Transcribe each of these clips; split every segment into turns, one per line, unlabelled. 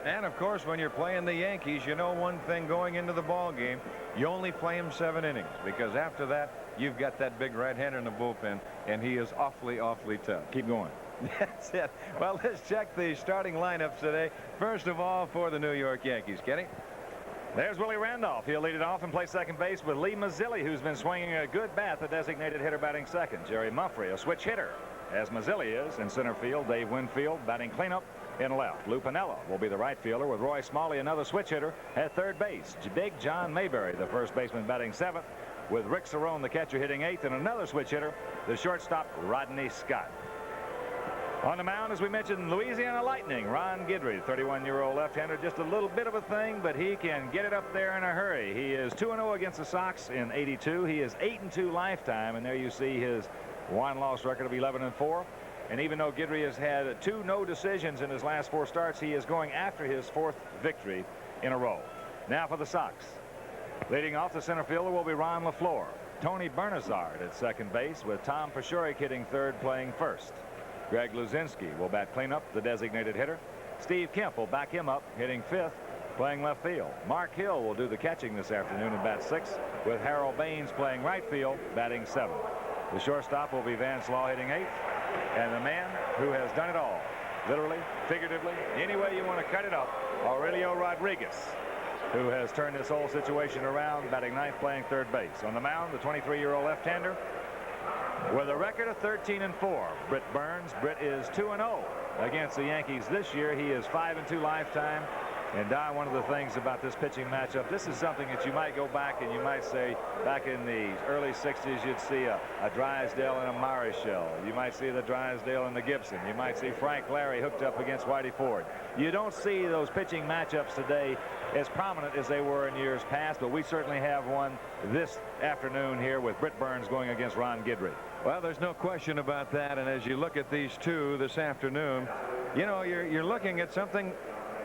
And of course, when you're playing the Yankees, you know one thing going into the ball game, you only play him 7 innings, because after that you've got that big right-hander in the bullpen, and he is awfully tough.
Keep going.
That's it. Well, let's check the starting lineups today. First of all, for the New York Yankees, Kenny.
There's Willie Randolph. He'll lead it off and play second base with Lee Mazzilli, who's been swinging a good bat, the designated hitter, batting second. Jerry Mumphrey, a switch hitter, as Mazzilli is. In center field, Dave Winfield batting cleanup in left. Lou Piniella will be the right fielder, with Roy Smalley, another switch hitter, at third base. Big John Mayberry, the first baseman, batting seventh, with Rick Cerrone, the catcher, hitting eighth, and another switch hitter, the shortstop, Rodney Scott. On the mound, as we mentioned, Louisiana Lightning, Ron Guidry, 31-year-old left-hander, just a little bit of a thing, but he can get it up there in a hurry. He is 2-0 against the Sox in '82. He is 8-2 lifetime, and there you see his win-loss record of 11-4. And even though Guidry has had 2 no decisions in his last 4 starts, he is going after his 4th victory in a row. Now for the Sox. Leading off, the center fielder will be Ron LaFleur. Tony Bernazard at second base, with Tom Paciorek hitting third, playing first. Greg Luzinski will bat cleanup, the designated hitter. Steve Kemp will back him up, hitting fifth, playing left field. Mark Hill will do the catching this afternoon and bat sixth, with Harold Baines playing right field, batting seventh. The shortstop will be Vance Law, hitting eighth. And the man who has done it all, literally, figuratively, any way you want to cut it up, Aurelio Rodriguez, who has turned this whole situation around, batting ninth, playing third base. On the mound, the 23-year-old left-hander with a record of 13-4. Britt Burns. Britt is 2-0 against the Yankees this year. He is 5-2 lifetime. And Don, one of the things about this pitching matchup, this is something that you might go back and you might say back in the early 60s you'd see a Drysdale and a Marichal. You might see the Drysdale and the Gibson. You might see Frank Larry hooked up against Whitey Ford. You don't see those pitching matchups today as prominent as they were in years past, but we certainly have one this afternoon here with Britt Burns going against Ron Guidry.
Well, there's no question about that, and as you look at these two this afternoon, you know, you're looking at something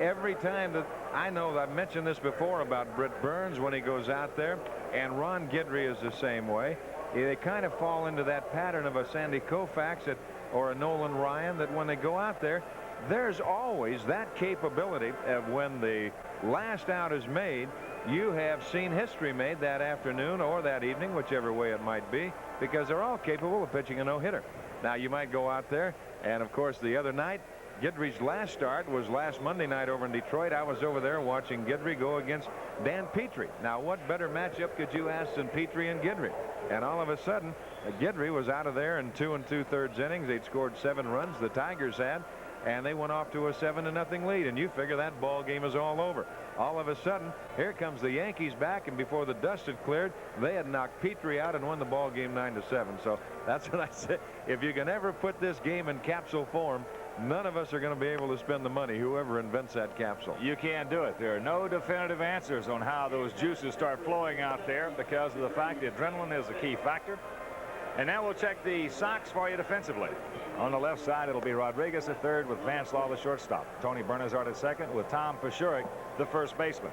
every time that I know. I've mentioned this before about Britt Burns when he goes out there, and Ron Guidry is the same way. They kind of fall into that pattern of a Sandy Koufax or a Nolan Ryan, that when they go out there, there's always that capability of when the last out is made, you have seen history made that afternoon or that evening, whichever way it might be, because they're all capable of pitching a no-hitter. Now, you might go out there, and of course the other night, Guidry's last start was last Monday night over in Detroit. I was over there watching Guidry go against Dan Petrie. Now, what better matchup could you ask than Petrie and Guidry? And all of a sudden, Guidry was out of there in 2 2/3 innings. They'd scored 7 runs, the Tigers had, and they went off to a 7-0 lead. And you figure that ball game is all over. All of a sudden, here comes the Yankees back, and before the dust had cleared, they had knocked Petrie out and won the ball game 9-7. So that's what I said. If you can ever put this game in capsule form, none of us are going to be able to spend the money, whoever invents that capsule.
You can't do it. There are no definitive answers on how those juices start flowing out there, because of the fact that adrenaline is a key factor. And now we'll check the Sox for you defensively. On the left side, it'll be Rodriguez at third, with Vance Law the shortstop. Tony Bernazard at second, with Tom Paciorek the first baseman.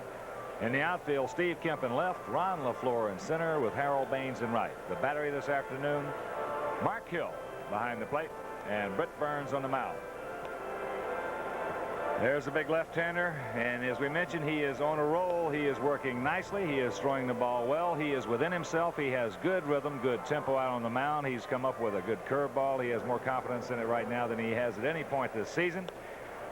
In the outfield, Steve Kemp in left, Ron LaFleur in center, with Harold Baines in right. The battery this afternoon, Mark Hill behind the plate, and Britt Burns on the mound. There's a big left-hander, and as we mentioned, he is on a roll. He is working nicely. He is throwing the ball well. He is within himself. He has good rhythm, good tempo out on the mound. He's come up with a good curveball. He has more confidence in it right now than he has at any point this season.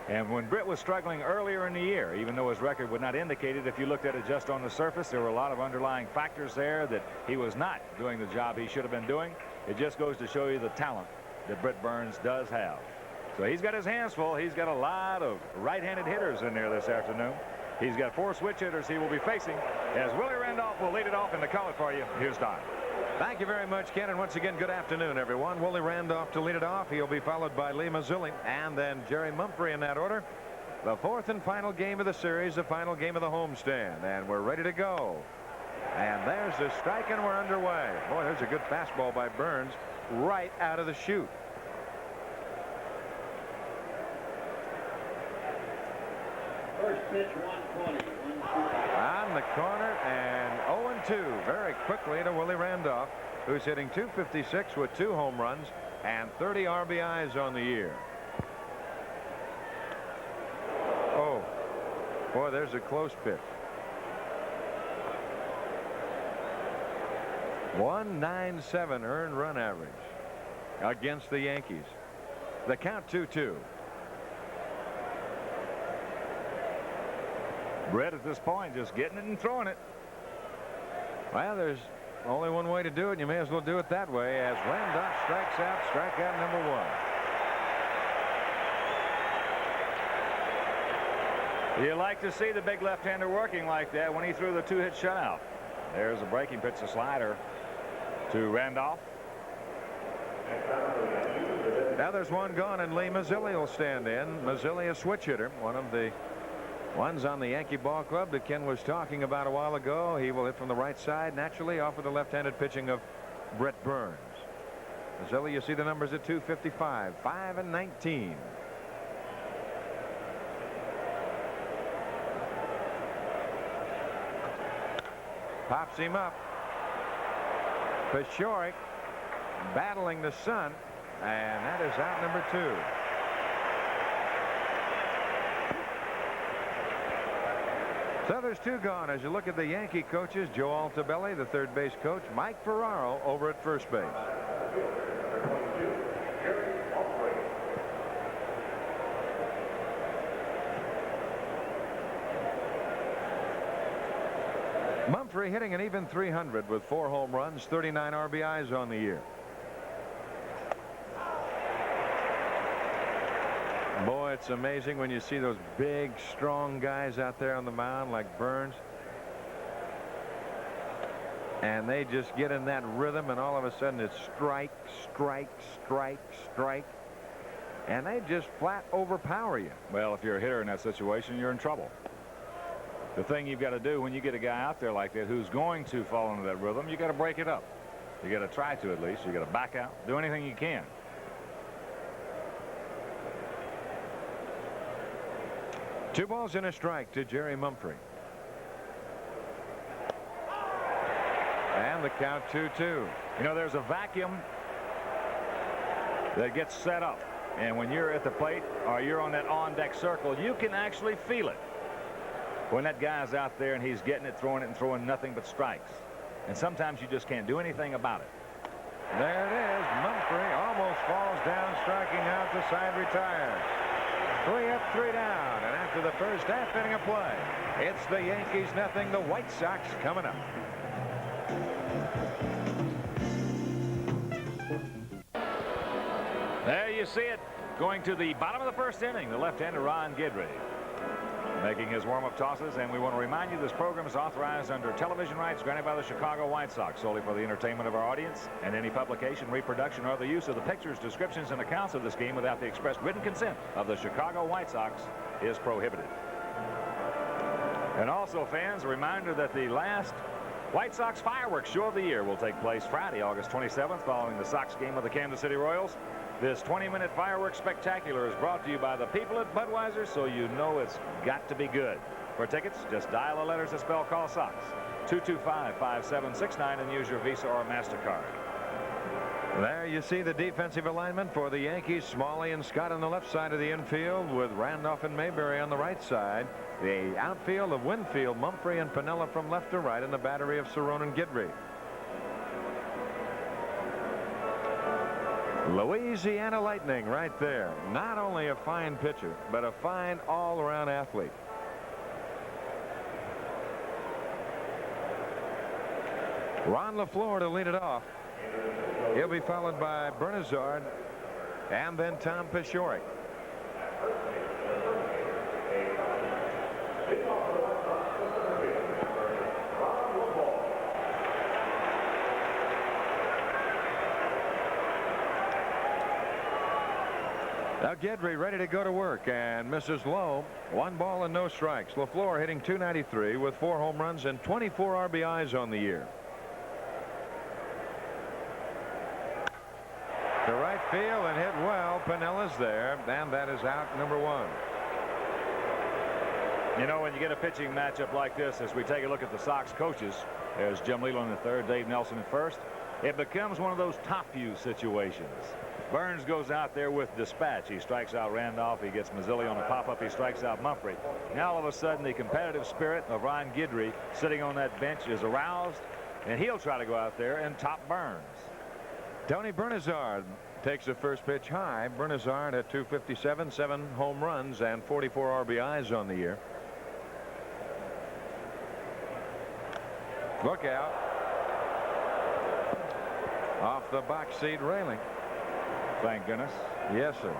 And when Britt was struggling earlier in the year, even though his record would not indicate it, if you looked at it just on the surface, there were a lot of underlying factors there that he was not doing the job he should have been doing. It just goes to show you the talent that Britt Burns does have. So he's got his hands full. He's got a lot of right-handed hitters in there this afternoon. He's got 4 switch hitters he will be facing, as Willie Randolph will lead it off in the color for you. Here's Don.
Thank you very much, Ken, and once again, good afternoon, everyone. Willie Randolph to lead it off. He'll be followed by Lee Mazzilli and then Jerry Mumphrey in that order. The 4th and final game of the series, the final game of the homestand, and we're ready to go. And there's the strike, and we're underway. Boy, there's a good fastball by Burns right out of the chute.
First pitch, 120.
On the corner, and 0-2 very quickly to Willie Randolph, who's hitting .256 with 2 home runs and 30 RBIs on the year. Oh, Boy, there's a close pitch. 197 earned run average against the Yankees. The count 2-2.
Brett at this point just getting it and throwing it.
Well, there's only one way to do it, and you may as well do it that way, as Randolph strikes out, strikeout number 1.
You like to see the big left-hander working like that when he threw the 2-hit shutout. There's a breaking pitch, a slider to Randolph.
Now there's one gone, and Lee Mazzilli will stand in. Mazzilli, a switch hitter, one of the ones on the Yankee ball club that Ken was talking about a while ago. He will hit from the right side, naturally, off of the left-handed pitching of Brett Burns. Mazzilli, you see the numbers at 255, 5 and 19. Pops him up. Pashoric battling the sun, and that is out number 2. So there's 2 gone as you look at the Yankee coaches. Joe Altobelli, the third base coach. Mike Ferraro over at first base. Mumphrey hitting an even 300 with 4 home runs, 39 RBIs on the year. Boy, it's amazing when you see those big, strong guys out there on the mound like Burns. And they just get in that rhythm, and all of a sudden it's strike, strike, strike, strike. And they just flat overpower you.
Well, if you're a hitter in that situation, you're in trouble. The thing you've got to do when you get a guy out there like that who's going to fall into that rhythm, you got to break it up. You got to try to, at least. You got to back out, do anything you can.
Two balls and a strike to Jerry Mumphrey. And the count 2-2.
You know, there's a vacuum that gets set up, and when you're at the plate or you're on that on-deck circle, you can actually feel it when that guy's out there and he's getting it, and throwing nothing but strikes. And sometimes you just can't do anything about it.
There it is. Mumphrey almost falls down, striking out. The side retires. 3 up, 3 down. And after the first half inning of play, it's the Yankees nothing, the White Sox coming up.
There you see it, going to the bottom of the first inning. The left-hander Ron Guidry making his warm-up tosses, and we want to remind you this program is authorized under television rights granted by the Chicago White Sox solely for the entertainment of our audience, and any publication, reproduction, or other use of the pictures, descriptions, and accounts of this game without the express written consent of the Chicago White Sox is prohibited. And also, fans, a reminder that the last White Sox fireworks show of the year will take place Friday, August 27th, following the Sox game with the Kansas City Royals. This 20-minute fireworks spectacular is brought to you by the people at Budweiser, so you know it's got to be good. For tickets, just dial the letters that spell Call Sox, 225-5769, and use your Visa or MasterCard.
There you see the defensive alignment for the Yankees. Smalley and Scott on the left side of the infield, with Randolph and Mayberry on the right side. The outfield of Winfield, Mumphrey, and Piniella from left to right, and the battery of Cerrone and Guidry. Louisiana Lightning right there. Not only a fine pitcher, but a fine all-around athlete. Ron LaFleur to lead it off. He'll be followed by Bernazard and then Tom Pashoric. Now Guidry ready to go to work and misses low. 1 ball and no strikes. LaFleur hitting .293 with 4 home runs and 24 RBIs on the year. To right field and hit well. Piniella's there, and that is out number 1.
You know, when you get a pitching matchup like this, as we take a look at the Sox coaches, there's Jim Leyland at third, Dave Nelson at first. it becomes one of those top view situations. Burns goes out there with dispatch. He strikes out Randolph. He gets Mazzilli on a pop-up. He strikes out Mumphrey. Now all of a sudden the competitive spirit of Ron Guidry sitting on that bench is aroused, and he'll try to go out there and top Burns.
Tony Bernazard takes the first pitch high. Bernazard at 257, 7 home runs and 44 RBIs on the year. Look out. Off the box seat railing.
Thank goodness.
Yes, sir.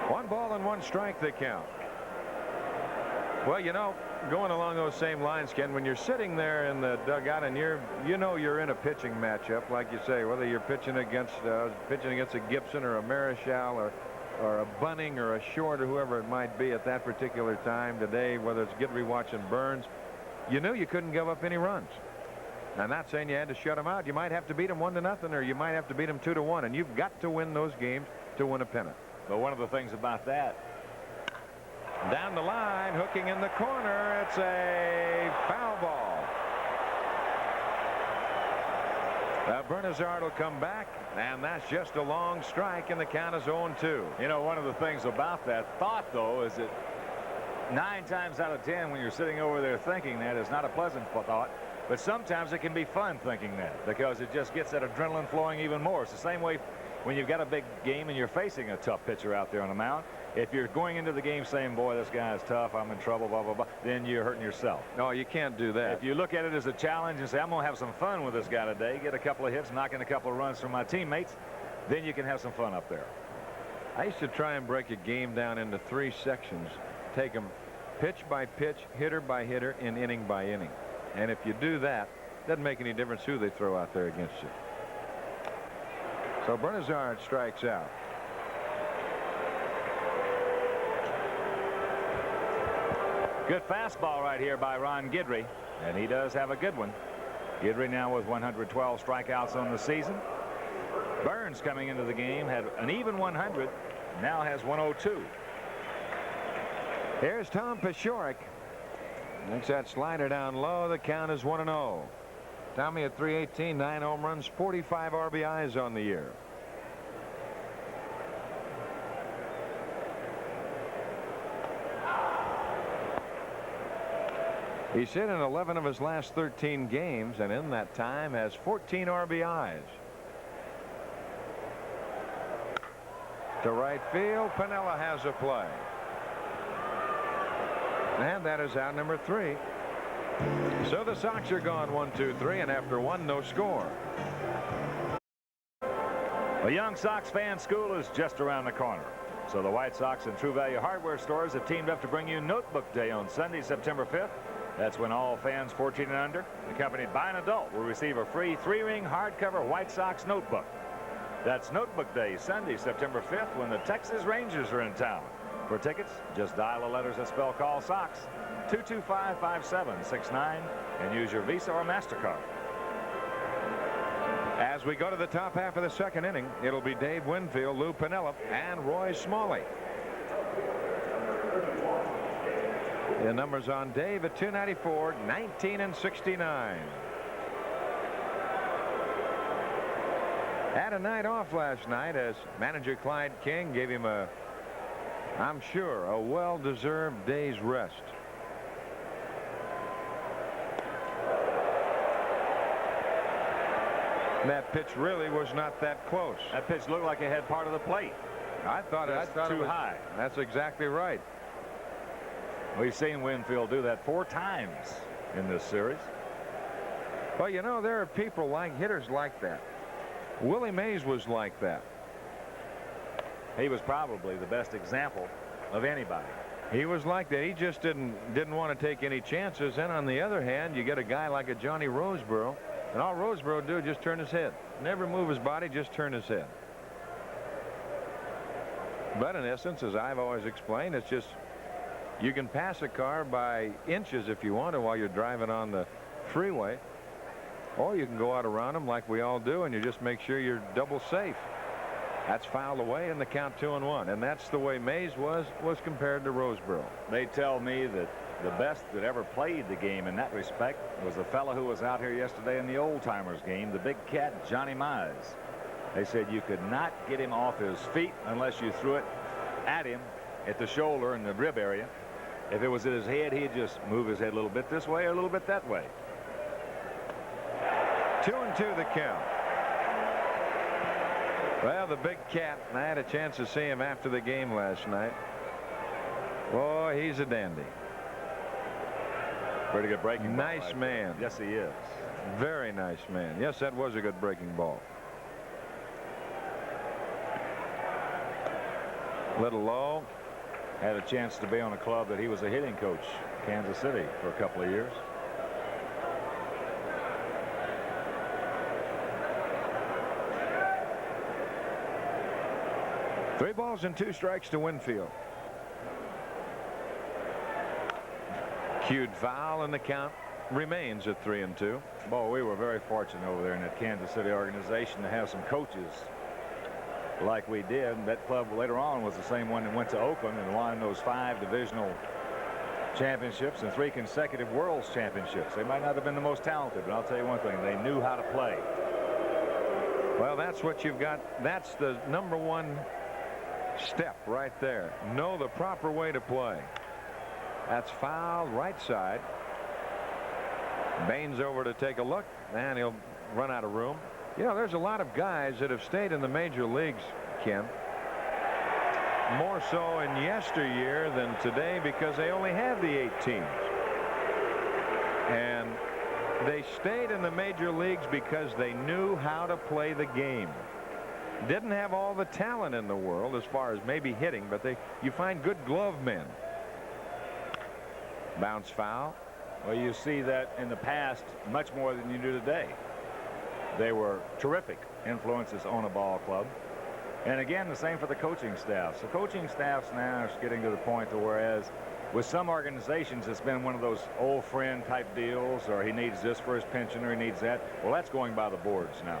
1 ball and 1 strike they count. Well, you know, going along those same lines, Ken, when you're sitting there in the dugout and you're in a pitching matchup, like you say, whether you're pitching against a Gibson or a Marichal or a Bunning or a Short or whoever it might be at that particular time today, whether it's Guidry watching Burns, you knew you couldn't give up any runs. I'm not saying you had to shut them out. You might have to beat them 1-0, or you might have to beat them 2-1, and you've got to win those games to win a pennant.
But one of the things about that,
down the line, hooking in the corner, it's a foul ball. Bernazard will come back, and that's just a long strike, and the count is 0-2.
you know, one of the things about that thought, though, is that 9 times out of 10 when you're sitting over there thinking that, it's not a pleasant thought. But sometimes it can be fun thinking that, because it just gets that adrenaline flowing even more. It's the same way when you've got a big game and you're facing a tough pitcher out there on the mound. If you're going into the game saying, boy, this guy is tough, I'm in trouble, blah, blah, blah, then you're hurting yourself.
No, you can't do that.
If you look at it as a challenge and say, I'm going to have some fun with this guy today, get a couple of hits, knock in a couple of runs from my teammates, then you can have some fun up there.
I used to try and break a game down into 3 sections, take them pitch by pitch, hitter by hitter, and inning by inning. And if you do that, it doesn't make any difference who they throw out there against you. So Bernazard strikes out.
Good fastball right here by Ron Guidry, and he does have a good one. Guidry now with 112 strikeouts on the season. Burns coming into the game had an even 100, now has 102.
Here's Tom Paciorek. Makes that slider down low. The count is 1-0. Tommy at 318, 9 home runs, 45 RBIs on the year. He's hit in 11 of his last 13 games, and in that time has 14 RBIs. To right field, Piniella has a play. And that is out number 3. So the Sox are gone 1-2-3, and after 1, no score.
A young Sox fan school is just around the corner. So the White Sox and True Value Hardware stores have teamed up to bring you Notebook Day on Sunday, September 5th. That's when all fans 14 and under, accompanied by an adult, will receive a free 3-ring hardcover White Sox notebook. That's Notebook Day, Sunday, September 5th, when the Texas Rangers are in town. For tickets, just dial the letters that spell Call Sox, 225-5769, and use your Visa or MasterCard.
As we go to the top half of the second inning, it'll be Dave Winfield, Lou Piniella, and Roy Smalley. The numbers on Dave at 294, 19 and 69. Had a night off last night as manager Clyde King gave him I'm sure, a well-deserved day's rest. That pitch really was not that close.
That pitch looked like it had part of the plate.
I thought it
too
was
high.
That's exactly right.
We've seen Winfield do that 4 times in this series.
Well, you know, there are people hitters like that. Willie Mays was like that.
He was probably the best example of anybody.
He was like that. He just didn't want to take any chances. And on the other hand, you get a guy like a Johnny Roseboro, and all Roseboro do is just turn his head. Never move his body, just turn his head. But in essence, as I've always explained, it's just you can pass a car by inches if you want to while you're driving on the freeway, or you can go out around them like we all do, and you just make sure you're double safe. That's fouled away, and the count 2-1, and that's the way Mays was compared to Roseboro.
They tell me that the best that ever played the game in that respect was the fellow who was out here yesterday in the old timers game, the big cat Johnny Mize. They said you could not get him off his feet unless you threw it at him at the shoulder and the rib area. If it was at his head, he'd just move his head a little bit this way or a little bit that way.
2-2 the count. Well, the big cat, I had a chance to see him after the game last night. Boy, he's a dandy.
Pretty good breaking ball.
Nice man.
Yes, he is.
Very nice man. Yes, that was a good breaking ball. Little low.
Had a chance to be on a club that he was a hitting coach, Kansas City, for a couple of years.
Three balls and 2 strikes to Winfield. Cued foul, and the count remains at 3-2.
Boy, we were very fortunate over there in that Kansas City organization to have some coaches like we did. And that club later on was the same one that went to Oakland and won those 5 divisional championships and 3 consecutive World's Championships. They might not have been the most talented, but I'll tell you one thing, they knew how to play.
Well, that's what you've got. That's the #1 step right there. Know the proper way to play. That's foul, right side. Baines over to take a look, and he'll run out of room. You know, there's a lot of guys that have stayed in the major leagues, Ken, more so in yesteryear than today, because they only have the 8 teams. And they stayed in the major leagues because they knew how to play the game. Didn't have all the talent in the world as far as maybe hitting, but you find good glove men. Bounce foul.
Well, you see that in the past much more than you do today. They were terrific influences on a ball club. And again, the same for the coaching staffs. The coaching staffs now are getting to the point to whereas with some organizations it's been one of those old friend type deals, or he needs this for his pension or he needs that. Well, that's going by the boards now.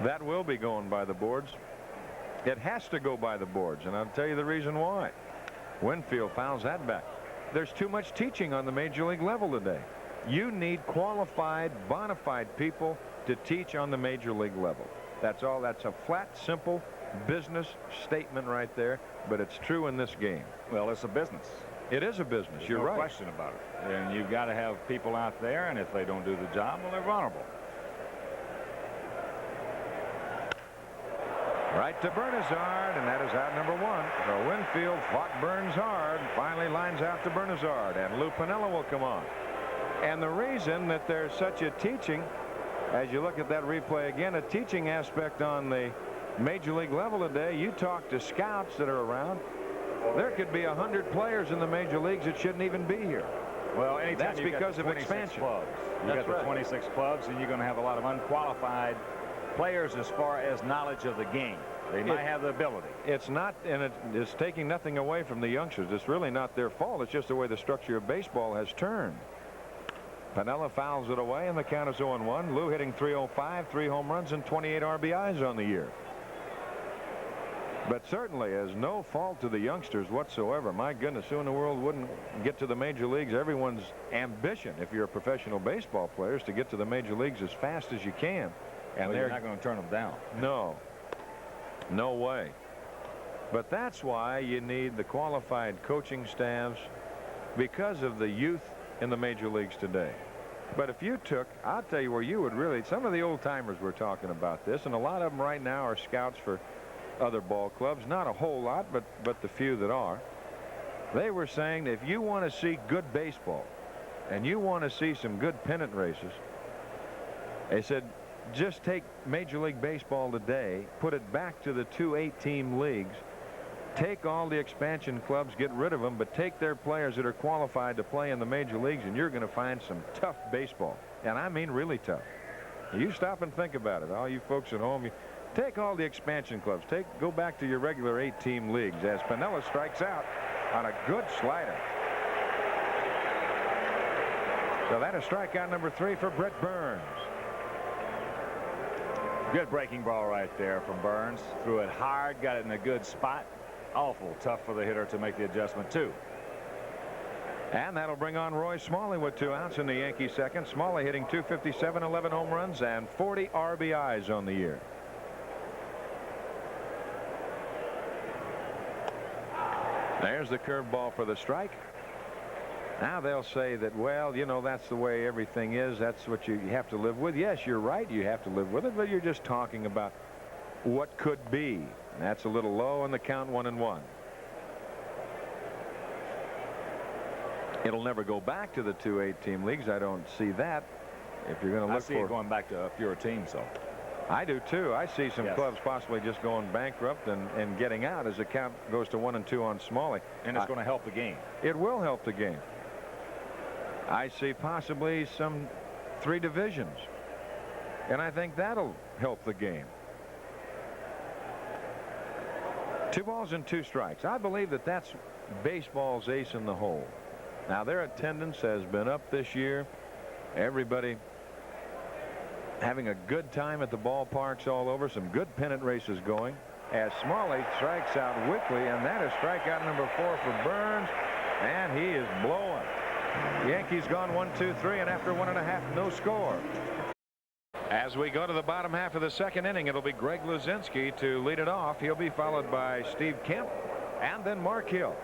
That will be going by the boards. It has to go by the boards, and I'll tell you the reason why. Winfield fouls that back. There's too much teaching on the major league level today. You need qualified, bona fide people to teach on the major league level. That's all. That's a flat, simple business statement right there, but it's true in this game.
Well, it's a business.
It is a business.
There's
You're
no
right.
question about it. And you've got to have people out there, and if they don't do the job, well, they're vulnerable.
Right to Bernazard, and that is out #1. So Winfield fought Burns hard, finally lines out to Bernazard, and Lou Piniella will come on. And the reason that there's such a teaching, as you look at that replay again, a teaching aspect on the major league level today, you talk to scouts that are around, there could be 100 players in the major leagues that shouldn't even be here.
Well, anytime
that's
you've
because
got
of
26
expansion.
Clubs. You've got the 26 clubs, and you're going to have a lot of unqualified players as far as knowledge of the game. They might have the ability.
It's not, and it's taking nothing away from the youngsters. It's really not their fault. It's just the way the structure of baseball has turned. Piniella fouls it away, and the count is 0-1. Lou hitting .305, 3 home runs, and 28 RBIs on the year. But certainly is no fault to the youngsters whatsoever. My goodness, who in the world wouldn't get to the major leagues? Everyone's ambition, if you're a professional baseball player, is to get to the major leagues as fast as you can. And
well,
they're
you're not going to turn them down.
No way. But that's why you need the qualified coaching staffs, because of the youth in the major leagues today. But if you took, I'll tell you where you would really, some of the old timers were talking about this, and a lot of them right now are scouts for other ball clubs. Not a whole lot, but the few that are. They were saying that if you want to see good baseball and you want to see some good pennant races, they said just take Major League Baseball today, put it back to the 2 8-team leagues, take all the expansion clubs, get rid of them, but take their players that are qualified to play in the major leagues, and you're going to find some tough baseball. And I mean really tough. You stop and think about it. All you folks at home, you take all the expansion clubs. Go back to your regular 8-team leagues as Piniella strikes out on a good slider. So that is strikeout #3 for Brett Burns.
Good breaking ball right there from Burns. Threw it hard, got it in a good spot. Awful tough for the hitter to make the adjustment too.
And that'll bring on Roy Smalley with 2 outs in the Yankees second. Smalley hitting .257, 11 home runs, and 40 RBIs on the year. There's the curveball for the strike. Now they'll say that, well, you know, that's the way everything is. That's what you have to live with. Yes, you're right. You have to live with it, but you're just talking about what could be. That's a little low on the count, 1-1. It'll never go back to the 2-8 team leagues. I don't see that. If you're going to look
I see it going back to fewer teams, though.
I do too. I see some clubs possibly just going bankrupt and getting out as the count goes to 1-2 on Smalley.
And it's going to help the game.
It will help the game. I see possibly some 3 divisions, and I think that'll help the game. 2 balls and 2 strikes. I believe that that's baseball's ace in the hole. Now their attendance has been up this year. Everybody having a good time at the ballparks all over. Some good pennant races going as Smalley strikes out Wickley, and that is strikeout number 4 for Burns, and he is blowing. Yankees gone 1-2-3, and after 1.5, no score. As we go to the bottom half of the second inning, it'll be Greg Luzinski to lead it off. He'll be followed by Steve Kemp and then Mark Hill.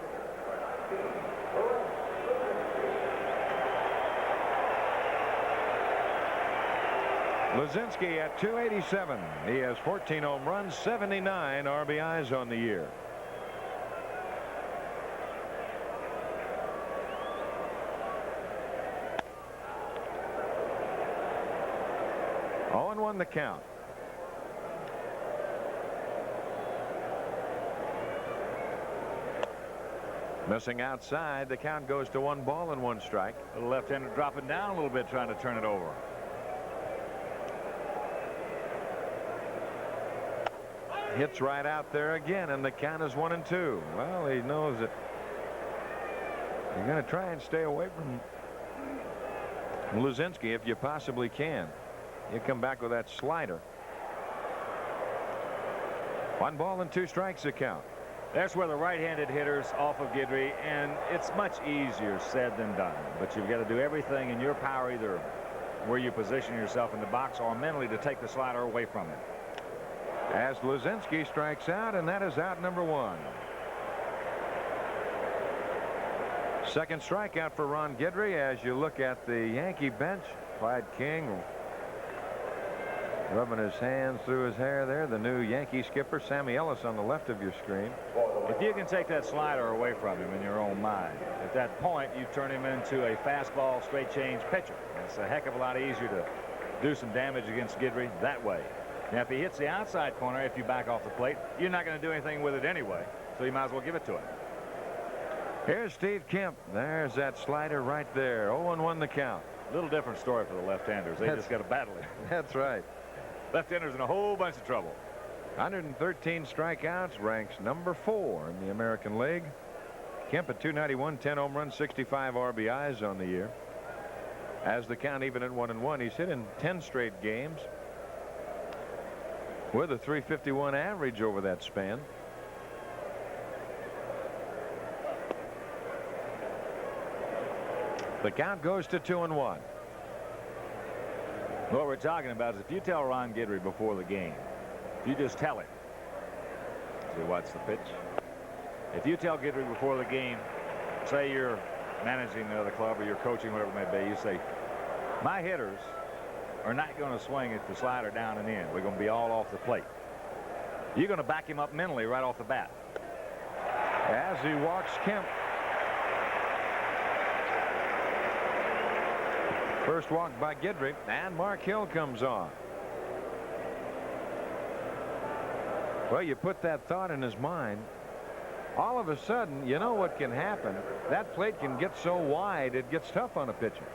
Luzinski at .287. He has 14 home runs, 79 RBIs on the year. The count. Missing outside. The count goes to 1 ball and 1 strike.
The left-hander dropping down a little bit, trying to turn it over.
Hits right out there again, and the count is 1-2. Well, he knows that you're going to try and stay away from Luzinski if you possibly can. You come back with that slider. 1 ball and 2 strikes the count.
That's where the right-handed hitters off of Guidry, and it's much easier said than done. But you've got to do everything in your power, either where you position yourself in the box or mentally, to take the slider away from him.
As Luzinski strikes out, and that is out number 1. Second strikeout for Ron Guidry. As you look at the Yankee bench, Clyde King rubbing his hands through his hair there. The new Yankee skipper, Sammy Ellis, on the left of your screen.
If you can take that slider away from him in your own mind, at that point you turn him into a fastball straight change pitcher. It's a heck of a lot easier to do some damage against Guidry that way. Now if he hits the outside corner, if you back off the plate, you're not going to do anything with it anyway, so you might as well give it to him.
Here's Steve Kemp. There's that slider right there. 0-1 the count.
A little different story for the left-handers. They just got to battle it.
That's right.
Left-handers in a whole bunch of trouble.
113 strikeouts, ranks number 4 in the American League. Kemp at .291, 10 home runs, 65 RBIs on the year. As the count even at 1-1, he's hit in 10 straight games with a .351 average over that span. The count goes to 2-1.
What we're talking about is if you tell Ron Guidry before the game, if you just tell him, see what's the pitch. If you tell Guidry before the game, say you're managing the club or you're coaching, whatever it may be, you say, my hitters are not going to swing at the slider down and in. We're going to be all off the plate. You're going to back him up mentally right off the bat.
As he walks Kemp. First walk by Guidry, and Mark Hill comes on. Well, you put that thought in his mind. All of a sudden, you know what can happen. That plate can get so wide, it gets tough on a pitcher.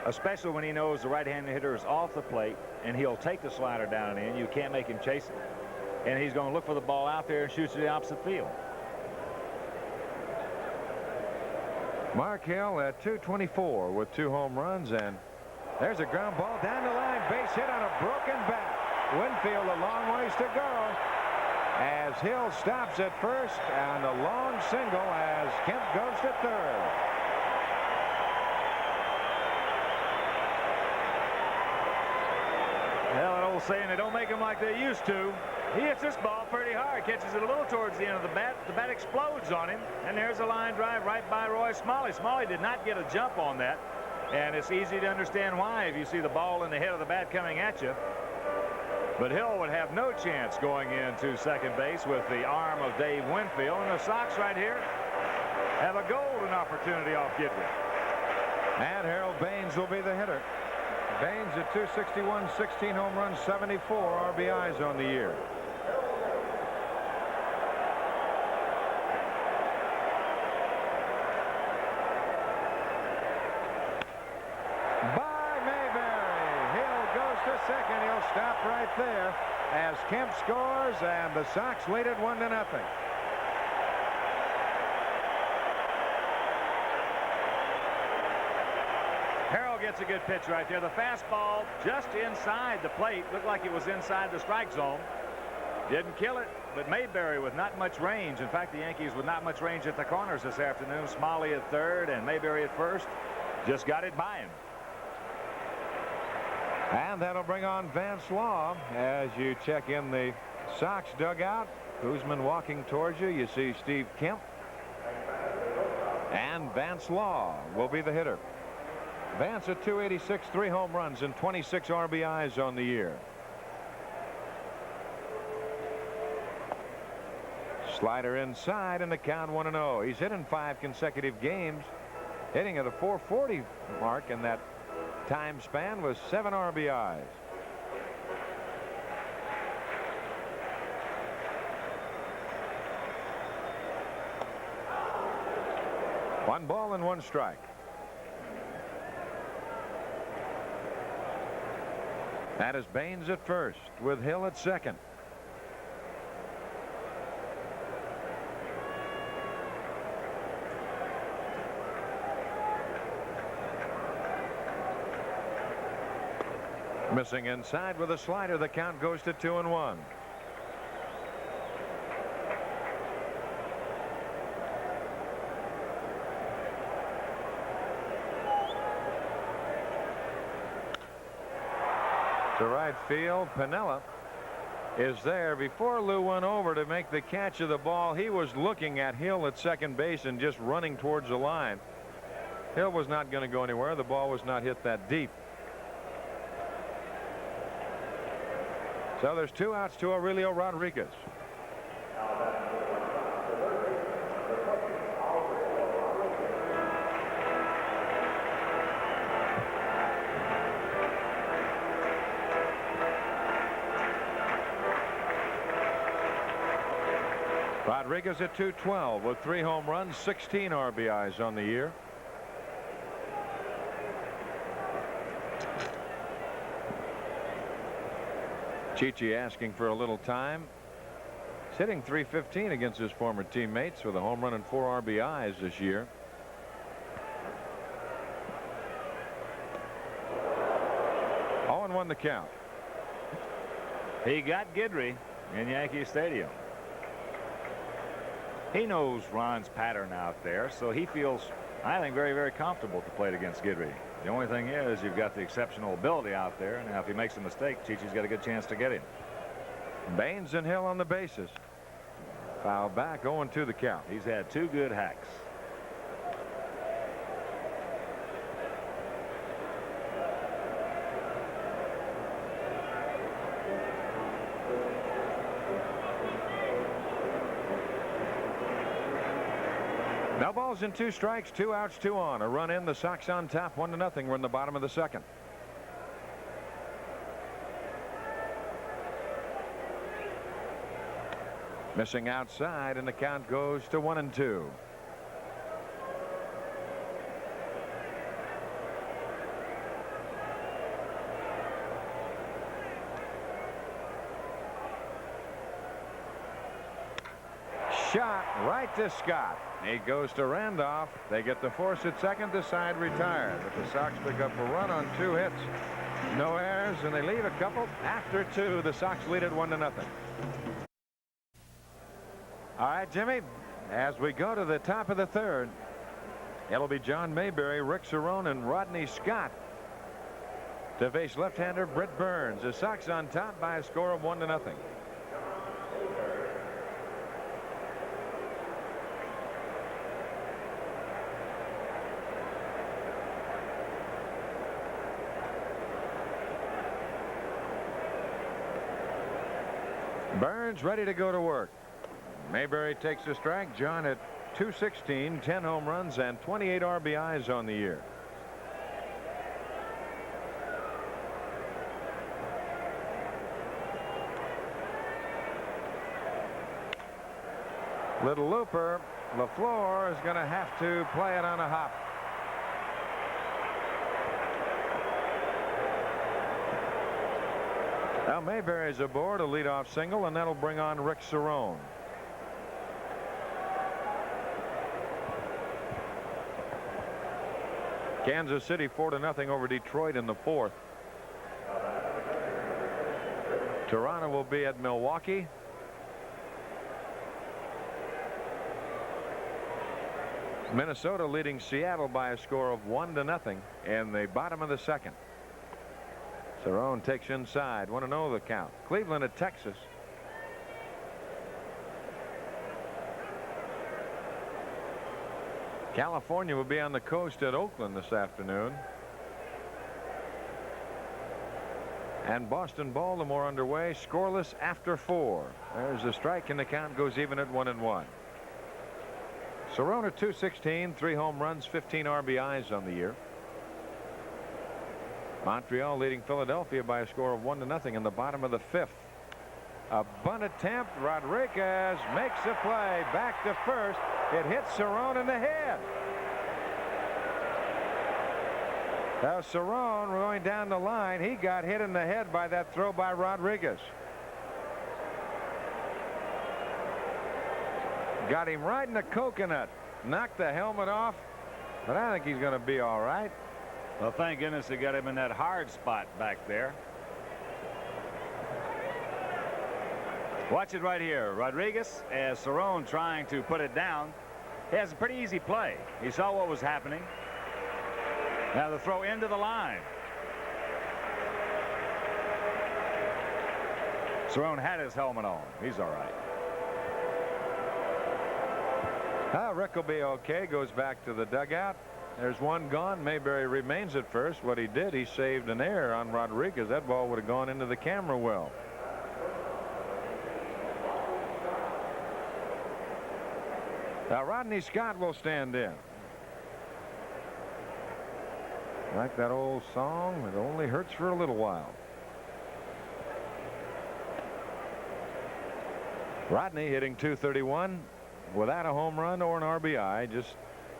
Especially when he knows the right-handed hitter is off the plate, and he'll take the slider down and in. You can't make him chase it. And he's going to look for the ball out there and shoot to the opposite field.
Mark Hill at .224 with 2 home runs, and there's a ground ball down the line. Base hit on a broken bat. Winfield a long ways to go as Hill stops at first, and a long single as Kemp goes to third.
old saying, they don't make them like they used to. He hits this ball pretty hard, catches it a little towards the end of the bat. The bat explodes on him, and there's a line drive right by Roy Smalley. Smalley did not get a jump on that, and it's easy to understand why if you see the ball in the head of the bat coming at you. But Hill would have no chance going into second base with the arm of Dave Winfield, and the Sox right here have a golden opportunity off Gidry.
And Harold Baines will be the hitter. Baines at 261, 16 home runs, 74 RBIs on the year. By Mayberry. Hill goes to second. He'll stop right there as Kemp scores, and the Sox lead it 1-0.
Harold gets a good pitch right there. The fastball just inside the plate. Looked like it was inside the strike zone. Didn't kill it, but Mayberry with not much range. In fact, the Yankees with not much range at the corners this afternoon. Smalley at third and Mayberry at first. Just got it by him.
And that'll bring on Vance Law as you check in the Sox dugout. Kuzman walking towards you. You see Steve Kemp. And Vance Law will be the hitter. Vance at 286, 3 home runs and 26 RBIs on the year. Slider inside, and the count 1-0. He's hit in 5 consecutive games, hitting at a 440 mark, and that time span was 7 RBIs. One ball and 1 strike. That is Baines at first with Hill at second. Missing inside with a slider. The count goes to 2-1. To right field, Piniella is there. Before Lou went over to make the catch of the ball, he was looking at Hill at second base and just running towards the line. Hill was not going to go anywhere. The ball was not hit that deep. So there's 2 outs to Aurelio Rodriguez. Rodriguez at 212 with 3 home runs, 16 RBIs on the year. Chichi asking for a little time. He's hitting .315 against his former teammates with a home run and 4 RBIs this year. Oh, and 1 the count.
He got Gidry in Yankee Stadium. He knows Ron's pattern out there, so he feels, I think, very, very comfortable to play against Gidry. The only thing is you've got the exceptional ability out there. Now, if he makes a mistake, Chichi's got a good chance to get him.
Baines and Hill on the bases. Foul back, 0-2 the count.
He's had 2 good hacks.
Now balls and 2 strikes, 2 outs, 2 on. A run in, the Sox on top, 1-0. We're in the bottom of the second. Missing outside, and the count goes to 1-2. Shot right to Scott. He goes to Randolph. They get the force at second. The side retired. But the Sox pick up a run on 2 hits. No errors, and they leave a couple after 2. The Sox lead it 1-0. All right, Jimmy, as we go to the top of the third, it'll be John Mayberry, Rick Cerone, and Rodney Scott to face left-hander Britt Burns. The Sox on top by a score of 1-0. Burns ready to go to work. Mayberry takes a strike. John at 216, 10 home runs and 28 RBIs on the year. Little looper. LaFleur is going to have to play it on a hop. Now Mayberry's aboard a leadoff single, and that'll bring on Rick Cerrone. Kansas City 4-0 over Detroit in the fourth. Toronto will be at Milwaukee. Minnesota leading Seattle by a score of 1-0 in the bottom of the second. Cerrone takes inside. 1-0 the count. Cleveland at Texas. California will be on the coast at Oakland this afternoon. And Boston Baltimore underway, scoreless after 4. There's a strike and the count goes even at 1-1. Cerrone at 216, 3 home runs, 15 RBIs on the year. Montreal leading Philadelphia by a score of 1-0 in the bottom of the fifth. A bunt attempt. Rodriguez makes a play back to first. It hits Cerrone in the head. Now Cerrone going down the line. He got hit in the head by that throw by Rodriguez. Got him right in the coconut. Knocked the helmet off. But I think he's going to be all right.
Well, thank goodness they got him in that hard spot back there. Watch it right here. Rodriguez, as Cerrone trying to put it down, he has a pretty easy play. He saw what was happening. Now the throw into the line. Cerrone had his helmet on. He's all right.
Rick will be okay. Goes back to the dugout. There's one gone. Mayberry remains at first. What he did, he saved an error on Rodriguez. That ball would have gone into the camera well. Now Rodney Scott will stand in. Like that old song, it only hurts for a little while. Rodney hitting .231 without a home run or an RBI just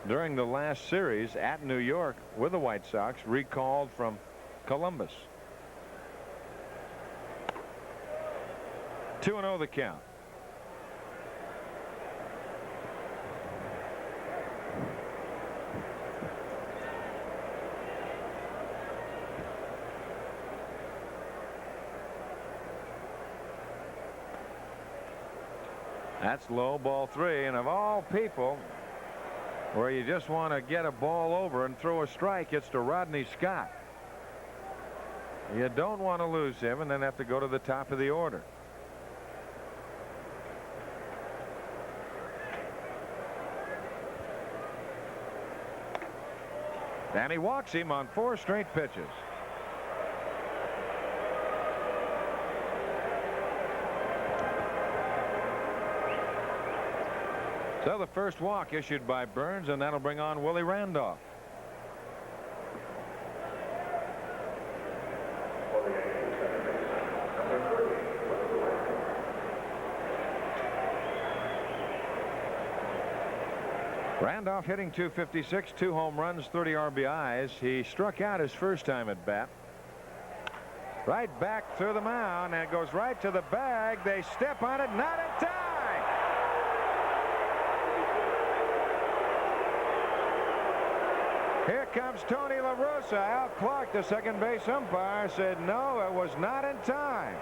during the last series at New York with the White Sox, recalled from Columbus. 2-0 the count. That's low, ball 3, and of all people where you just want to get a ball over and throw a strike, it's to Rodney Scott. You don't want to lose him and then have to go to the top of the order. And he walks him on 4 straight pitches. So the first walk issued by Burns, and that'll bring on Willie Randolph. Randolph hitting .256, 2 home runs, 30 RBIs. He struck out his first time at bat. Right back through the mound, and it goes right to the bag. They step on it, not in time. Here comes Tony La Russa. Al Clark, the second base umpire, said no, it was not in time.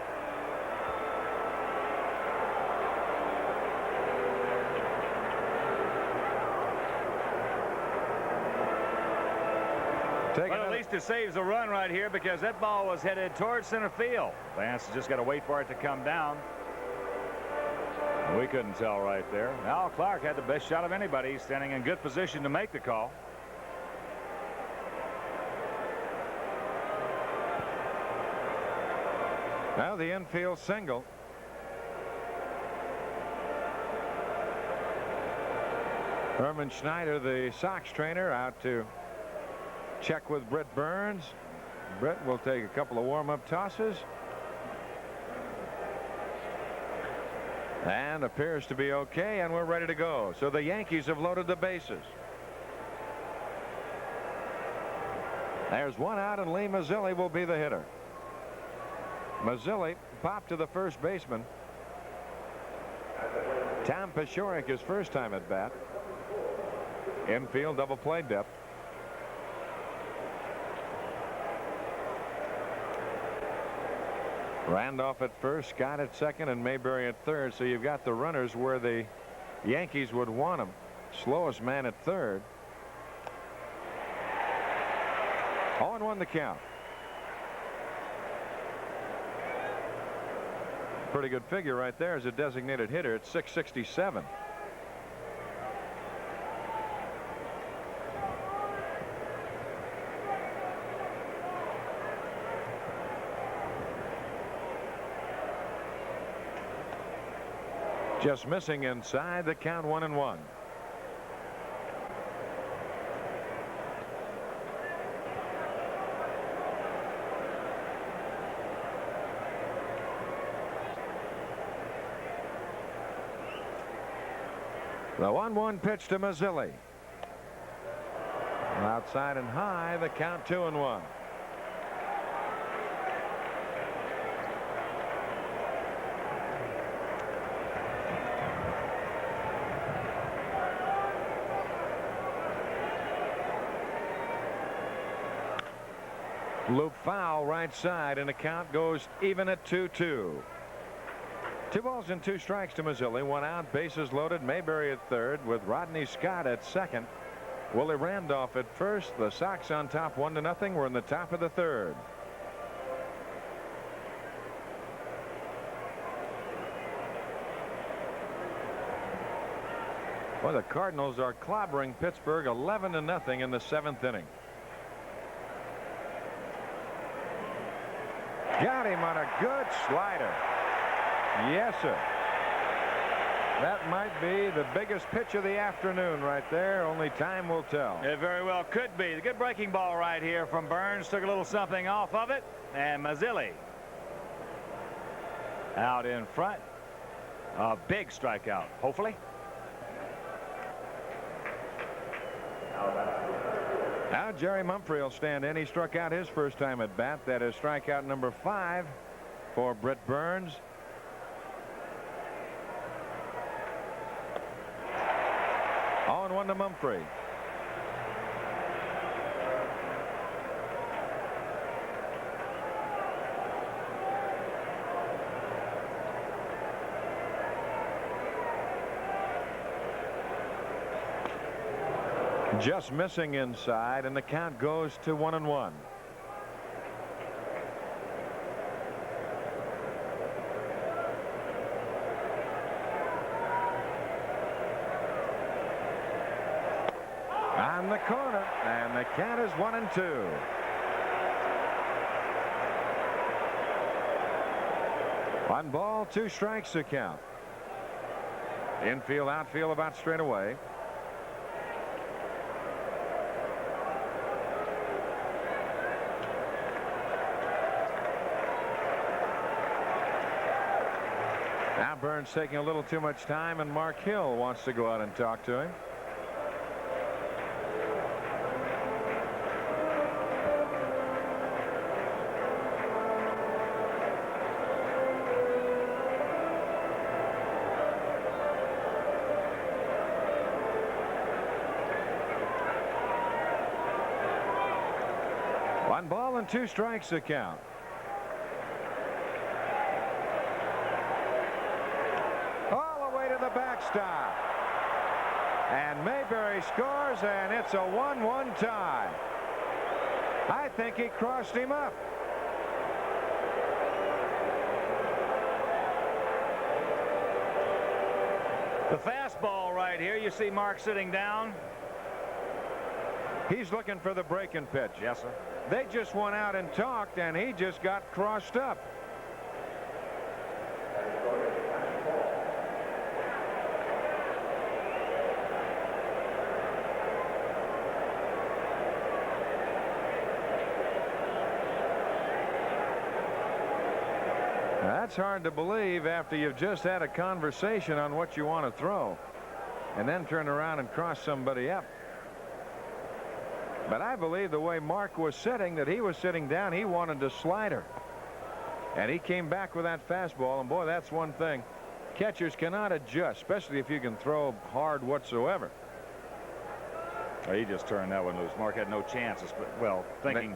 Well, at least it saves a run right here because that ball was headed towards center field. Vance has just got to wait for it to come down. We couldn't tell right there. Al Clark had the best shot of anybody, standing in good position to make the call.
Now the infield single. Herman Schneider, the Sox trainer, out to check with Britt Burns. Britt will take a couple of warm-up tosses. And appears to be okay, and we're ready to go. So the Yankees have loaded the bases. There's one out, and Lee Mazzilli will be the hitter. Mazzilli popped to the first baseman. Tom Paciorek, his first time at bat. Infield double play depth. Randolph at first, Scott at second, and Mayberry at third. So you've got the runners where the Yankees would want them. Slowest man at third. 0-1 the count. Pretty good figure right there as a designated hitter at 667. Just missing inside, the count 1-1. The 1-1 pitch to Mazzilli. Outside and high, the count 2-1. Loop foul right side, and the count goes even at 2-2. 2 balls and 2 strikes to Mazzilli. 1 out, bases loaded. Mayberry at third with Rodney Scott at second. Willie Randolph at first. The Sox on top 1-0. We're in the top of the third. Well, the Cardinals are clobbering Pittsburgh 11-0 in the 7th inning. Got him on a good slider. Yes, sir. That might be the biggest pitch of the afternoon right there. Only time will tell.
It very well could be. The good breaking ball right here from Burns. Took a little something off of it. And Mazzilli out in front. A big strikeout, hopefully.
Now Jerry Mumphrey will stand in. He struck out his first time at bat. That is strikeout number 5 for Britt Burns. All in 1 to Mumphrey. Just missing inside, and the count goes to 1-1. On the corner, and the count is 1-2. One ball, 2 strikes to count. Infield, outfield about straight away. Now Burns taking a little too much time, and Mark Hill wants to go out and talk to him. One ball and 2 strikes to count. The backstop, and Mayberry scores, and it's a 1-1 tie. think he crossed him up.
The fastball right here. You see Mark sitting down.
He's looking for the breaking pitch.
Yes, sir.
They just went out and talked, and he just got crossed up. That's hard to believe after you've just had a conversation on what you want to throw and then turn around and cross somebody up. But I believe the way Mark was sitting, that he was sitting down, he wanted a slider. And he came back with that fastball, and boy, that's one thing. Catchers cannot adjust, especially if you can throw hard whatsoever.
Well, he just turned that one loose. Mark had no chances, but well, thinking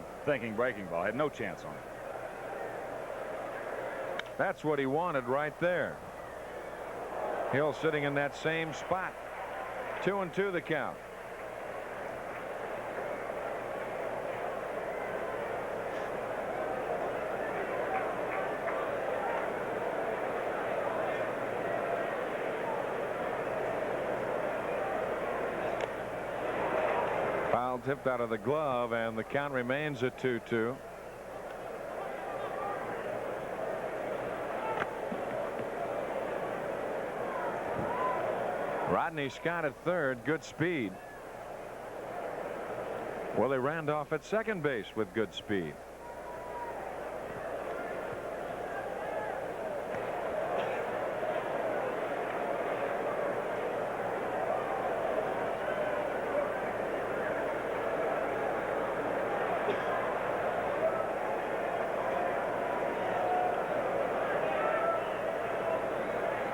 breaking ball, had no chance on it.
That's what he wanted right there. Hill sitting in that same spot. 2-2 the count. Foul tipped out of the glove, and the count remains at 2-2. Rodney Scott at third. Good speed. Willie Randolph at second base with good speed.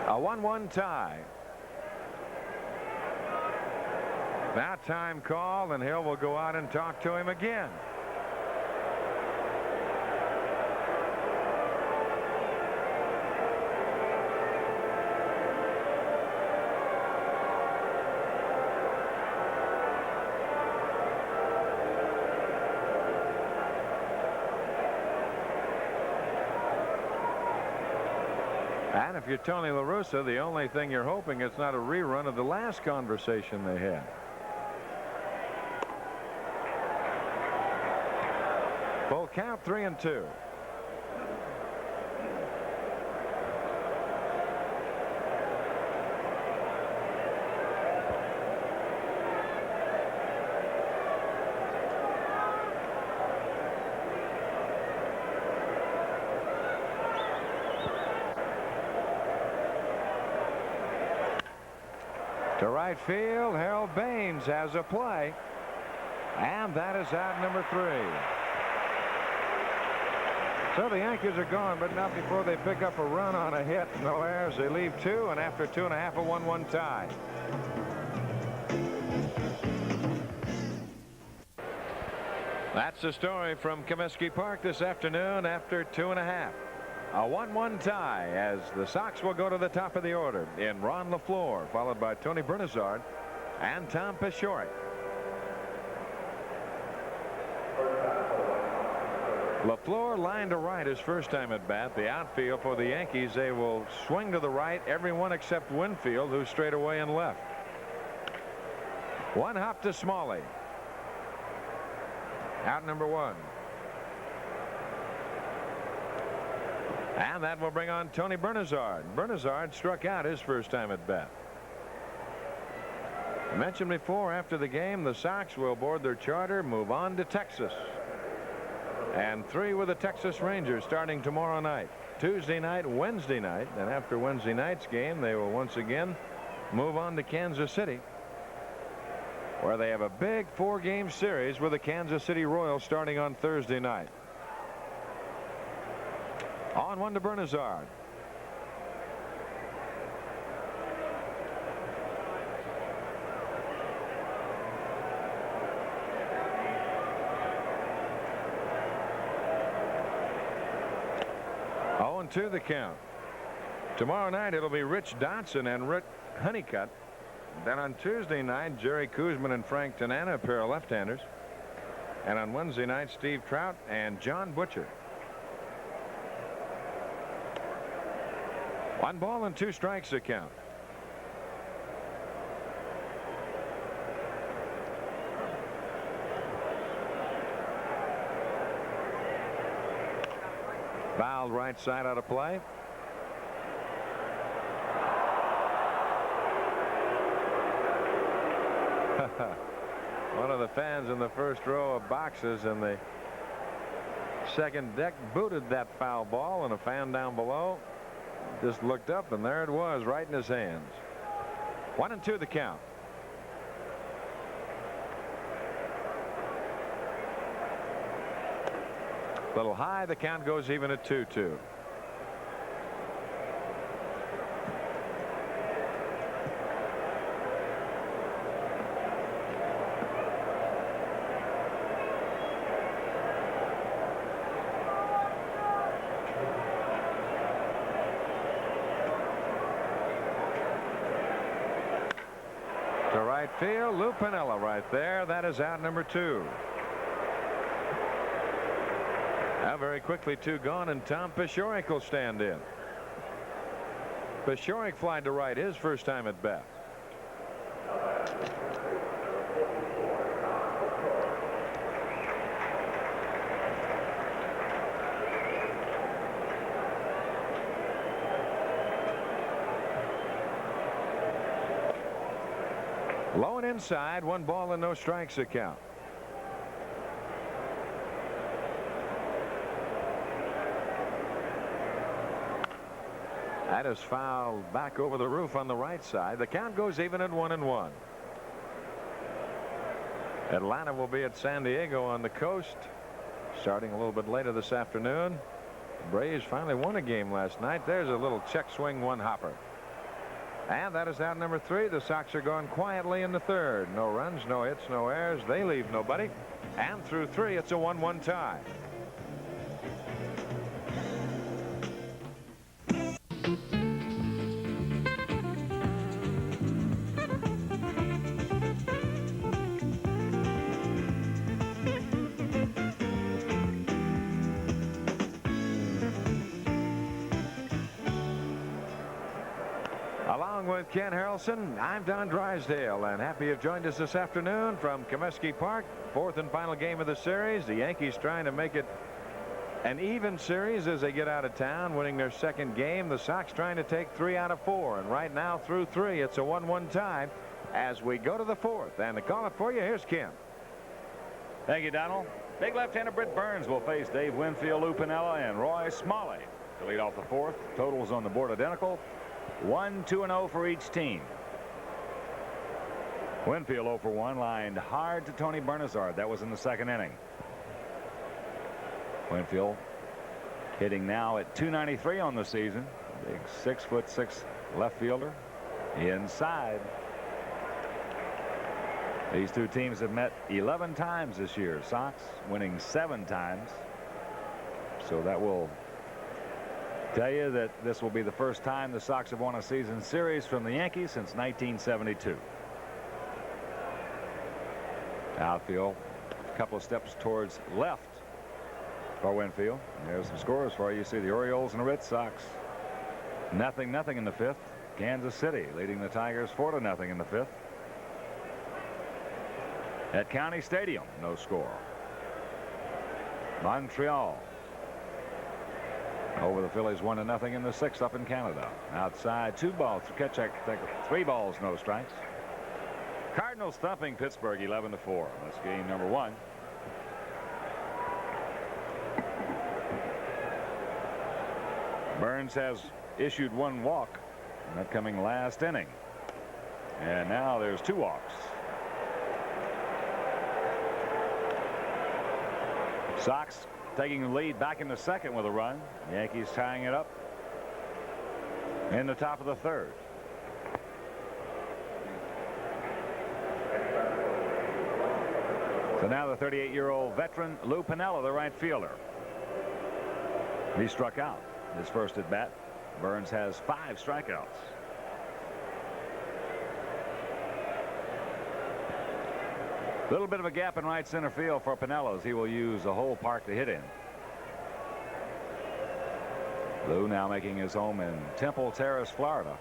A 1-1 tie. Now time call, and Hill will go out and talk to him again. And if you're Tony La Russa, the only thing you're hoping it's not a rerun of the last conversation they had. Full count, 3-2. To right field, Harold Baines has a play, and that is out number 3. So the Yankees are gone, but not before they pick up a run on a hit. No errors. They leave 2, and after 2.5, a 1-1 tie. That's the story from Comiskey Park this afternoon after 2.5. A 1-1 tie as the Sox will go to the top of the order in Ron LaFleur, followed by Tony Bernazard and Tom Peshori. LaFleur line to right his first time at bat. The outfield for the Yankees, they will swing to the right, everyone except Winfield, who's straight away and left. One hop to Smalley. Out number 1. And that will bring on Tony Bernazard. Bernazard struck out his first time at bat. I mentioned before, after the game, the Sox will board their charter, move on to Texas. And 3 with the Texas Rangers starting tomorrow night, Tuesday night, Wednesday night. And after Wednesday night's game, they will once again move on to Kansas City, where they have a big 4-game series with the Kansas City Royals starting on Thursday night. On 1 to Bernazard. To the count. Tomorrow night it'll be Rich Dotson and Rick Honeycutt. Then on Tuesday night, Jerry Koosman and Frank Tanana, a pair of left-handers. And on Wednesday night, Steve Trout and John Butcher. 1 ball and 2 strikes to count. Fouled right side out of play. One of the fans in the first row of boxes in the second deck booted that foul ball, and a fan down below just looked up, and there it was right in his hands. 1-2 the count. Little high. The count goes even at 2-2. To right field, Lou Piniella right there. That is out number 2. Now very quickly 2 gone, and Tom Paciorek will stand in. Paciorek flying to right his first time at bat. Low and inside, 1 ball and no strikes to count. That is fouled back over the roof on the right side. The count goes even at 1-1. Atlanta will be at San Diego on the coast starting a little bit later this afternoon. The Braves finally won a game last night. There's a little check swing 1-hopper. And that is out number 3. The Sox are going quietly in the third. No runs, no hits, no errors. They leave nobody. And through 3, it's a 1-1 tie. Along with Ken Harrelson, I'm Don Drysdale, and happy you've joined us this afternoon from Comiskey Park. 4th and final game of the series. The Yankees trying to make it an even series as they get out of town, winning their 2nd game. The Sox trying to take 3 out of 4, and right now through 3, it's a 1-1 tie as we go to the 4th. And to call it for you, here's Kim.
Thank you, Donald. Big left-hander Britt Burns will face Dave Winfield, Lou Piniella, and Roy Smalley to lead off the 4th. Totals on the board identical. 1-2-0 for each team. Winfield 0 for 1, lined hard to Tony Bernazard. That was in the 2nd inning. Winfield hitting now at .293 on the season. Big 6'6" left fielder. Inside. These 2 teams have met 11 times this year. Sox winning 7 times. So that will tell you that this will be the first time the Sox have won a season series from the Yankees since 1972. Outfield, a couple of steps towards left for Winfield. There's some scores for you. You see the Orioles and the Red Sox. 0-0 in the 5th. Kansas City leading the Tigers 4-0 in the 5th. At County Stadium, no score. Montreal over the Phillies 1-0 in the 6th up in Canada. Outside 2 balls. Ketchuk 3 balls, no strikes. Cardinals thumping Pittsburgh 11-4. That's game number 1. Burns has issued 1 walk, and that coming last inning. And now there's 2 walks. Sox taking the lead back in the 2nd with a run. Yankees tying it up in the top of the 3rd. So now the 38-year-old veteran Lou Piniella, the right fielder. He struck out his first at bat. Burns has 5 strikeouts. Little bit of a gap in right center field for Piniella as he will use the whole park to hit in. Lou now making his home in Temple Terrace, Florida.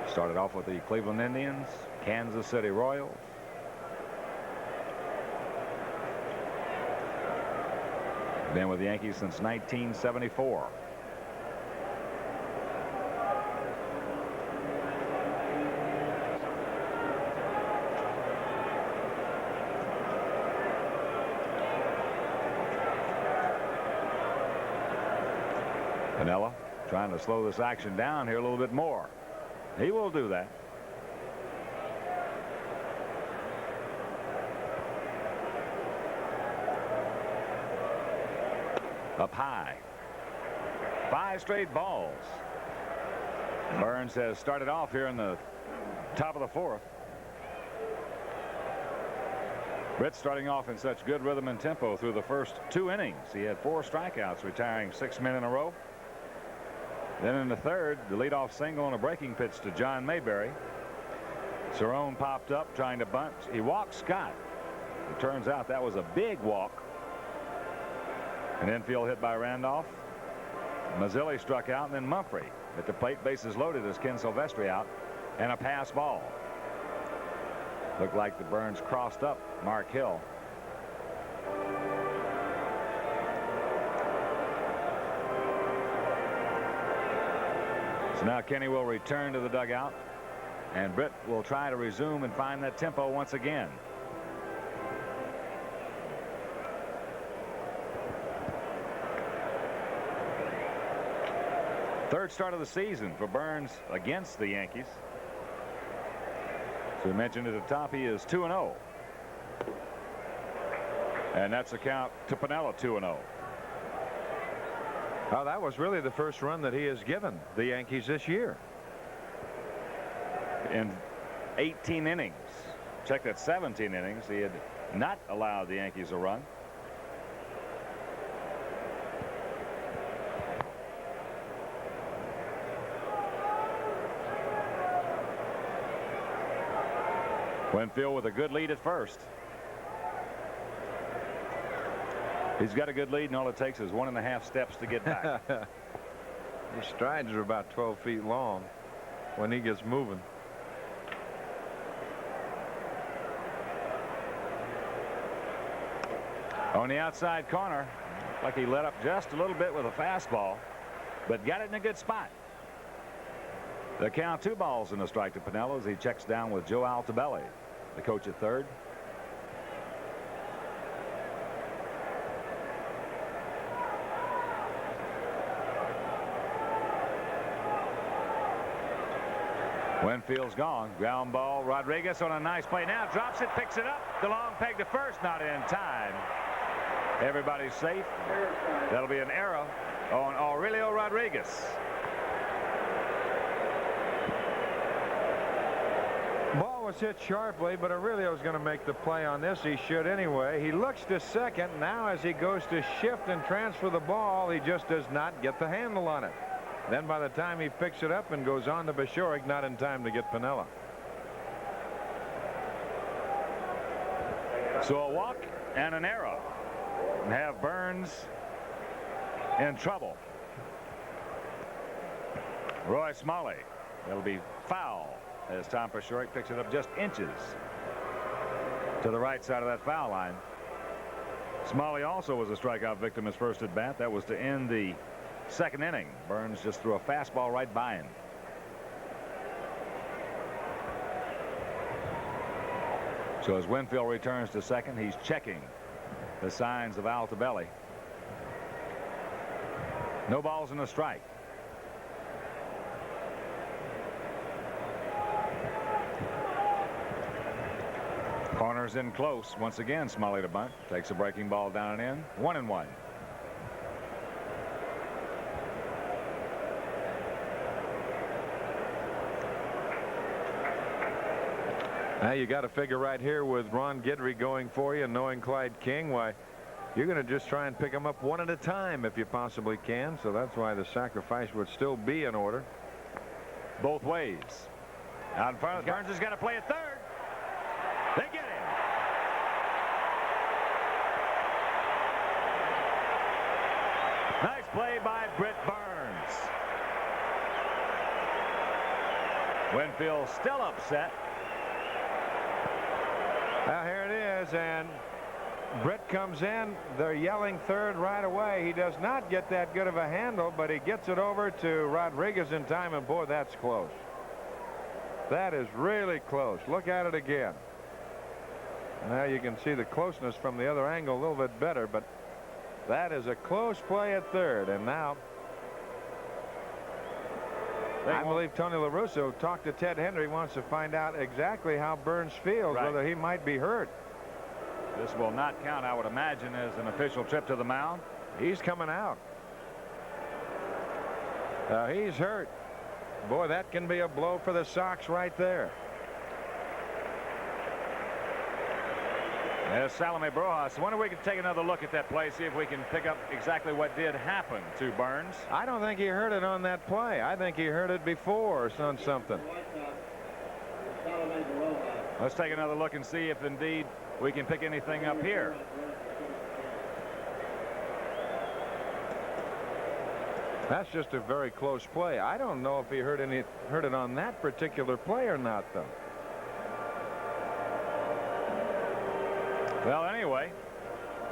Started off with the Cleveland Indians, Kansas City Royals. Been with the Yankees since 1974. Piniella trying to slow this action down here a little bit more. He will do that. Up high. 5 straight balls. Burns has started off here in the top of the 4th. Britt starting off in such good rhythm and tempo through the first 2 innings. He had 4 strikeouts, retiring 6 men in a row. Then in the 3rd, the leadoff single and a breaking pitch to John Mayberry. Cerrone popped up trying to bunt. He walked Scott. It turns out that was a big walk. An infield hit by Randolph. Mazzilli struck out, and then Mumphrey at the plate, bases loaded as Ken Silvestri out, and a pass ball. Looked like the Burns crossed up Mark Hill. So now Kenny will return to the dugout, and Britt will try to resume and find that tempo once again. Third start of the season for Burns against the Yankees. So we mentioned at the top he is 2-0. And that's a count to Piniella, 2-0.
Well, that was really the first run that he has given the Yankees this year.
In 18 innings. Check that, 17 innings. He had not allowed the Yankees a run. Winfield with a good lead at first. He's got a good lead, and all it takes is 1.5 steps to get back.
His strides are about 12 feet long when he gets moving.
On the outside corner, like he let up just a little bit with a fastball, but got it in a good spot. The count, 2 balls and a strike to Piniella as he checks down with Joe Altobelli, the coach at third. Winfield's gone. Ground ball. Rodriguez on a nice play. Now drops it, picks it up. The long peg to first, not in time. Everybody's safe. That'll be an error on Aurelio Rodriguez.
Ball was hit sharply, but Aurelio's going to make the play on this. He should anyway. He looks to second. Now as he goes to shift and transfer the ball, he just does not get the handle on it. Then by the time he picks it up and goes on to Bashorek, not in time to get Piniella.
So a walk and an error and have Burns in trouble. Roy Smalley. It'll be foul as Tom Bashorek picks it up just inches to the right side of that foul line. Smalley also was a strikeout victim his first at bat. That was to end the 2nd inning. Burns just threw a fastball right by him. So as Winfield returns to second, he's checking the signs of Altobelli. No balls and a strike. Corners in close. Once again, Smalley to bunt. Takes a breaking ball down and in. 1-1.
Now you got to figure right here with Ron Guidry going for you and knowing Clyde King, why you're going to just try and pick them up one at a time if you possibly can. So that's why the sacrifice would still be in order.
Both ways. Out in front. Burns has got to play at third. They get him. Nice play by Britt Burns. Winfield still upset.
Now here it is, and Britt comes in. They're yelling third right away. He does not get that good of a handle, but he gets it over to Rodriguez in time, and boy, that's close. That is really close. Look at it again. Now you can see the closeness from the other angle a little bit better, but that is a close play at third. And now I believe Tony La Russa talked to Ted Henry, wants to find out exactly how Burns feels, whether he might be hurt.
This will not count, I would imagine, as an official trip to the mound.
He's coming out. He's hurt. Boy, that can be a blow for the Sox right there.
There's Salome Barojas. I wonder if we can take another look at that play, see if we can pick up exactly what did happen to Burns.
I don't think he heard it on that play. I think he heard it before or something.
Let's take another look and see if indeed we can pick anything up here.
That's just a very close play. I don't know if he heard it on that particular play or not, though.
Well, anyway,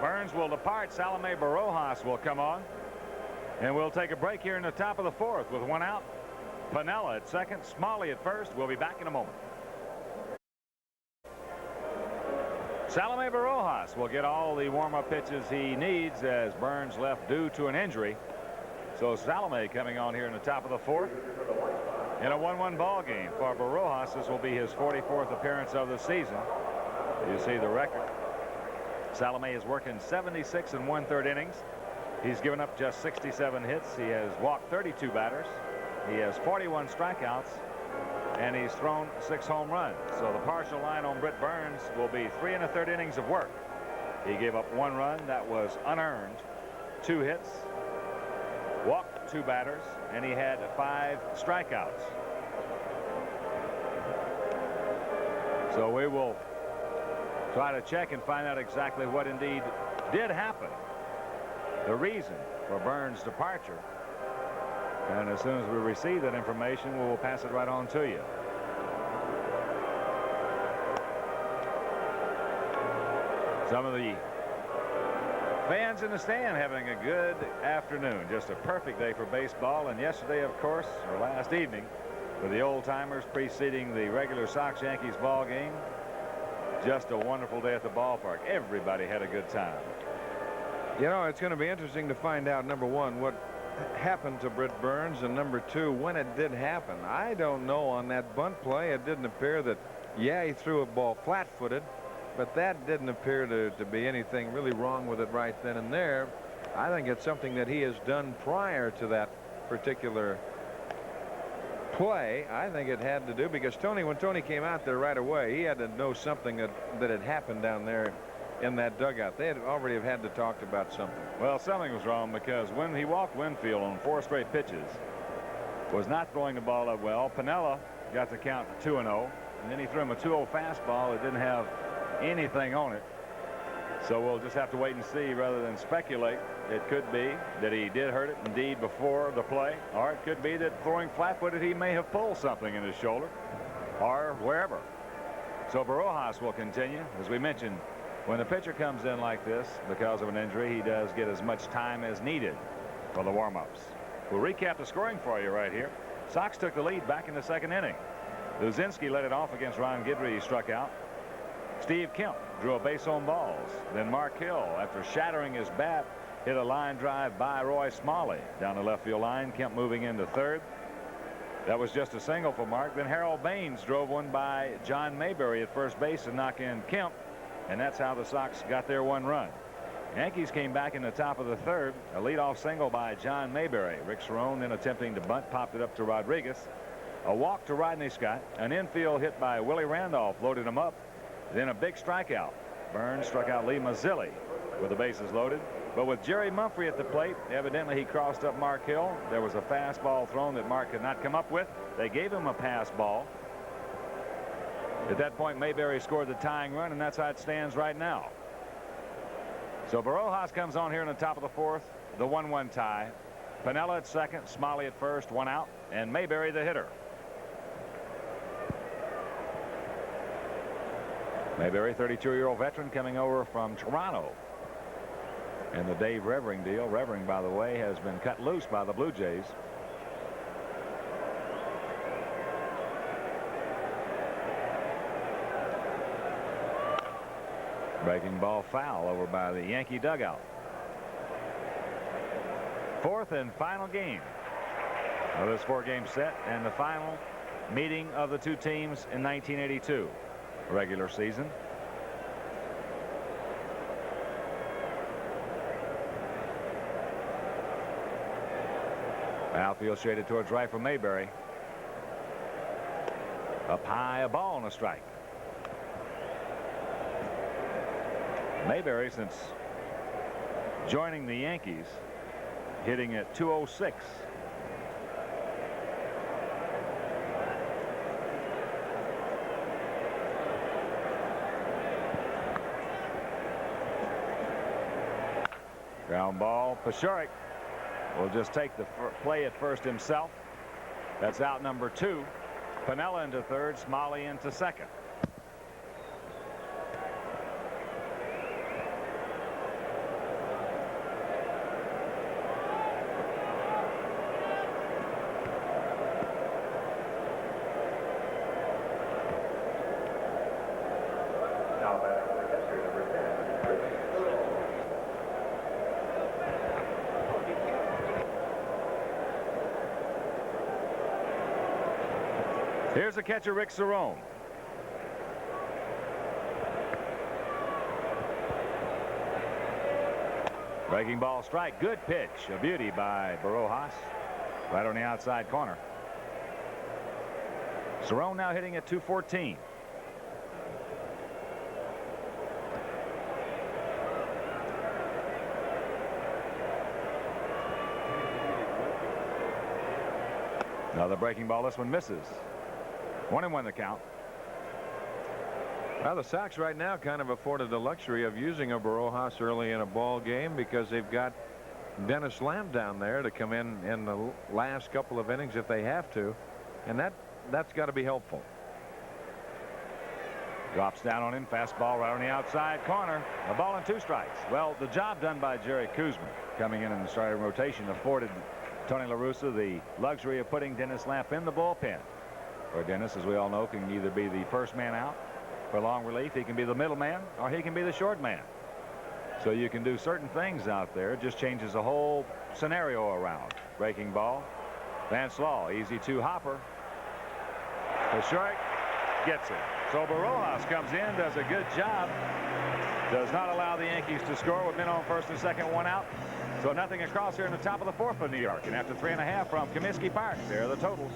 Burns will depart. Salome Barojas will come on. And we'll take a break here in the top of the fourth with one out. Piniella at second, Smalley at first. We'll be back in a moment. Salome Barojas will get all the warm-up pitches he needs as Burns left due to an injury. So Salome coming on here in the top of the fourth. In a 1-1 ball game for Barojas, this will be his 44th appearance of the season. You see the record. Salome is working 76 1/3 innings. He's given up just 67 hits. He has walked 32 batters. He has 41 strikeouts, and he's thrown 6 home runs. So the partial line on Britt Burns will be 3 1/3 innings of work. He gave up 1 run that was unearned, 2 hits, walked 2 batters, and he had 5 strikeouts. So we will try to check and find out exactly what indeed did happen, the reason for Burns' departure. And as soon as we receive that information, we will pass it right on to you. Some of the fans in the stand having a good afternoon. Just a perfect day for baseball. And yesterday, of course, or last evening, for the old-timers preceding the regular Sox-Yankees ball game, just a wonderful day at the ballpark. Everybody had a good time.
You know, it's going to be interesting to find out, number one, what happened to Britt Burns, and number two, when it did happen. I don't know. On that bunt play, it didn't appear that, yeah, he threw a ball flat-footed, but that didn't appear to be anything really wrong with it right then and there. I think it's something that he has done prior to that particular play. I think it had to do, because when Tony came out there right away, he had to know something that had happened down there in that dugout. They already had to talk about something.
Well, something was wrong, because when he walked Winfield on 4 straight pitches, was not throwing the ball up well. Piniella got the count 2-0, and then he threw him a 2-0 fastball that didn't have anything on it. So we'll just have to wait and see rather than speculate. It could be that he did hurt it indeed before the play, or it could be that throwing flat-footed he may have pulled something in his shoulder or wherever. So Barojas will continue. As we mentioned, when the pitcher comes in like this because of an injury, he does get as much time as needed for the warm-ups. We'll recap the scoring for you right here. Sox took the lead back in the 2nd inning. Luzinski led it off against Ron Guidry. He struck out. Steve Kemp drew a base on balls. Then Mark Hill, after shattering his bat, hit a line drive by Roy Smalley down the left field line. Kemp moving into third. That was just a single for Mark. Then Harold Baines drove one by John Mayberry at first base to knock in Kemp, and that's how the Sox got their 1 run. Yankees came back in the top of the 3rd. A leadoff single by John Mayberry. Rick Cerrone then attempting to bunt, popped it up to Rodriguez. A walk to Rodney Scott. An infield hit by Willie Randolph loaded him up. Then a big strikeout. Burns struck out Lee Mazzilli with the bases loaded. But with Jerry Mumphrey at the plate, evidently he crossed up Mark Hill. There was a fastball thrown that Mark could not come up with. They gave him a pass ball. At that point, Mayberry scored the tying run, and that's how it stands right now. So Barojas comes on here in the top of the fourth. The 1-1 tie. Piniella at second, Smalley at first, 1 out, and Mayberry the hitter. Mayberry, 32-year-old veteran coming over from Toronto. And the Dave Revering deal. Revering, by the way, has been cut loose by the Blue Jays. Breaking ball foul over by the Yankee dugout. Fourth and final game of this 4-game set, and the final meeting of the two teams in 1982 regular season. Outfield shaded towards right for Mayberry. Up high, a ball and a strike. Mayberry, since joining the Yankees, hitting at 206. Ground ball. Paciorek will just take the play at first himself. That's out number 2. Piniella into third, Smalley into second. Here's the catcher, Rick Cerrone. Breaking ball strike. Good pitch. A beauty by Barojas. Right on the outside corner. Cerrone now hitting at 214. Another breaking ball. This one misses. 1-1 the count.
Well, the Sox right now kind of afforded the luxury of using a Barojas early in a ball game because they've got Dennis Lamb down there to come in the last couple of innings if they have to, and that's got to be helpful.
Drops down on him. Fastball right on the outside corner. A ball and 2 strikes. Well, the job done by Jerry Kuzman coming in the starting rotation afforded Tony La Russa the luxury of putting Dennis Lamb in the bullpen. Or Dennis, as we all know, can either be the first man out for long relief, he can be the middle man, or he can be the short man. So you can do certain things out there. It just changes the whole scenario around. Breaking ball. Vance Law, easy 2 hopper. Paciorek gets it. So Barojas comes in, does a good job. Does not allow the Yankees to score with men on first and second, 1 out. So nothing across here in the top of the 4th for New York. And after 3.5 from Comiskey Park, there are the totals.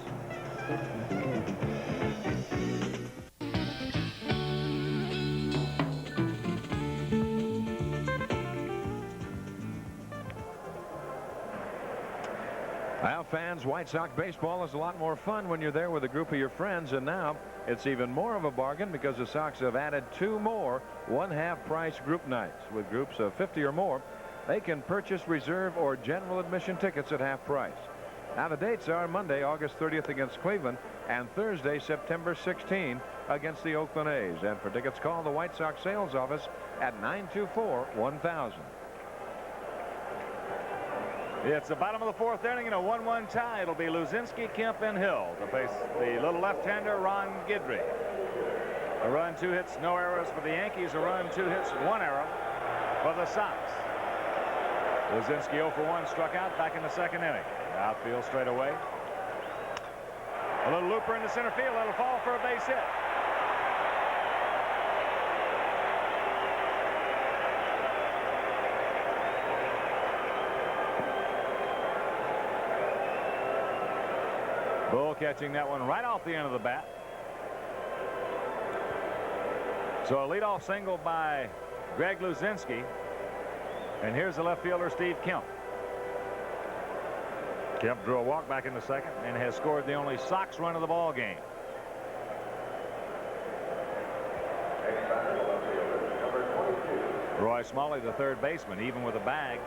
Well, fans, White Sox baseball is a lot more fun when you're there with a group of your friends, and now it's even more of a bargain because the Sox have added 2 more 1/2 price group nights. With groups of 50 or more, they can purchase reserve or general admission tickets at half price. Now the dates are Monday, August 30th against Cleveland, and Thursday, September 16 against the Oakland A's. And for tickets, call the White Sox sales office at 924-1000.
It's the bottom of the 4th inning in a 1-1 tie. It'll be Luzinski, Kemp, and Hill to face the little left-hander Ron Guidry. A run, 2 hits, no errors for the Yankees. A run, 2 hits, 1 error for the Sox. Luzinski 0 for 1, struck out back in the 2nd inning. Outfield straight away. A little looper into center field. It'll fall for a base hit. Bull catching that one right off the end of the bat. So a leadoff single by Greg Luzinski. And here's the left fielder, Steve Kemp. Kemp drew a walk back in the 2nd and has scored the only Sox run of the ball game. Roy Smalley, the third baseman, even with a bag.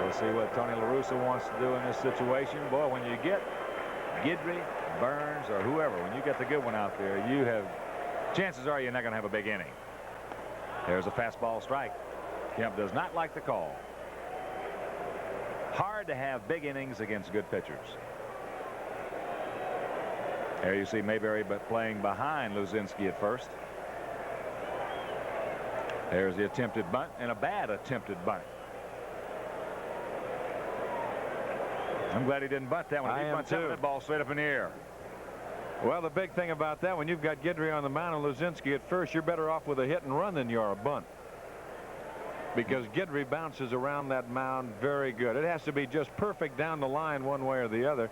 We'll see what Tony La Russa wants to do in this situation. Boy, when you get Guidry, Burns, or whoever, when you get the good one out there, you have chances are you're not going to have a big inning. There's a fastball strike. Kemp does not like the call. Hard to have big innings against good pitchers. There you see Mayberry playing behind Luzinski at first. There's the attempted bunt, and a bad attempted bunt. I'm glad he didn't bunt that one.
I
He
am
bunts
too.
that ball straight up in the air.
Well, the big thing about that, when you've got Guidry on the mound and Luzinski at first, you're better off with a hit and run than you are a bunt. Because Guidry bounces around that mound very good. It has to be just perfect down the line one way or the other.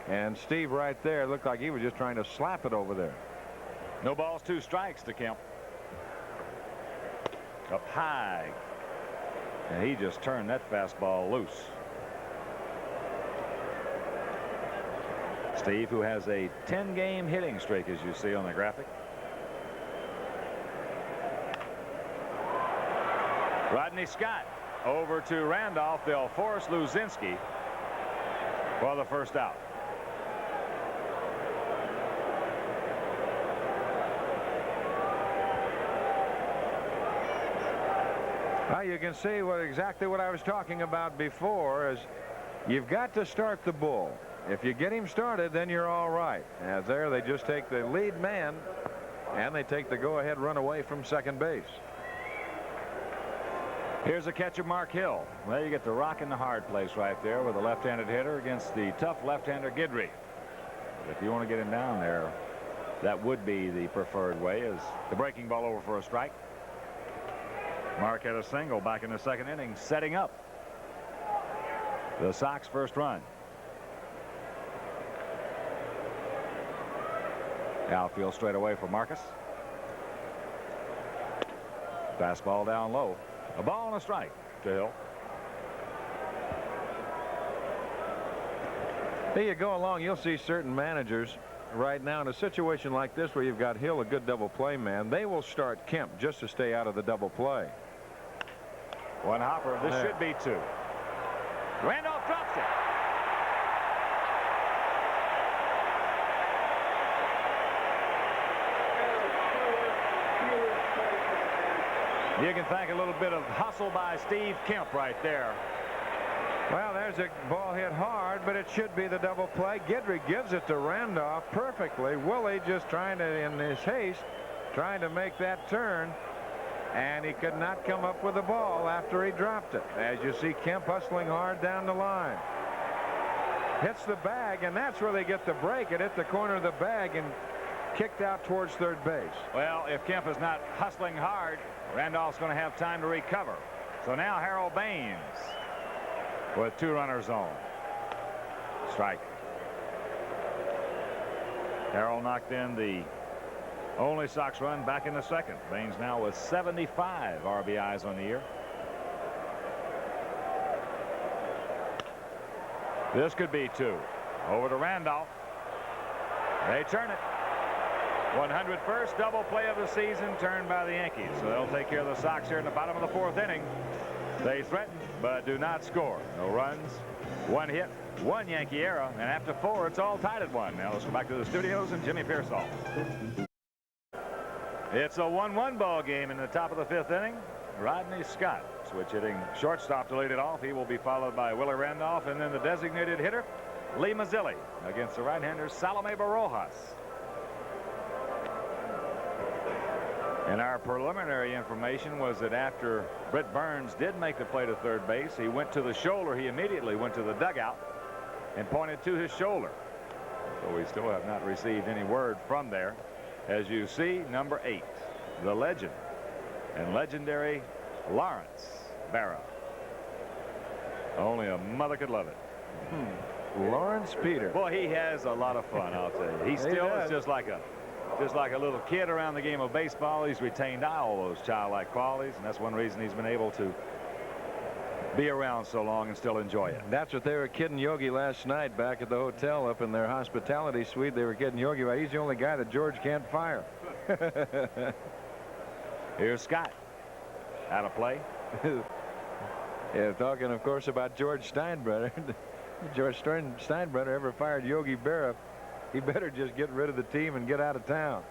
And Steve right there looked like he was just trying to slap it over there.
No balls, 2 strikes to Kemp. Up high. And he just turned that fastball loose. Steve, who has a 10-game hitting streak, as you see on the graphic. Rodney Scott over to Randolph. They'll force Luzinski for the first out.
Well, you can see exactly what I was talking about before is you've got to start the bull. If you get him started, then you're all right. As there, they just take the lead man and they take the go-ahead run away from second base.
Here's a catcher, Mark Hill. Well, you get the rock in the hard place right there with a left-handed hitter against the tough left-hander Guidry. But if you want to get him down there, that would be the preferred way, is the breaking ball over for a strike. Mark had a single back in the second inning, setting up the Sox first run. Outfield straight away for Marcus. Fastball down low. A ball and a strike to Hill.
Here you go along, you'll see certain managers right now in a situation like this where you've got Hill, a good double play man, they will start Kemp just to stay out of the double play.
One hopper. This should be 2. Randolph drops it. You can thank a little bit of hustle by Steve Kemp right there.
Well, there's a ball hit hard, but it should be the double play. Guidry gives it to Randolph perfectly. Willie just trying to, in his haste, trying to make that turn, and he could not come up with the ball after he dropped it. As you see Kemp hustling hard down the line. Hits the bag, and that's where they get the break. It hit the corner of the bag and kicked out towards third base.
Well, if Kemp is not hustling hard, Randolph's going to have time to recover. So now Harold Baines with 2 runners on. Strike. Harold knocked in the only Sox run back in the second. Baines now with 75 RBIs on the year. This could be 2. Over to Randolph. They turn it. 101st double play of the season turned by the Yankees. So they'll take care of the Sox here in the bottom of the 4th inning. They threaten but do not score. No runs, 1 hit, 1 Yankee error, and after 4 it's all tied at 1. Now let's go back to the studios and Jimmy Pearsall. It's a 1-1 ball game in the top of the 5th inning. Rodney Scott switch hitting shortstop to lead it off. He will be followed by Willie Randolph, and then the designated hitter Lee Mazzilli against the right-hander Salome Barojas. And our preliminary information was that after Britt Burns did make the play to third base, he went to the shoulder. He immediately went to the dugout and pointed to his shoulder. So we still have not received any word from there. As you see, number 8, the legend and legendary Lawrence Barra. Only a mother could love it.
Lawrence Peter.
Boy, he has a lot of fun, I'll tell you. He still is just like a little kid around the game of baseball. He's retained all those childlike qualities, and that's one reason he's been able to be around so long and still enjoy it.
That's what they were kidding Yogi last night back at the hotel up in their hospitality suite. They were kidding Yogi about he's the only guy that George can't fire.
Here's Scott. Out of play.
Yeah, talking, of course, about George Steinbrenner. George Steinbrenner ever fired Yogi Berra, he better just get rid of the team and get out of town.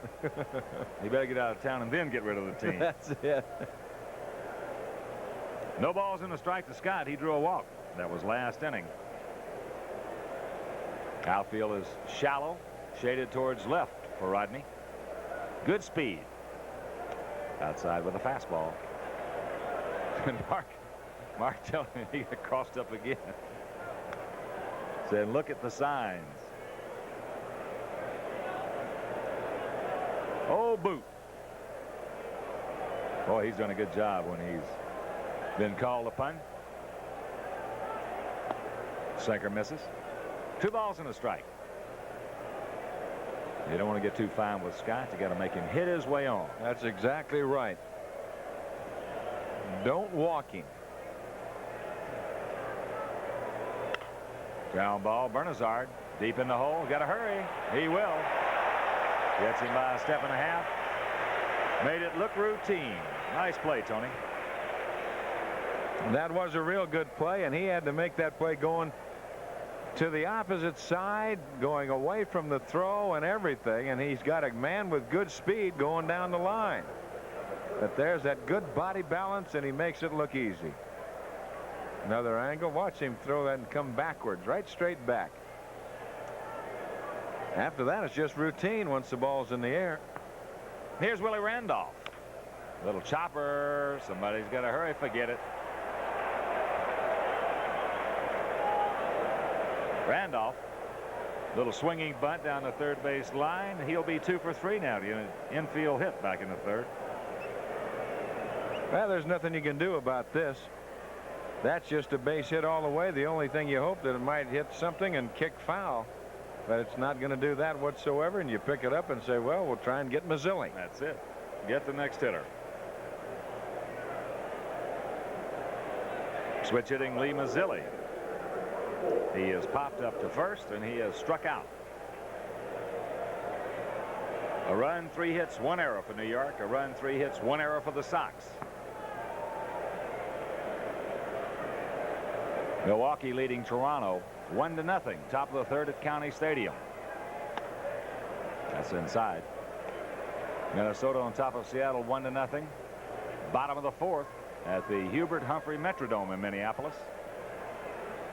He better get out of town and then get rid of the team.
That's it.
No balls in the strike to Scott. He drew a walk. That was last inning. Outfield is shallow, shaded towards left for Rodney. Good speed. Outside with a fastball. And Mark telling me he got crossed up again. Said, look at the signs. Oh, boot. Boy, he's done a good job when he's been called upon. Sinker misses. 2 balls and a strike. You don't want to get too fine with Scott. You got to make him hit his way on.
That's exactly right. Don't walk him.
Ground ball. Bernazard deep in the hole. Got to hurry. He will. Gets him by a step and a half. Made it look routine. Nice play, Tony.
That was a real good play, and he had to make that play going to the opposite side, going away from the throw and everything, and he's got a man with good speed going down the line. But there's that good body balance, and he makes it look easy. Another angle. Watch him throw that and come backwards, right straight back. After that, it's just routine once the ball's in the air.
Here's Willie Randolph. Little chopper. Somebody's got to hurry. Forget it. Randolph. Little swinging bunt down the third base line. He'll be 2 for 3 now to get an infield hit back in the third.
Well, there's nothing you can do about this. That's just a base hit all the way. The only thing you hope that it might hit something and kick foul. But it's not going to do that whatsoever, and you pick it up and say, well, we'll try and get Mazzilli.
That's it. Get the next hitter. Switch hitting Lee Mazzilli. He has popped up to first, and he has struck out. A run, 3 hits, 1 error for New York. A run, 3 hits, 1 error for the Sox. Milwaukee leading Toronto 1-0. Top of the third at County Stadium. That's inside. Minnesota on top of Seattle 1-0. Bottom of the fourth at the Hubert Humphrey Metrodome in Minneapolis.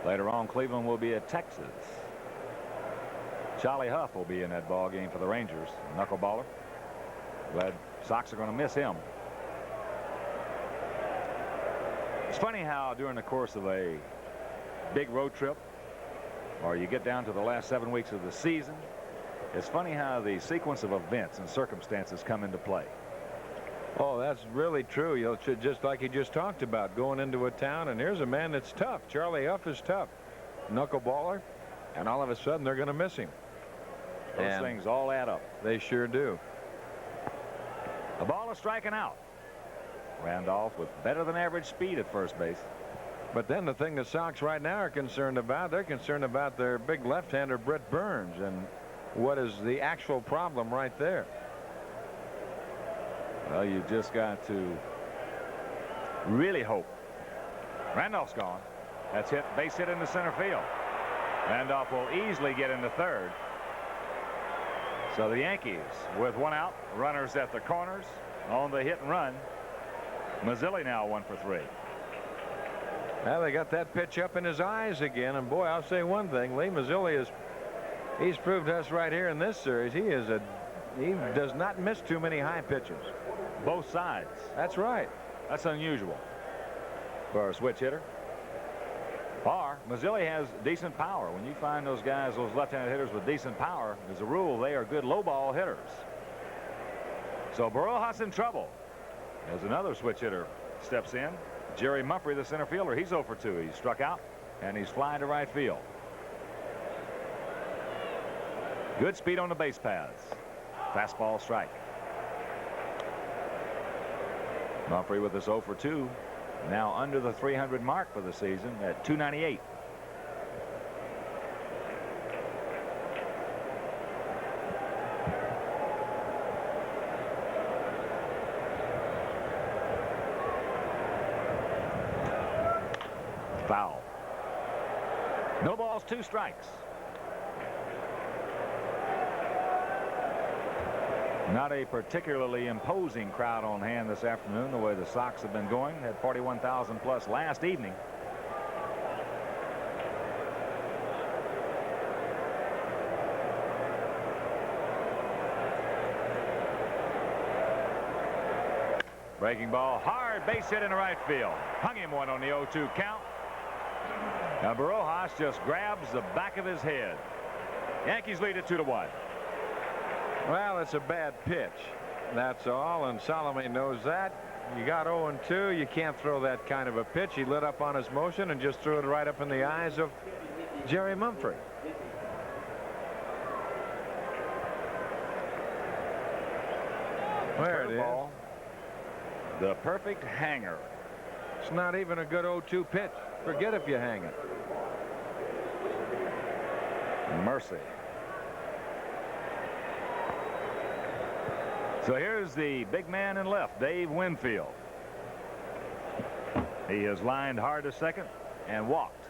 Later on, Cleveland will be at Texas. Charlie Huff will be in that ball game for the Rangers. Knuckleballer. Glad Sox are going to miss him. It's funny how during the course of a big road trip, or you get down to the last 7 weeks of the season, it's funny how the sequence of events and circumstances come into play.
Oh, that's really true. You'll just like he just talked about, going into a town, and here's a man that's tough. Charlie Huff is tough. Knuckleballer, and all of a sudden they're going to miss him.
Those things all add up.
They sure do.
A ball is striking out. Randolph with better than average speed at first base.
But then the thing the Sox right now are concerned about, they're concerned about their big left-hander Brett Burns, and what is the actual problem right there?
Well, you just got to really hope. Randolph's gone. That's hit, base hit into center field. Randolph will easily get into third. So the Yankees with 1 out, runners at the corners on the hit and run. Mazzilli now 1 for 3.
Well, they got that pitch up in his eyes again, and boy, I'll say one thing: Lee Mazzilli he's proved to us right here in this series he does not miss too many high pitches.
Both sides.
That's right.
That's unusual for a switch hitter. Or Mazzilli has decent power. When you find those guys, those left-handed hitters with decent power, as a rule, they are good low ball hitters. So Barojas in trouble as another switch hitter steps in. Jerry Mumphrey, the center fielder, he's 0 for 2. He's struck out, and he's flying to right field. Good speed on the base paths. Fastball strike. Mumphrey with his 0 for 2. Now under the 300 mark for the season at 298. No balls, 2 strikes. Not a particularly imposing crowd on hand this afternoon, the way the Sox have been going. Had 41,000 plus last evening. Breaking ball, hard base hit in the right field. Hung him one on the 0-2 count. Now Barojas just grabs the back of his head. Yankees lead it 2-1.
Well, it's a bad pitch. That's all, and Salome knows that. You got 0-2. You can't throw that kind of a pitch. He lit up on his motion and just threw it right up in the eyes of Jerry Mumphrey. There it is.
The perfect hanger.
It's not even a good 0-2 pitch. Forget if you hang it.
Mercy. So here's the big man in left, Dave Winfield. He has lined hard to second and walked.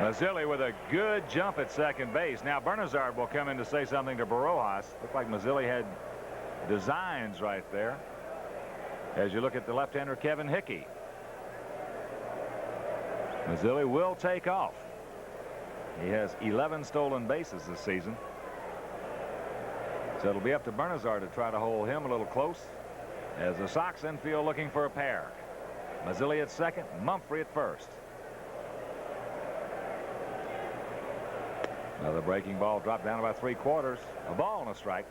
Mazzilli with a good jump at second base. Now Bernazard will come in to say something to Barojas. Looked like Mazzilli had designs right there. As you look at the left-hander Kevin Hickey. Mazzilli will take off. He has 11 stolen bases this season. So it'll be up to Bernazard to try to hold him a little close as the Sox infield looking for a pair. Mazzilli at second, Mumphrey at first. Another breaking ball dropped down about 3/4. A ball and a strike.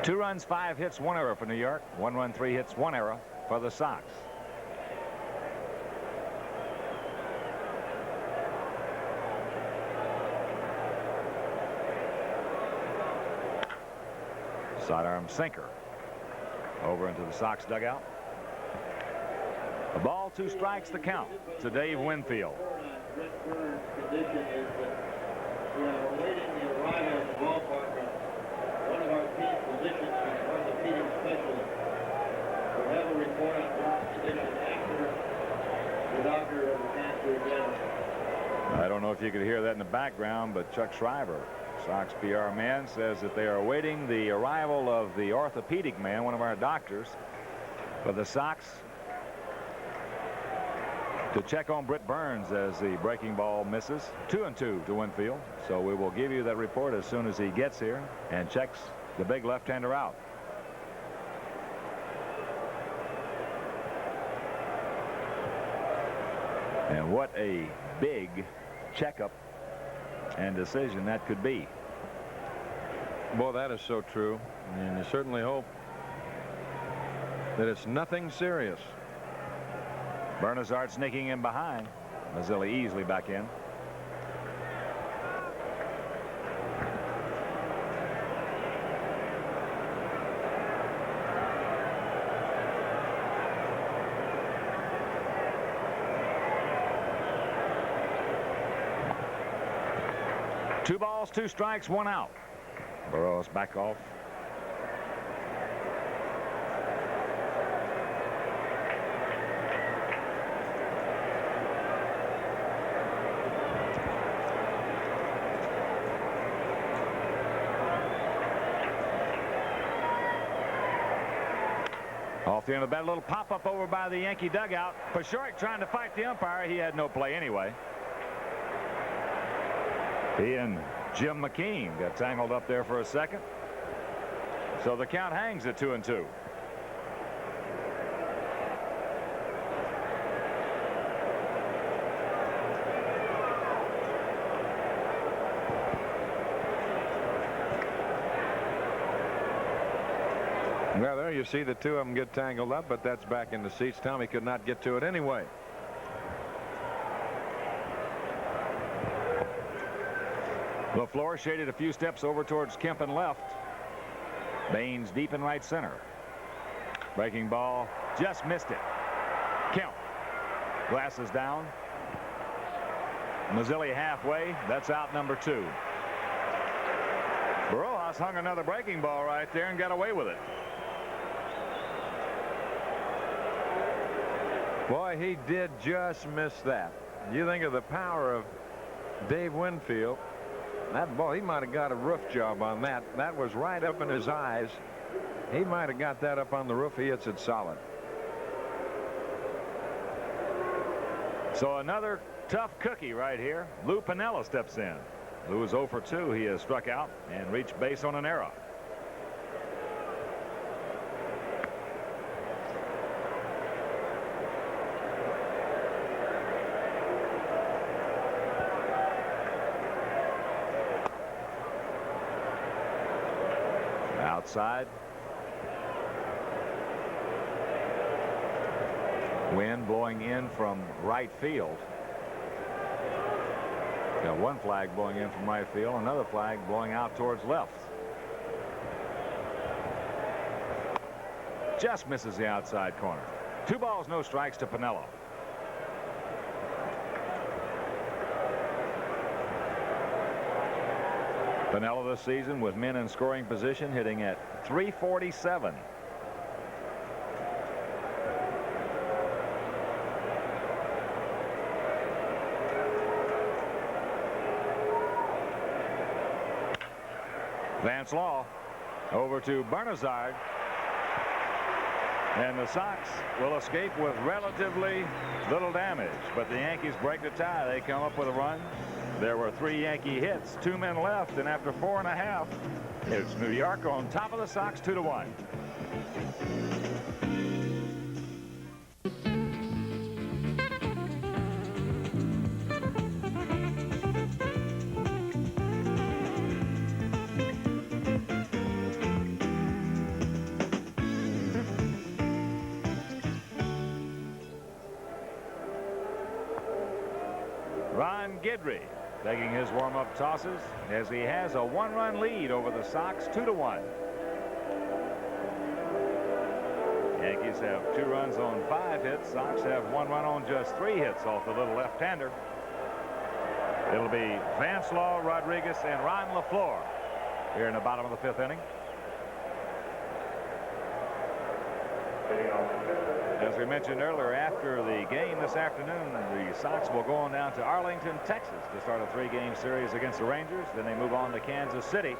Two runs, 5 hits, 1 error for New York. 1 run, 3 hits, 1 error for the Sox. Sidearm sinker over into the Sox dugout. A ball, 2 strikes, the count to Dave Winfield.
Brett Burns' condition is that we are awaiting the arrival at the ballpark of one of our team physicians and orthopedic specialist. We'll have a report on Burns' condition after the doctor has answered again.
I don't know if you could hear that in the background, but Chuck Shriver, Sox PR man, says that they are awaiting the arrival of the orthopedic man, one of our doctors, for the Sox to check on Britt Burns as the breaking ball misses. 2-2 to Winfield. So we will give you that report as soon as he gets here and checks the big left-hander out. And what a big checkup and decision that could be.
Boy, that is so true. And you certainly hope that it's nothing serious.
Bernazard sneaking in behind. Mazzilli easily back in. Two balls, 2 strikes, 1 out. Burrows back off. Off the end of the bat, a little pop-up over by the Yankee dugout. Pashorek trying to fight the umpire. He had no play anyway. He and Jim McKean got tangled up there for a second. So the count hangs at 2-2.
Well, there you see the two of them get tangled up, but that's back in the seats. Tommy could not get to it anyway.
LaFleur shaded a few steps over towards Kemp and left. Baines deep in right center. Breaking ball just missed it. Count. Glasses down. Mazzilli halfway. That's out number 2. Barojas hung another breaking ball right there and got away with it.
Boy, he did just miss that. You think of the power of Dave Winfield. That ball, he might have got a roof job on that. That was right up in his eyes. He might have got that up on the roof. He hits it solid.
So another tough cookie right here. Lou Piniella steps in. Lou is 0 for 2. He has struck out and reached base on an error. Outside. Wind blowing in from right field. Got one flag blowing in from right field, another flag blowing out towards left. Just misses the outside corner. 2 balls, no strikes to Piniella. Piniella this season with men in scoring position hitting at .347. Vance Law over to Bernazard. And the Sox will escape with relatively little damage. But the Yankees break the tie. They come up with a run. There were 3 Yankee hits, 2 men left, and after 4.5, it's New York on top of the Sox 2-1. Ron Guidry taking his warm-up tosses as he has a 1-run lead over the Sox 2-1. Yankees have 2 runs on 5 hits. Sox have 1 run on just 3 hits off the little left-hander. It'll be Vance Law, Rodriguez, and Ron LaFleur here in the bottom of the 5th inning. As we mentioned earlier, after the game this afternoon, the Sox will go on down to Arlington, Texas to start a 3-game series against the Rangers. Then they move on to Kansas City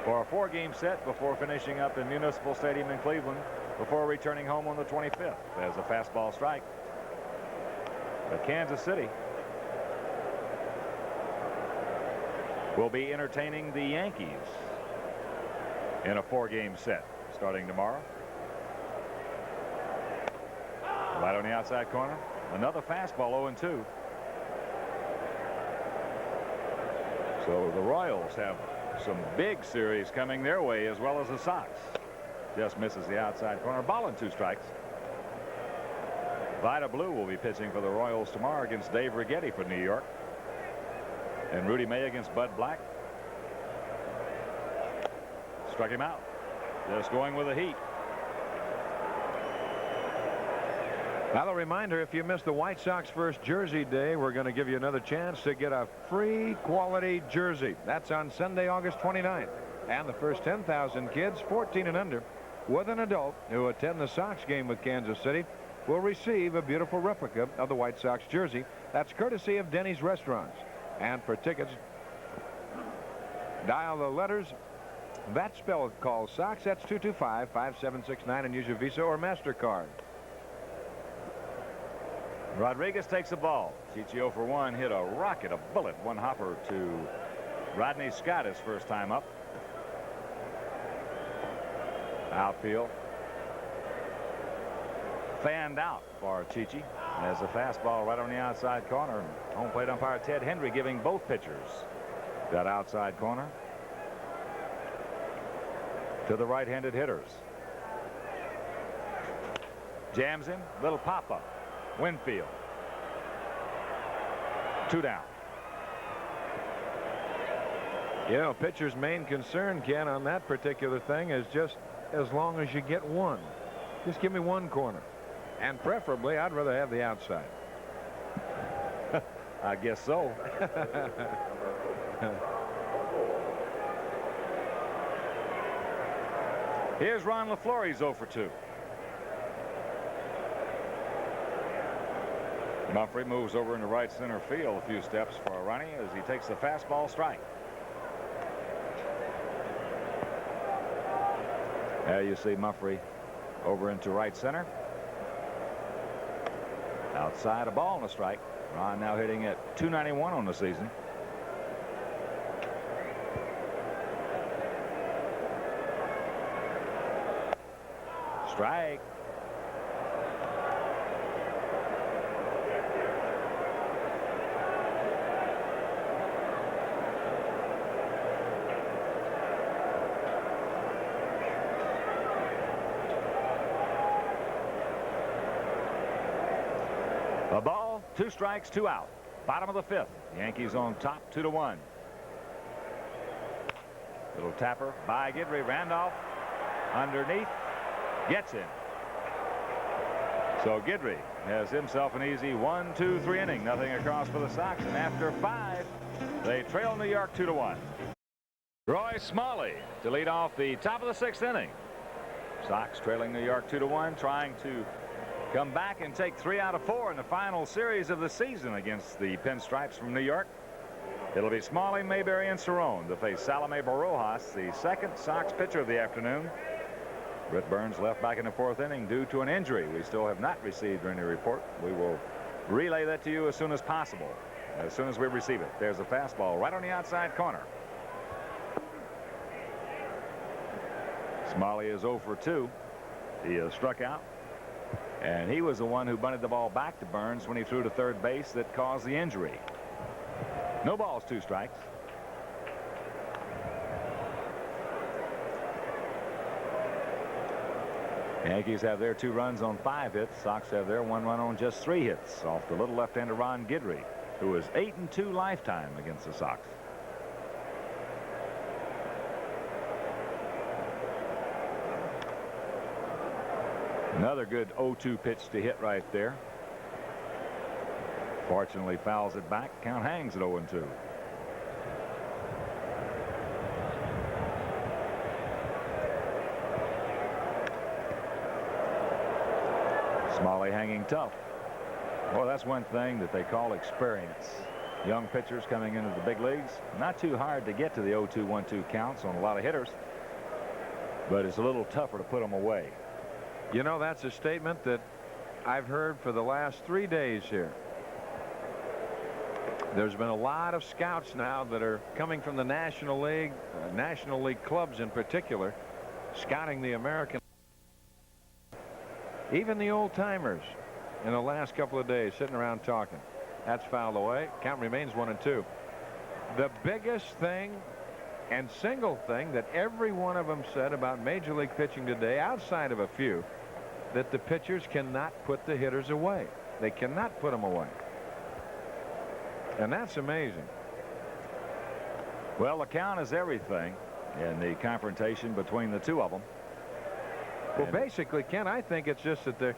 for a 4-game set before finishing up in Municipal Stadium in Cleveland before returning home on the 25th as a fastball strike. But Kansas City will be entertaining the Yankees in a 4-game set starting tomorrow. Right on the outside corner. Another fastball, 0-2. So the Royals have some big series coming their way as well as the Sox. Just misses the outside corner. Ball and 2 strikes. Vida Blue will be pitching for the Royals tomorrow against Dave Righetti for New York. And Rudy May against Bud Black. Struck him out. Just going with the heat.
Now, a reminder, if you missed the White Sox first jersey day, we're going to give you another chance to get a free quality jersey. That's on Sunday, August 29th. And the first 10,000 kids 14 and under with an adult who attend the Sox game with Kansas City will receive a beautiful replica of the White Sox jersey. That's courtesy of Denny's Restaurants. And for tickets, dial the letters that spell call Sox. That's 225-5769 and use your Visa or MasterCard.
Rodriguez takes the ball. Chichi 0 for 1, hit a rocket, a bullet, 1 hopper to Rodney Scott his first time up. Outfield. Fanned out for Chichi as a fastball right on the outside corner. Home plate umpire Ted Hendry giving both pitchers that outside corner to the right-handed hitters. Jams him, little pop-up. Winfield. 2 down.
You know, pitcher's main concern, Ken, on that particular thing is just as long as you get 1. Just give me one corner. And preferably, I'd rather have the outside.
I guess so. Here's Ron LaFleur. He's 0 for 2. Mumphrey moves over into right center field a few steps for Ronnie as he takes the fastball strike. There you see Mumphrey over into right center. Outside, a ball and a strike. Ron now hitting at .291 on the season. Strike. A ball, 2 strikes, 2 out. Bottom of the 5th. Yankees on top 2-1. Little tapper by Guidry. Randolph underneath. Gets him. So Guidry has himself an easy 1-2-3 inning. Nothing across for the Sox. And after 5, they trail New York 2-1. Roy Smalley to lead off the top of the 6th inning. Sox trailing New York 2-1, trying to come back and take 3 out of 4 in the final series of the season against the Pinstripes from New York. It'll be Smalley, Mayberry, and Cerrone to face Salome Barojas, the second Sox pitcher of the afternoon. Britt Burns left back in the 4th inning due to an injury. We still have not received any report. We will relay that to you as soon as possible, as soon as we receive it. There's a fastball right on the outside corner. Smalley is 0 for 2. He has struck out. And he was the one who bunted the ball back to Burns when he threw to third base that caused the injury. No balls, 2 strikes. Yankees have their 2 runs on 5 hits. Sox have their 1 run on just 3 hits off the little left-hander Ron Guidry, who is 8-2 lifetime against the Sox. Another good 0-2 pitch to hit right there. Fortunately fouls it back. Count hangs at 0-2. Smalley hanging tough. Well, that's one thing that they call experience. Young pitchers coming into the big leagues, not too hard to get to the 0-2-1-2 counts on a lot of hitters, but it's a little tougher to put them away.
You know, that's a statement that I've heard for the last 3 days here. There's been a lot of scouts now that are coming from the National League clubs in particular, scouting the American. Even the old timers in the last couple of days sitting around talking. That's fouled away. Count remains 1-2. The biggest thing and single thing that every one of them said about Major League pitching today, outside of a few, that the pitchers cannot put the hitters away. They cannot put them away. And that's amazing.
Well, the count is everything in the confrontation between the 2 of them.
Well, basically, Ken, I think it's just that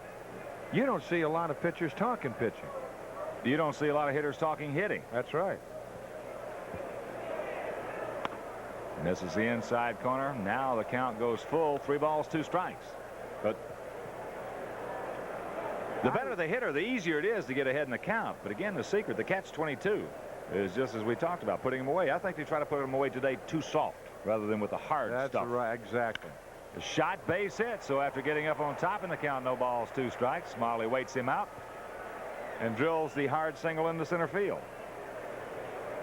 you don't see a lot of pitchers talking pitching.
You don't see a lot of hitters talking hitting.
That's right.
Misses the inside corner. Now the count goes full. 3 balls, 2 strikes. But the better the hitter, the easier it is to get ahead in the count. But again, the secret, the catch-22, is just as we talked about, putting them away. I think they try to put them away today too soft rather than with the hard stuff.
That's right, exactly.
The shot, base hit. So after getting up on top in the count, no balls, 2 strikes, Smalley waits him out and drills the hard single into center field.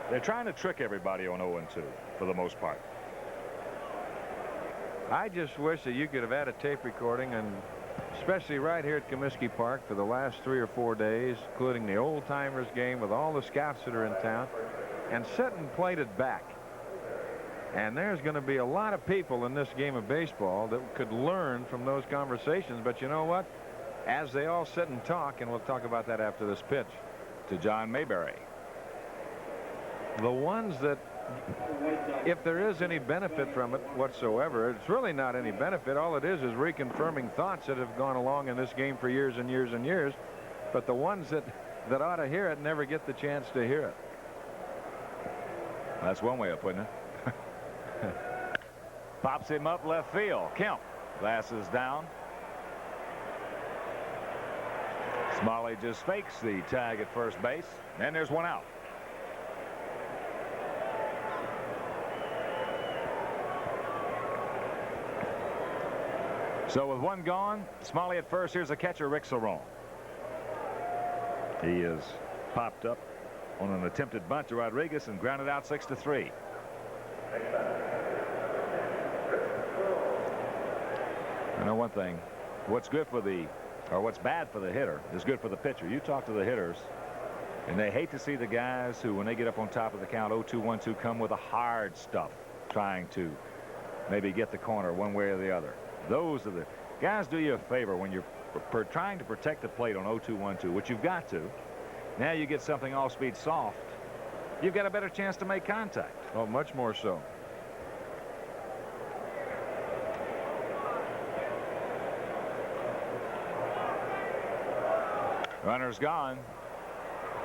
They're trying to trick everybody on 0-2 for the most part.
I just wish that you could have had a tape recording, and especially right here at Comiskey Park for the last 3 or 4 days, including the old timers game with all the scouts that are in town, and sit and played it back. And there's going to be a lot of people in this game of baseball that could learn from those conversations. But you know what? As they all sit and talk, and we'll talk about that after this pitch.
To John Mayberry.
the ones that, if there is any benefit from it whatsoever, it's really not any benefit. All it is reconfirming thoughts that have gone along in this game for years and years and years. But the ones that ought to hear it never get the chance to hear it.
That's one way of putting it. Pops him up left field. Kemp, glasses down. Smalley just fakes the tag at first base, and there's one out. So with one gone, Smalley at first. Here's the catcher, Rick Cerrone. He is popped up on an attempted bunt to Rodriguez and grounded out 6-3. I know one thing. What's good for the, or what's bad for the hitter is good for the pitcher. You talk to the hitters, and they hate to see the guys who, when they get up on top of the count, 0-2, 1-2, come with the hard stuff, trying to maybe get the corner one way or the other. Those are the guys. Do you a favor when you're trying to protect the plate on 0-2, 1-2, which you've got to. Now you get something off-speed soft, you've got a better chance to make contact.
Oh, much more so.
Runner's gone.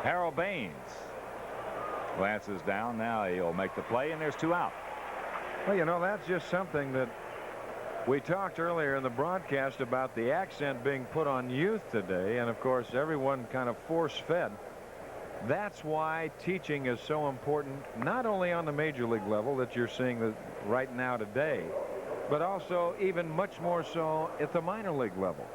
Harold Baines glances down. Now he'll make the play, and there's two out.
Well, you know, that's just something that we talked earlier in the broadcast about the accent being put on youth today, and of course everyone kind of force-fed. That's why teaching is so important, not only on the major league level that you're seeing right now today, but also even much more so at the minor league level.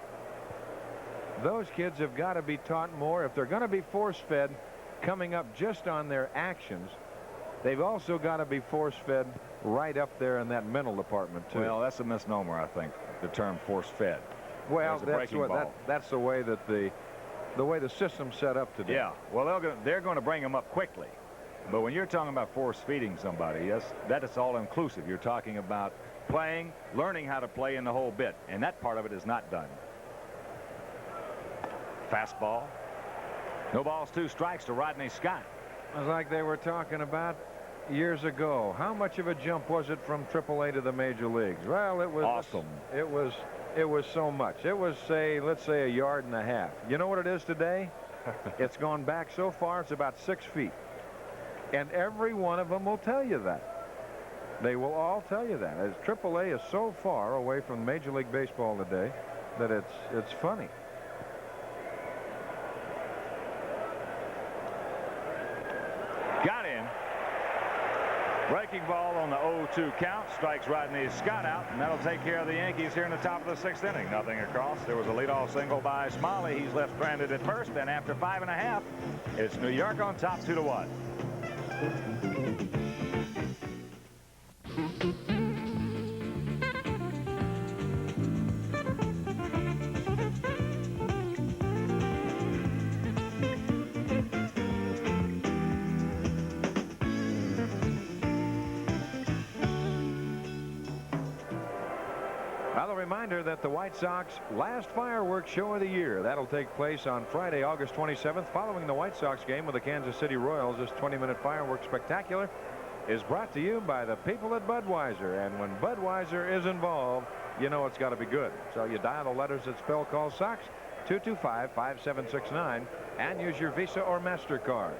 Those kids have got to be taught more. If they're going to be force-fed coming up just on their actions, they've also got to be force-fed right up there in that mental department too.
Well, that's a misnomer, I think, the term force-fed.
Well, that's the way that the way the system's set up today.
Yeah, well, they're going to bring them up quickly. But when you're talking about force-feeding somebody, yes, that is all inclusive. You're talking about playing, learning how to play in the whole bit, and that part of it is not done. Fastball. No balls, 2 strikes to Rodney Scott.
It was like they were talking about years ago. How much of a jump was it from AAA to the major leagues? Well, it was
awesome.
It was so much. It was, let's say, 1.5 yards. You know what it is today? It's gone back so far, it's about 6 feet. And every one of them will tell you that. They will all tell you that. As AAA is so far away from Major League Baseball today that it's funny.
Got in. Breaking ball on the 0-2 count. Strikes Rodney Scott out, and that'll take care of the Yankees here in the top of the 6th inning. Nothing across. There was a leadoff single by Smalley. He's left stranded at first, and after 5.5, it's New York on top 2-1.
Reminder that the White Sox last fireworks show of the year, that'll take place on Friday, August 27th, following the White Sox game with the Kansas City Royals. This 20-minute fireworks spectacular is brought to you by the people at Budweiser, and when Budweiser is involved, you know it's got to be good. So you dial the letters that spell call Sox, 225-5769, and use your Visa or MasterCard.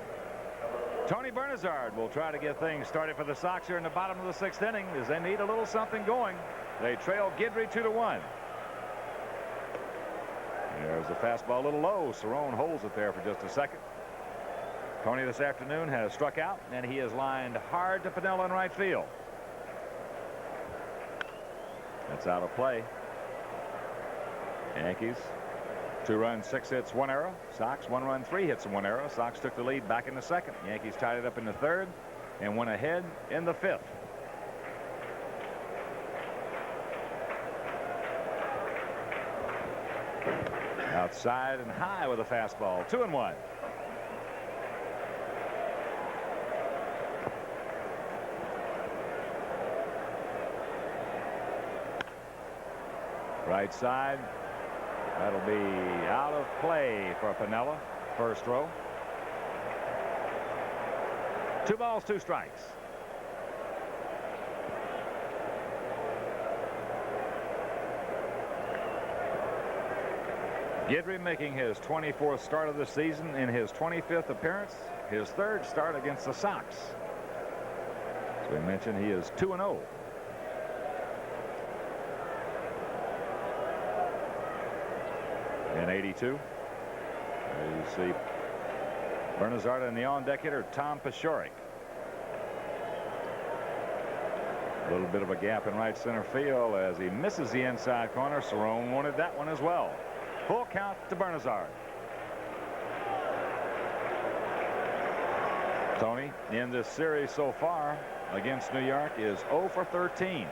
Tony Bernazard will try to get things started for the Sox here in the bottom of the 6th inning, as they need a little something going. They trail Guidry 2-1. There's the fastball a little low. Cerrone holds it there for just a second. Tony this afternoon has struck out, and he is lined hard to Piniella in right field. That's out of play. Yankees 2 runs, 6 hits, 1 error. Sox 1 run, 3 hits, and 1 error. Sox took the lead back in the 2nd. Yankees tied it up in the 3rd and went ahead in the 5th. Outside and high with a fastball. 2-1. Right side. That'll be out of play for Piniella. First row. 2 balls, 2 strikes. Guidry making his 24th start of the season in his 25th appearance, his 3rd start against the Sox. As we mentioned, he is 2-0. In 82, you see Bernazard and the on-deck hitter Tom Paciorek. A little bit of a gap in right center field as he misses the inside corner. Cerrone wanted that one as well. Full count to Bernazard. Tony, in this series so far against New York, is 0 for 13.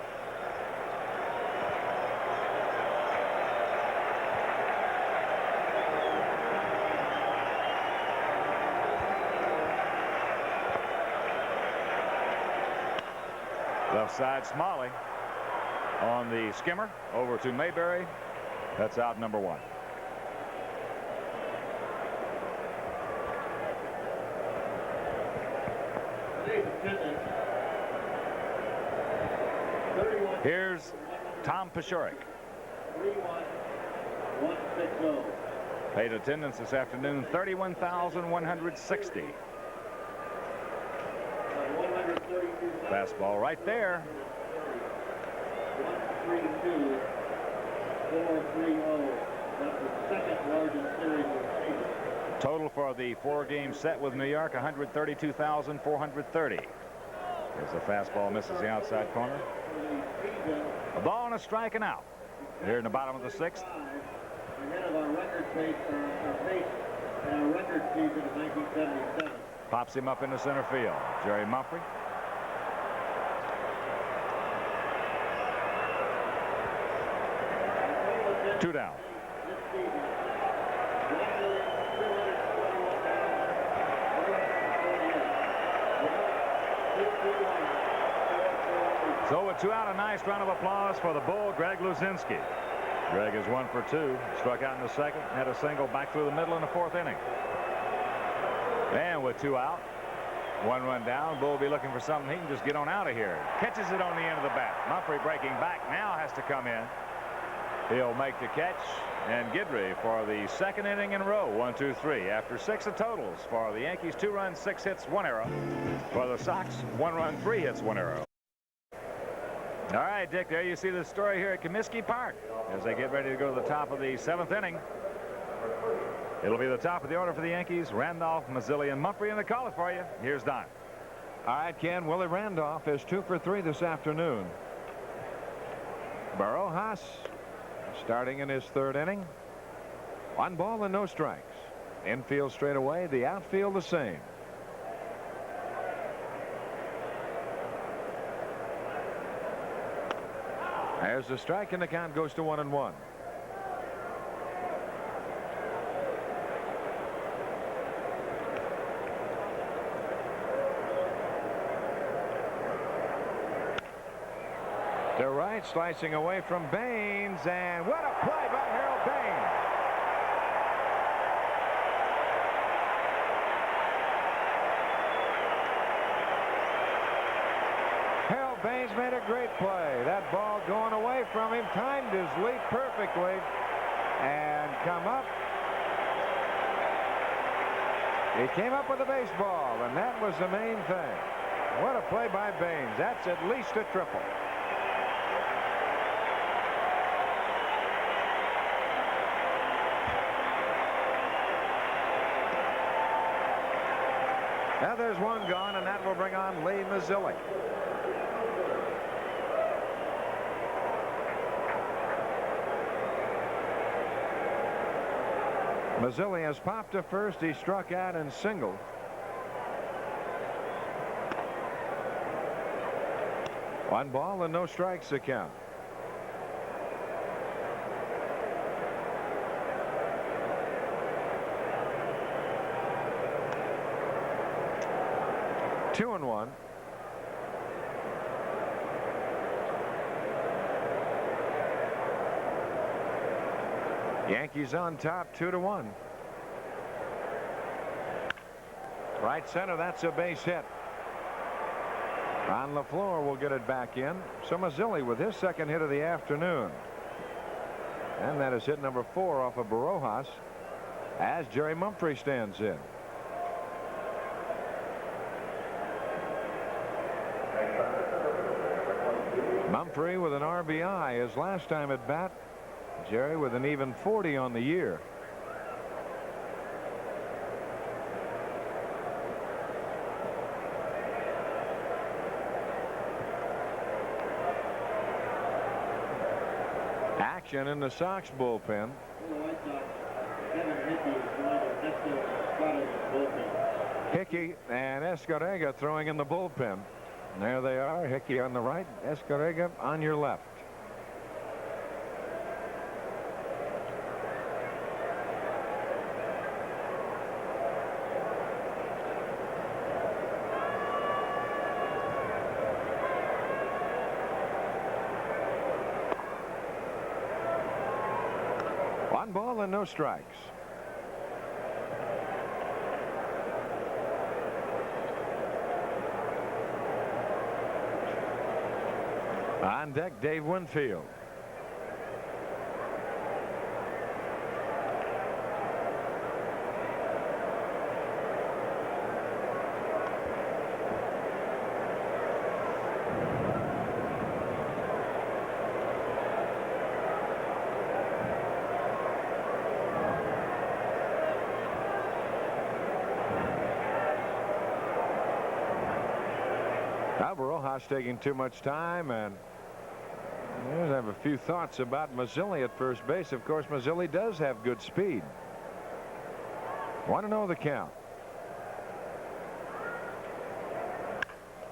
Left side, Smalley on the skimmer over to Mayberry. That's out number 1. Here's Tom Paciorek.
3-1-1-6-0.
Paid attendance this afternoon, 31,160. Fastball right there.
1-3-2, 4-3-0. That's the 2nd largest series of the season.
Total for the 4-game set with New York, 132,430. As the fastball misses the outside corner. A ball and a strike and out. Here in the bottom of the 6th.
Ahead of our record pace, our pace in our record season of 1977.
Pops him up into center field. Jerry Mumphrey. Two down.
This season,
So with 2 out, a nice round of applause for the Bull, Greg Luzinski. Greg is 1 for 2. Struck out in the 2nd, had a single back through the middle in the 4th inning. And with 2 out, 1 run down, Bull will be looking for something he can just get on out of here. Catches it on the end of the bat. Mumphrey breaking back now has to come in. He'll make the catch, and Guidry for the 2nd inning in a row. 1, 2, 3. After 6 of totals for the Yankees, 2 runs, 6 hits, 1 error. For the Sox, 1 run, 3 hits, 1 error. All right, Dick, there you see the story here at Comiskey Park as they get ready to go to the top of the 7th inning. It'll be the top of the order for the Yankees. Randolph, Mazzilli, and Mumphrey in the call it for you. Here's Don.
All right, Ken. Willie Randolph is 2 for 3 this afternoon. Burrow Haas starting in his 3rd inning. 1 ball and no strikes. Infield straight away. The outfield the same. There's the strike, and the count goes to 1-1. To right, slicing away from Baines, and what a play by Harold Baines. Harold Baines made a great play. That ball going away from him, timed his leap perfectly, and come up. He came up with a baseball, and that was the main thing. What a play by Baines. That's at least a triple. Now there's 1 gone, and that will bring on Lee Mazzilli. Mazzilli has popped to first. He struck out and singled. One ball and no strikes to count. Two and one. Yankees on top 2-1. Right center, that's a base hit. On the floor will get it back in. So Mazzilli with his second hit of the afternoon. And that is hit number 4 off of Barojas as Jerry Mumphrey stands in. Mumphrey with an RBI his last time at bat. Jerry with an even 40 on the year. Action in the Sox bullpen.
The White Sox, Kevin Hickey is going to Esco spot in the bullpen.
Hickey and Escarrega throwing in the bullpen. And there they are. Hickey on the right, Escarrega on your left. One ball and no strikes. On deck, Dave Winfield. Barojas taking too much time, and I have a few thoughts about Mazzilli at first base. Of course, Mazzilli does have good speed. Want to know the count.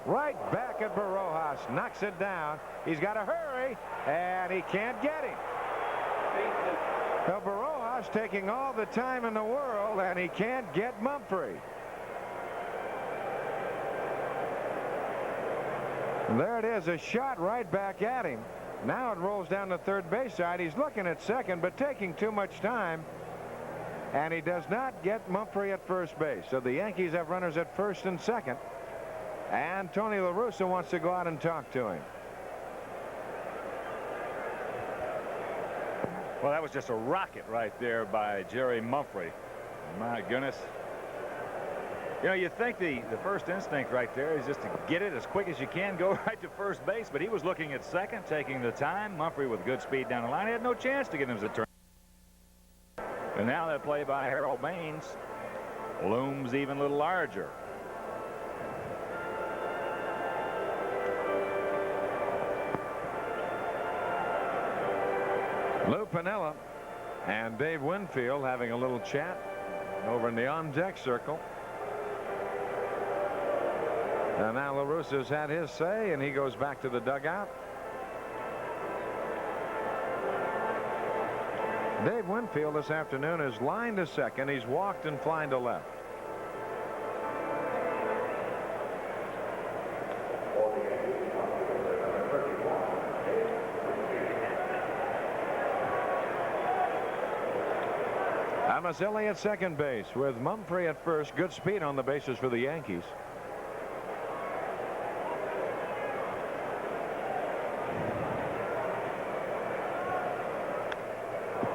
Right back at Barojas, knocks it down. He's got to hurry, and he can't get him. Now Barojas taking all the time in the world, and he can't get Mumphrey. And there it is, a shot right back at him. Now it rolls down the third base side. He's looking at second, but taking too much time. And he does not get Mumphrey at first base. So the Yankees have runners at first and second. And Tony La Russa wants to go out and talk to him.
Well, that was just a rocket right there by Jerry Mumphrey. My goodness. You know, you think the first instinct right there is just to get it as quick as you can, go right to first base, but he was looking at second, taking the time. Mumphrey with good speed down the line. He had no chance to get him to turn. And now that play by Harold Baines looms even a little larger.
Lou Piniella and Dave Winfield having a little chat over in the on-deck circle. And now La Russa's had his say, and he goes back to the dugout. Dave Winfield this afternoon is lined to second. He's walked and flying to left. Mazzilli at second base with Mumphrey at first. Good speed on the bases for the Yankees.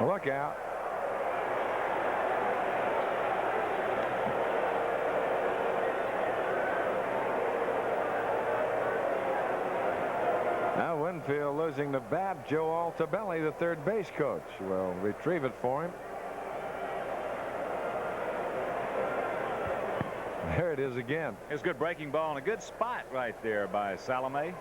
Look out. Now Winfield losing the bat. Joe Altobelli, the third base coach, will retrieve it for him. There it is again.
It's a good breaking ball and a good spot right there by Salome.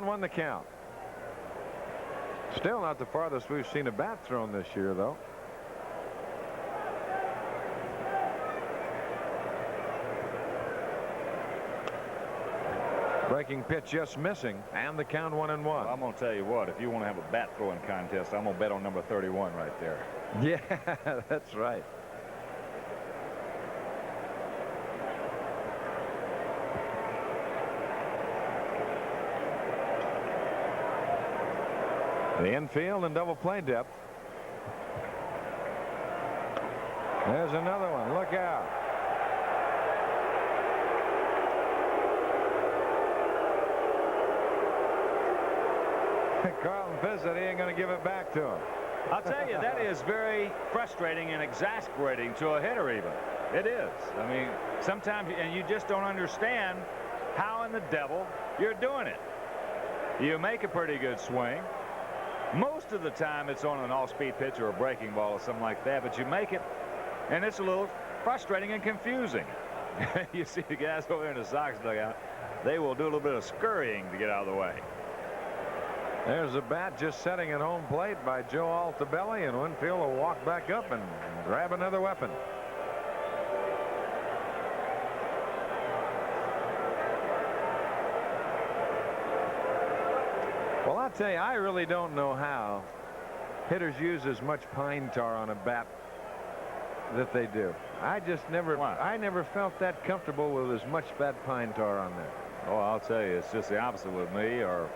On the count.
Still not the farthest we've seen a bat thrown this year, though. Breaking pitch just missing, and the count 1-1.
Well, I'm going to tell you what, if you want to have a bat throwing contest, I'm going to bet on number 31 right there.
Yeah, that's right. The infield and double play depth. There's another one. Look out. Carlton Fisk said he ain't going to give it back to him.
I'll tell you, that is very frustrating and exasperating to a hitter even. It is. I mean, sometimes, and you just don't understand how in the devil you're doing it. You make a pretty good swing. Most of the time it's on an off-speed pitch or a breaking ball or something like that, but you make it, and it's a little frustrating and confusing. You see the guys over there in the Sox dugout, they will do a little bit of scurrying to get out of the way.
There's a bat just setting at home plate by Joe Altobelli, and Winfield will walk back up and grab another weapon. Well, I'll tell you, I really don't know how hitters use as much pine tar on a bat that they do. I never felt that comfortable with as much bad pine tar on there.
Oh, I'll tell you, it's just the opposite with me, or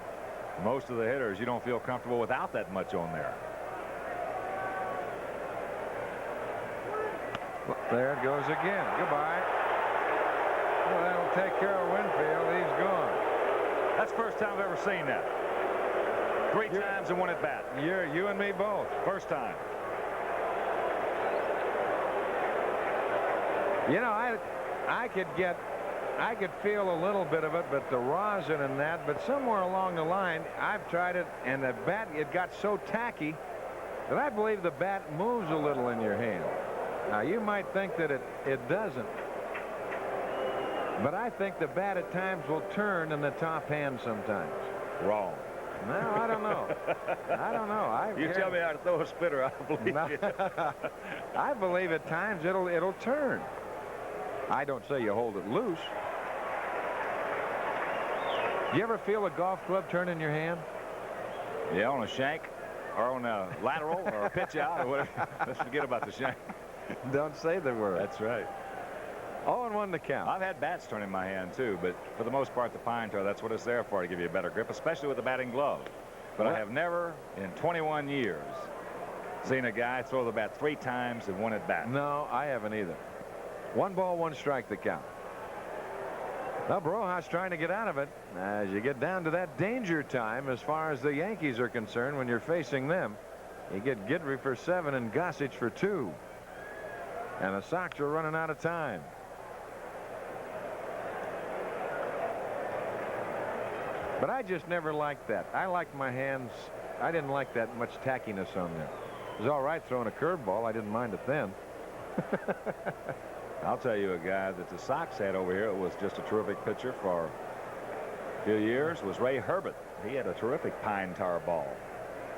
most of the hitters. You don't feel comfortable without that much on there.
There it goes again. Goodbye. Well, that'll take care of Winfield. He's gone.
That's the first time I've ever seen that. Three times and one at bat.
You and me both.
First time.
You know, I could feel a little bit of it, but the rosin and that, but somewhere along the line, I've tried it, and the bat, it got so tacky that I believe the bat moves a little in your hand. Now, you might think that it doesn't, but I think the bat at times will turn in the top hand sometimes.
Wrong.
No, I don't know. I don't know.
You tell me how to throw a spitter, I believe you.
I believe at times it'll turn. I don't say you hold it loose. You ever feel a golf club turn in your hand?
Yeah, on a shank or on a lateral or a pitch out or whatever. Let's forget about the shank.
Don't say the word.
That's right.
0-1 to count.
I've had bats turn in my hand too, but for the most part the pine tar, that's what it's there for, to give you a better grip, especially with the batting glove. But I have never in 21 years seen a guy throw the bat 3 times and one at bat.
No, I haven't either. 1 ball, 1 strike the count. Now Brojas trying to get out of it as you get down to that danger time as far as the Yankees are concerned. When you're facing them, you get Guidry for 7 and Gossage for 2, and the Sox are running out of time. But I just never liked that. I liked my hands. I didn't like that much tackiness on there. It was all right throwing a curveball. I didn't mind it then.
I'll tell you, a guy that the Sox had over here, it was just a terrific pitcher for a few years, was Ray Herbert. He had a terrific pine tar ball.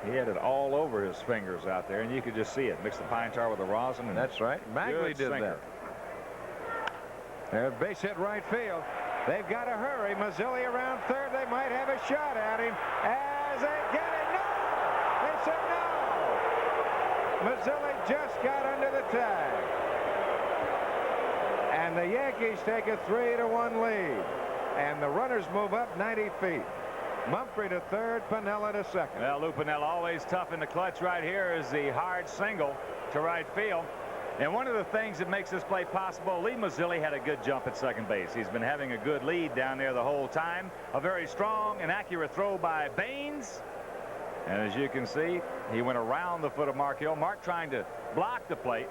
He had it all over his fingers out there, and you could just see it. Mix the pine tar with the rosin. And
that's right. Bagley did that. There's base hit right field. They've got to hurry. Mazzilli around third. They might have a shot at him as they get it. No! They said no! Mazzilli just got under the tag. And the Yankees take a 3-1 lead. And the runners move up 90 feet. Mumphrey to third, Piniella to second.
Well, Lou Piniella always tough in the clutch. Right here is the hard single to right field. And one of the things that makes this play possible, Lee Mazzilli had a good jump at second base. He's been having a good lead down there the whole time. A very strong and accurate throw by Baines. And as you can see, he went around the foot of Mark Hill. Mark trying to block the plate.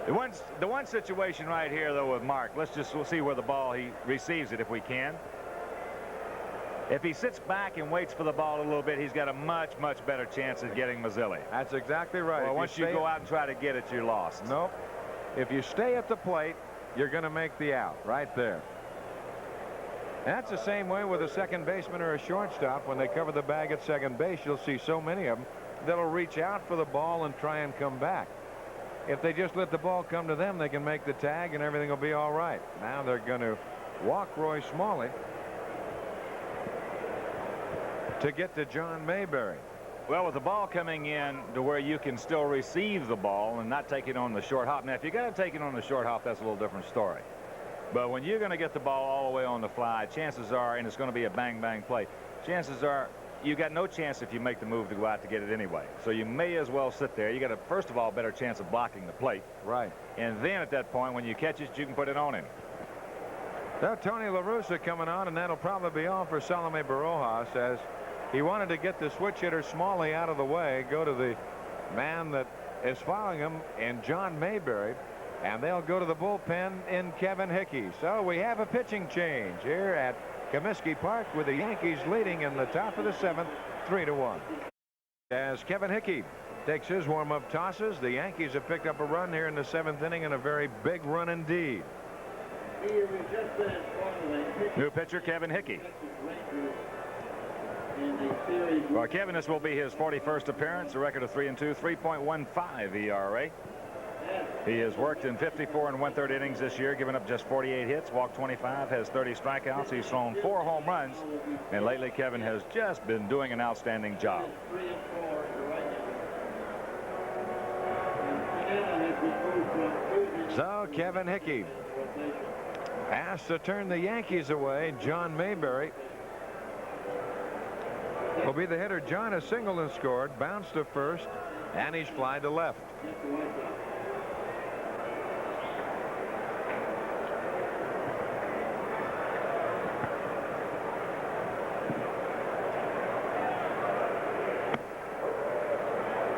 The one situation right here, though, with Mark, we'll see where the ball he receives it if we can. If he sits back and waits for the ball a little bit, he's got a much better chance at getting Mazzilli.
That's exactly right.
Well, once you go out and try to get it, you're lost.
Nope. If you stay at the plate, you're going to make the out right there. That's the same way with a second baseman or a shortstop. When they cover the bag at second base, you'll see so many of them that'll reach out for the ball and try and come back. If they just let the ball come to them, they can make the tag and everything will be all right. Now they're going to walk Roy Smalley to get to John Mayberry.
Well, with the ball coming in to where you can still receive the ball and not take it on the short hop. Now, if you got to take it on the short hop, that's a little different story. But when you're going to get the ball all the way on the fly, chances are, and it's going to be a bang-bang play, chances are you got no chance if you make the move to go out to get it anyway. So you may as well sit there. You got a, first of all, better chance of blocking the plate.
Right.
And then at that point, when you catch it, you can put it on him.
Now Tony La Russa coming on, and that'll probably be all for Salome Barojas, as he wanted to get the switch hitter Smalley out of the way, go to the man that is following him in John Mayberry, and they'll go to the bullpen in Kevin Hickey. So we have a pitching change here at Comiskey Park, with the Yankees leading in the top of the 7th, 3-1. As Kevin Hickey takes his warm-up tosses, the Yankees have picked up a run here in the 7th inning, and a very big run indeed.
New pitcher Kevin Hickey. Well, Kevin, this will be his 41st appearance, a record of 3-2, 3.15 ERA. He has worked in 54 and 1/3 innings this year, giving up just 48 hits, walked 25, has 30 strikeouts. He's thrown 4 home runs, and lately Kevin has just been doing an outstanding job.
So Kevin Hickey asked to turn the Yankees away. John Mayberry will be the hitter. John has singled and scored, bounced to first, and he's fly to left.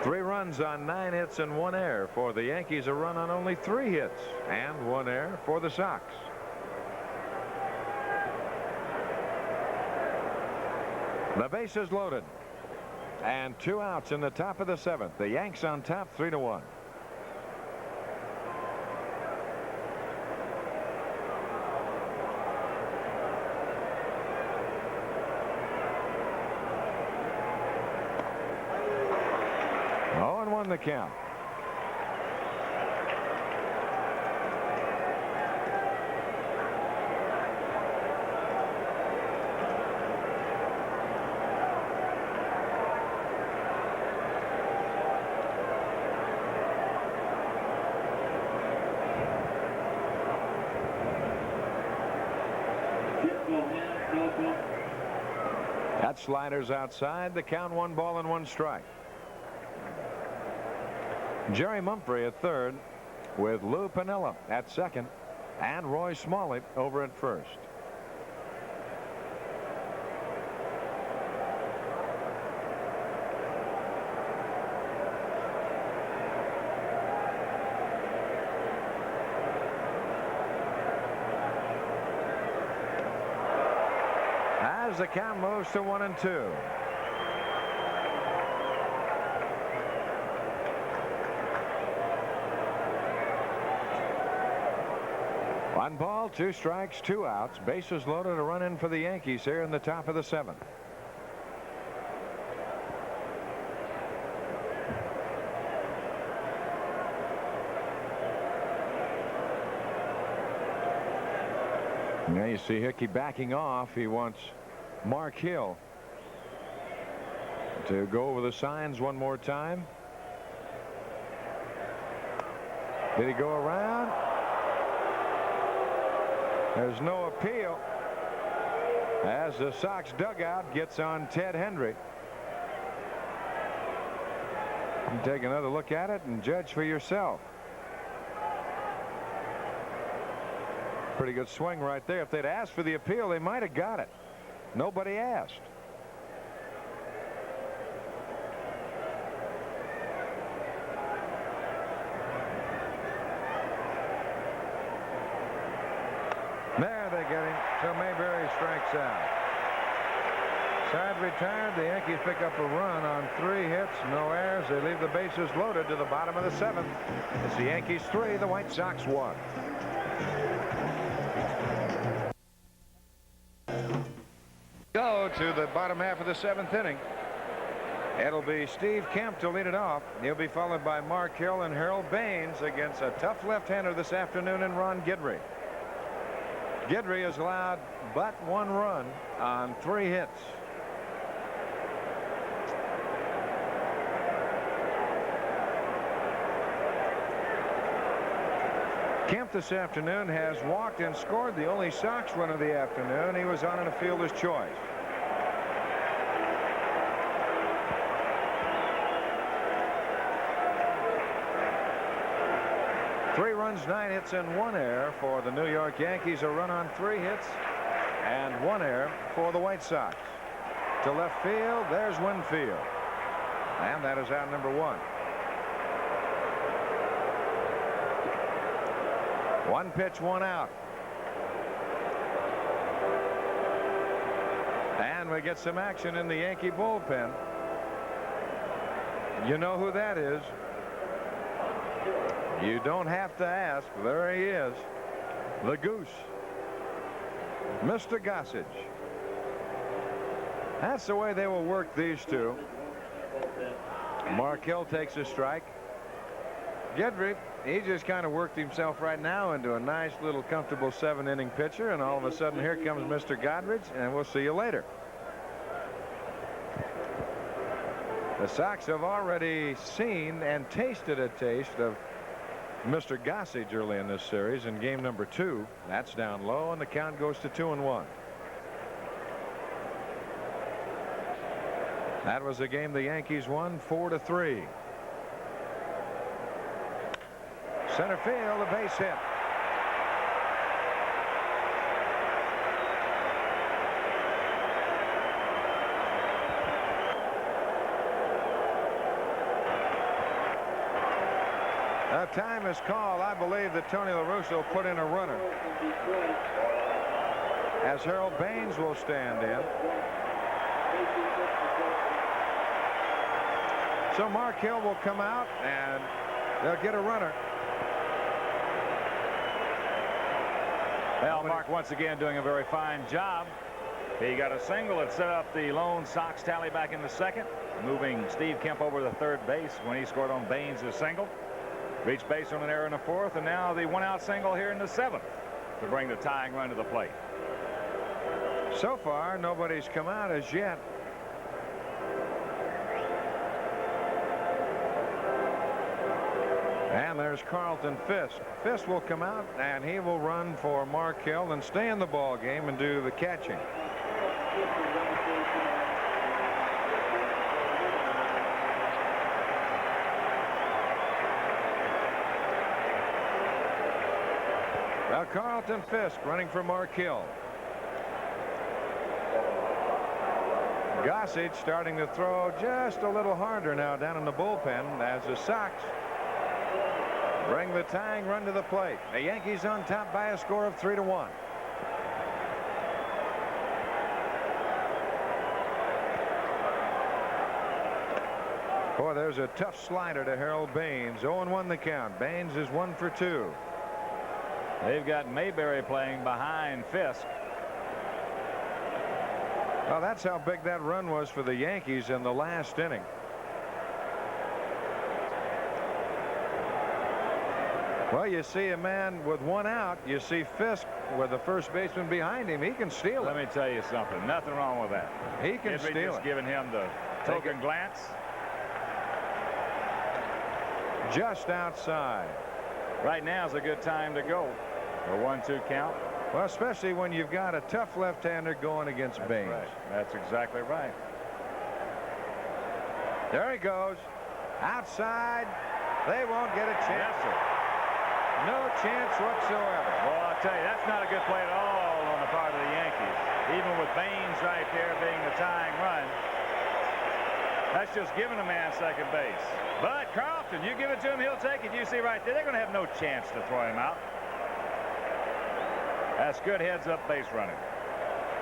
Three runs on 9 hits and 1 error for the Yankees. A run on only 3 hits and 1 error for the Sox. The base is loaded, and 2 outs in the top of the 7th. The Yanks on top, 3-1. The count. That slider's outside. The count, 1 ball and 1 strike. Jerry Mumphrey at third, with Lou Piniella at second, and Roy Smalley over at first. As the count moves to 1-2. One ball, 2 strikes, 2 outs. Bases loaded, a run in for the Yankees here in the top of the 7th. Now you see Hickey backing off. He wants Mark Hill to go over the signs one more time. Did he go around? There's no appeal as the Sox dugout gets on Ted Hendry. You take another look at it and judge for yourself. Pretty good swing right there. If they'd asked for the appeal, they might have got it. Nobody asked. There they get him. So Mayberry strikes out. Side retired. The Yankees pick up a run on 3 hits, no errors. They leave the bases loaded to the bottom of the 7th. It's the Yankees 3, the White Sox 1. Go to the bottom half of the 7th inning. It'll be Steve Kemp to lead it off. He'll be followed by Mark Hill and Harold Baines against a tough left-hander this afternoon in Ron Guidry. Guidry has allowed but 1 run on 3 hits. Kemp this afternoon has walked and scored the only Sox run of the afternoon. He was on in a fielder's choice. 3 runs, 9 hits, and 1 error for the New York Yankees. A run on 3 hits and 1 error for the White Sox. To left field, there's Winfield. And that is out number 1. 1 pitch, 1 out. And we get some action in the Yankee bullpen. You know who that is. You don't have to ask. There he is. The Goose. Mr. Gossage. That's the way they will work these two. Markell takes a strike. Gedrick, he just kind of worked himself right now into a nice little comfortable 7-inning pitcher, and all of a sudden here comes Mr. Godrich, and we'll see you later. The Sox have already seen and tasted a taste of Mr. Gossage early in this series in game number 2. That's down low, and the count goes to 2-1. That was a game the Yankees won 4-3. Center field, a base hit. Time is called. I believe that Tony La Russa put in a runner, as Harold Baines will stand in. So Markell will come out, and they'll get a runner.
Well, Mark once again doing a very fine job. He got a single that set up the lone Sox tally back in the second, moving Steve Kemp over to third base when he scored on Baines' single. Reached base on an error in the 4th, and now the 1-out single here in the 7th to bring the tying run to the plate.
So far, nobody's come out as yet. And there's Carlton Fisk. Fisk will come out, and he will run for Markell and stay in the ball game and do the catching. Now Carlton Fisk running for Markell. Gossage starting to throw just a little harder now down in the bullpen as the Sox bring the tying run to the plate. The Yankees on top by a score of 3-1. Boy, there's a tough slider to Harold Baines. 0-1 the count. Baines is 1 for 2.
They've got Mayberry playing behind Fisk.
Well, that's how big that run was for the Yankees in the last inning. Well, you see a man with 1 out. You see Fisk with the first baseman behind him. He can steal it.
Let me tell you something. Nothing wrong with that.
He can steal
just
it.
Giving him the token glance.
Just outside.
Right now is a good time to go. A 1-2 count.
Well, especially when you've got a tough left-hander going against Baines.
Right. That's exactly right.
There he goes. Outside. They won't get a chance.
Yes, sir.
No chance whatsoever.
Well, I'll tell you, that's not a good play at all on the part of the Yankees. Even with Baines right there being the tying run. That's just giving a man second base. But Carlton, you give it to him, he'll take it. You see right there, they're going to have no chance to throw him out. That's good heads-up base running.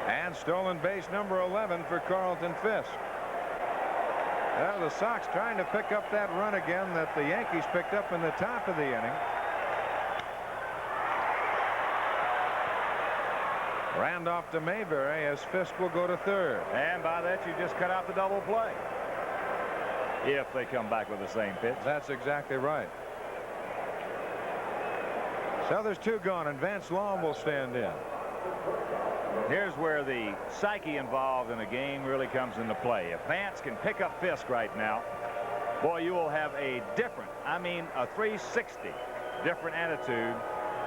And stolen base number 11 for Carlton Fisk. Well, the Sox trying to pick up that run again that the Yankees picked up in the top of the inning. Randolph to Mayberry as Fisk will go to third.
And by that, you just cut out the double play. If they come back with the same pitch.
That's exactly right. So there's 2 gone, and Vance Long will stand in.
Here's where the psyche involved in a game really comes into play. If Vance can pick up Fisk right now, boy, you will have a different, I mean a 360 different attitude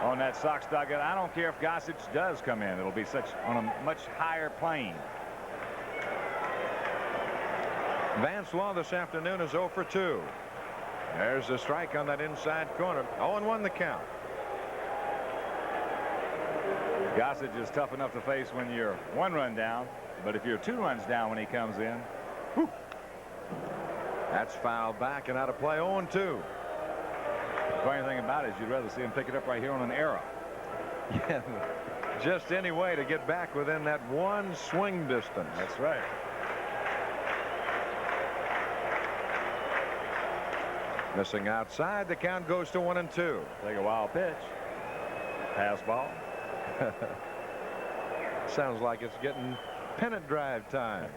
on that Sox dugout. I don't care if Gossage does come in. It'll be on a much higher plane.
Vance Law this afternoon is 0 for 2. There's a strike on that inside corner. 0-1 the count.
Gossage is tough enough to face when you're 1 run down, but if you're 2 runs down when he comes in, whew.
That's fouled back and out of play. 0-2.
The funny thing about it is you'd rather see him pick it up right here on an arrow.
Yeah, just any way to get back within that 1 swing distance.
That's right.
Missing outside. The count goes to 1-2.
Take a wild pitch. Pass ball.
Sounds like it's getting pennant drive time.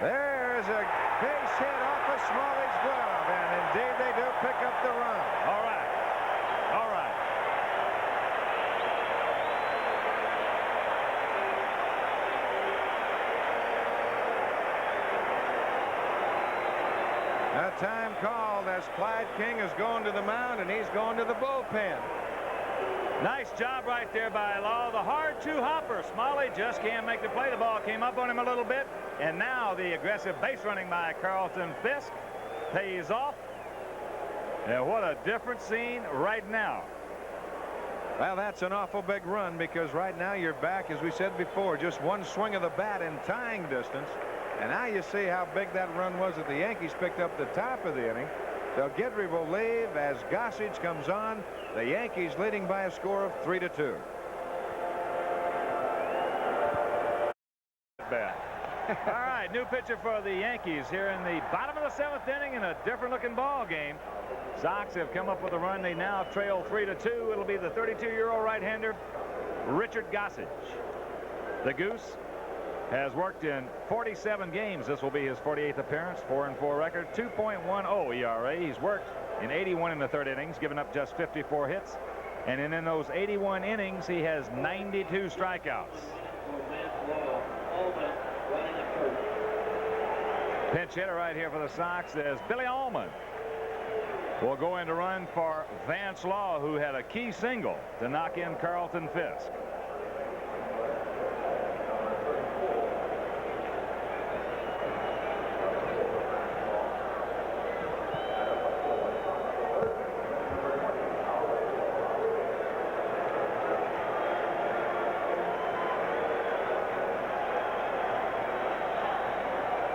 There's a base hit off of Smalley's glove, and indeed they do pick up the run.
All right. All right.
A time called as Clyde King is going to the mound, and he's going to the bullpen.
Nice job right there by Law. The hard 2-hopper. Smalley just can't make the play. The ball came up on him a little bit. And now the aggressive base running by Carlton Fisk pays off. And what a different scene right now.
Well, that's an awful big run, because right now you're back, as we said before, just 1 swing of the bat in tying distance. And now you see how big that run was that the Yankees picked up the top of the inning. They'll get relief as Gossage comes on. The Yankees leading by a score of 3-2.
Bad. All right, new pitcher for the Yankees here in the bottom of the 7th inning in a different looking ball game. Sox have come up with a run. They now trail 3-2. It'll be the 32-year-old right-hander Richard Gossage. The Goose has worked in 47 games. This will be his 48th appearance. 4-4 record, 2.10 ERA. He's worked in 81 in the 3rd innings, given up just 54 hits. And in those 81 innings, he has 92 strikeouts. Pinch hitter right here for the Sox is Billy Allman. Will go in to run for Vance Law, who had a key single to knock in Carlton Fisk.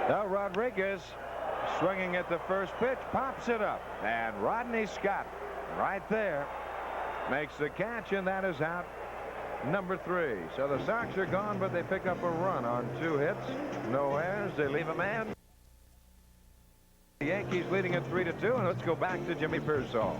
Now Rodriguez swinging at the first pitch, pops it up, and Rodney Scott right there makes the catch, and that is out number 3. So the Sox are gone, but they pick up a run on 2 hits, no errors. They leave a man. The Yankees leading at 3-2, and let's go back to Jimmy Pearsall.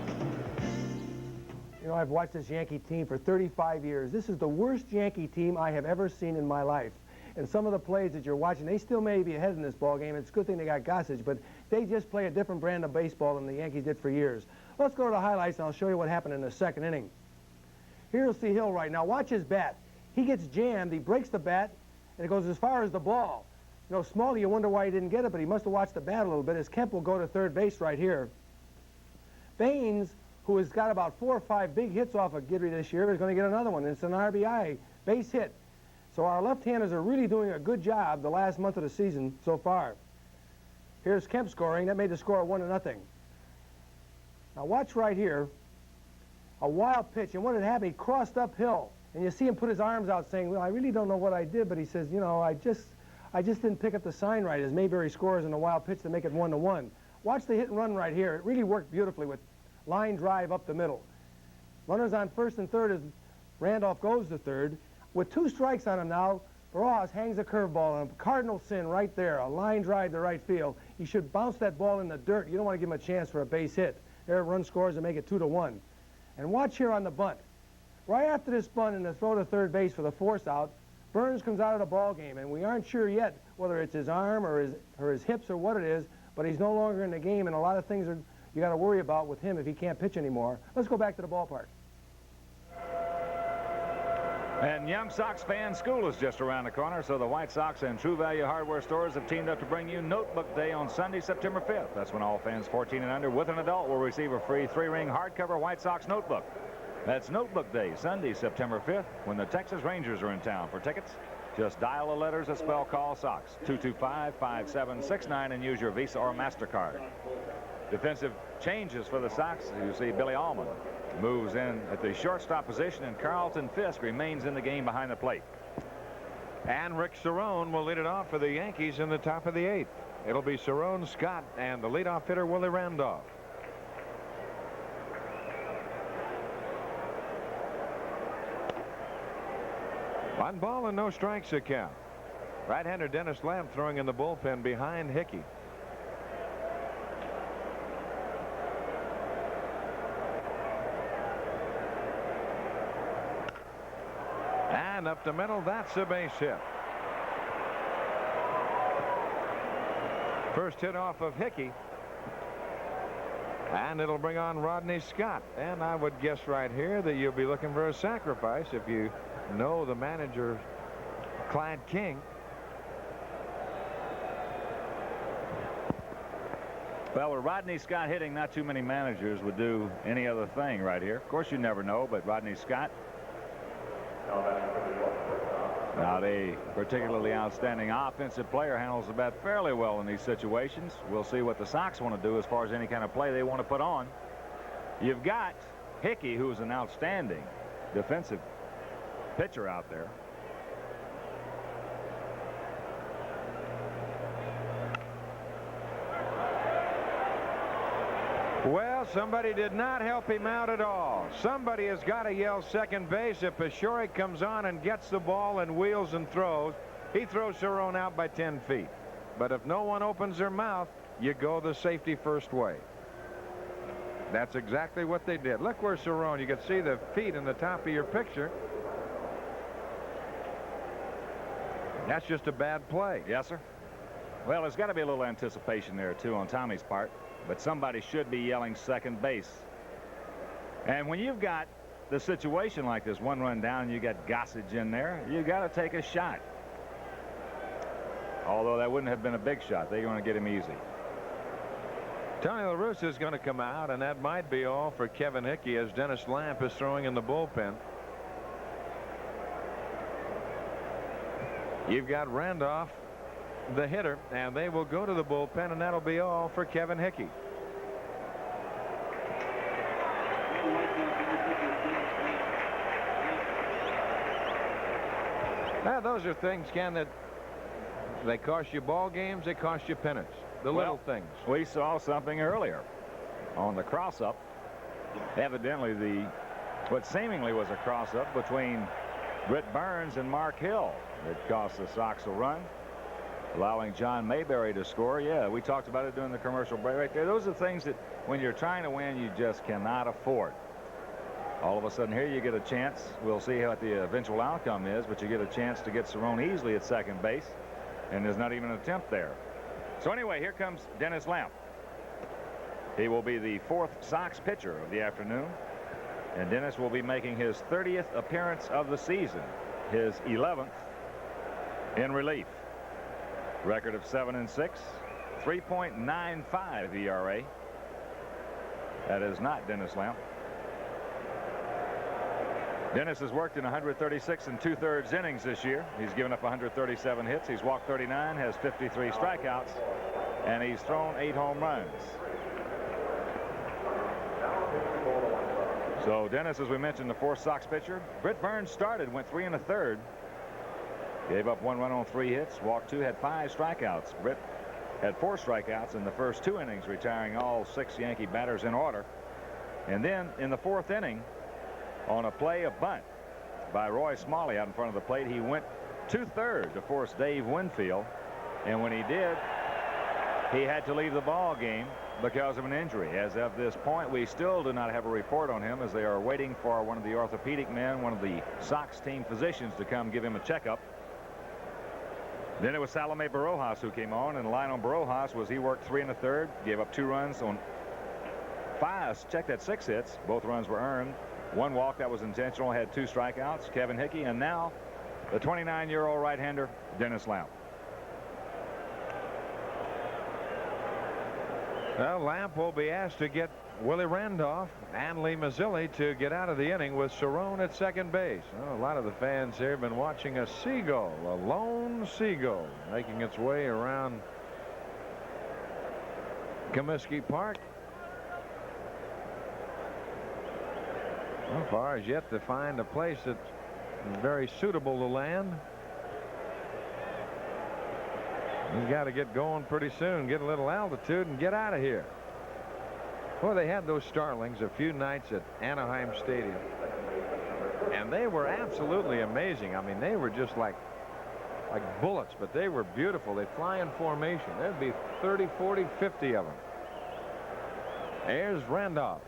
You know, I've watched this Yankee team for 35 years. This is the worst Yankee team I have ever seen in my life. And some of the plays that you're watching, they still may be ahead in this ball game. It's a good thing they got Gossage, but they just play a different brand of baseball than the Yankees did for years. Let's go to the highlights, and I'll show you what happened in the 2nd inning. Here's the Hill right now. Watch his bat. He gets jammed. He breaks the bat, and it goes as far as the ball. You know, Smalley, you wonder why he didn't get it, but he must have watched the bat a little bit, as Kemp will go to 3rd base right here. Baines, who has got about 4 or 5 big hits off of Guidry this year, is going to get another one. It's an RBI base hit. So our left-handers are really doing a good job the last month of the season so far. Here's Kemp scoring. That made the score 1-0. Now watch right here. A wild pitch, and what had happened, he crossed uphill. And you see him put his arms out saying, well, I really don't know what I did, but he says, you know, I just didn't pick up the sign right, as Mayberry scores in a wild pitch to make it 1-1. Watch the hit and run right here. It really worked beautifully with line drive up the middle. Runners on 1st and 3rd as Randolph goes to 3rd. With 2 strikes on him now, Barajas hangs a curveball on him. Cardinal sin right there, a line drive to right field. He should bounce that ball in the dirt. You don't want to give him a chance for a base hit. There, run scores and make it 2-1. And watch here on the bunt. Right after this bunt and the throw to 3rd base for the force out, Burns comes out of the ball game, and we aren't sure yet whether it's his arm or his hips or what it is, but he's no longer in the game, and a lot of things you got to worry about with him if he can't pitch anymore. Let's go back to the ballpark.
And Young Sox fan school is just around the corner, so the White Sox and True Value Hardware stores have teamed up to bring you Notebook Day on Sunday, September 5th. That's when all fans 14 and under with an adult will receive a free 3-ring hardcover White Sox notebook. That's Notebook Day, Sunday, September 5th, when the Texas Rangers are in town. For tickets, just dial the letters that spell Call Sox, 225-5769, and use your Visa or MasterCard. Defensive changes for the Sox. You see Billy Allman moves in at the shortstop position, and Carlton Fisk remains in the game behind the plate.
And Rick Cerrone will lead it off for the Yankees in the top of the 8th. It'll be Cerrone, Scott, and the leadoff hitter Willie Randolph. One ball and no strikes a count. Right-hander Dennis Lamb throwing in the bullpen behind Hickey. And up the middle, that's a base hit. First hit off of Hickey. And it'll bring on Rodney Scott. And I would guess right here that you'll be looking for a sacrifice if you know the manager, Clyde King.
Well, with Rodney Scott hitting, not too many managers would do any other thing right here. Of course, you never know, but Rodney Scott, not a particularly outstanding offensive player, handles the bat fairly well in these situations. We'll see what the Sox want to do as far as any kind of play they want to put on. You've got Hickey, who is an outstanding defensive pitcher out there.
Well, somebody did not help him out at all. Somebody has got to yell second base. If Pashori comes on and gets the ball and wheels and throws, he throws Cerrone out by 10 feet. But if no one opens their mouth, you go the safety first way. That's exactly what they did. Look where Cerrone, you can see the feet in the top of your picture. That's just a bad play.
Yes, sir. Well, there's got to be a little anticipation there, too, on Tommy's part. But somebody should be yelling second base. And when you've got the situation like this, 1 run down, and you got Gossage in there, you got to take a shot. Although that wouldn't have been a big shot. They're going to get him easy.
Tony La Russa is going to come out, and that might be all for Kevin Hickey as Dennis Lamp is throwing in the bullpen. You've got Randolph, the hitter, and they will go to the bullpen, and that'll be all for Kevin Hickey. Now, those are things, Ken, that they cost you ball games, they cost you pennants. The little things.
We saw something earlier on the cross-up. Evidently, what seemingly was a cross-up between Britt Burns and Mark Hill. It cost the Sox a run, allowing John Mayberry to score. Yeah, we talked about it during the commercial break right there. Those are things that when you're trying to win, you just cannot afford. All of a sudden here you get a chance. We'll see what the eventual outcome is, but you get a chance to get Cerrone easily at second base, and there's not even an attempt there. So anyway, here comes Dennis Lamp. He will be the 4th Sox pitcher of the afternoon, and Dennis will be making his 30th appearance of the season, his 11th in relief. Record of 7-6, 3.95 ERA. That is not Dennis Lamp. Dennis has worked in 136 2/3 innings this year. He's given up 137 hits. He's walked 39, has 53 strikeouts, and he's thrown 8 home runs. So Dennis, as we mentioned, the 4th Sox pitcher. Britt Burns started, went 3 1/3. Gave up 1 run on 3 hits, walked 2, had 5 strikeouts. Britt had 4 strikeouts in the first 2 innings, retiring all 6 Yankee batters in order. And then in the 4th inning, on a play, a bunt by Roy Smalley out in front of the plate, he went 2/3 to force Dave Winfield. And when he did, he had to leave the ball game because of an injury. As of this point, we still do not have a report on him, as they are waiting for one of the orthopedic men, one of the Sox team physicians, to come give him a checkup. Then it was Salome Barojas who came on, and the line on Barojas was he worked 3 1/3, gave up 2 runs on 5, check that, 6 hits. Both runs were earned. 1 walk that was intentional, had 2 strikeouts. Kevin Hickey, and now the 29-year-old right-hander Dennis Lamp.
Well, Lamp will be asked to get Willie Randolph and Lee Mazzilli to get out of the inning with Cerrone at second base. Well, a lot of the fans here have been watching a seagull, a lone seagull, making its way around Comiskey Park. So far as yet to find a place that's very suitable to land. He's got to get going pretty soon, get a little altitude, and get out of here. Well, they had those starlings a few nights at Anaheim Stadium, and they were absolutely amazing. I mean, they were just like bullets, but they were beautiful. They fly in formation. There'd be 30, 40, 50 of them. There's Randolph.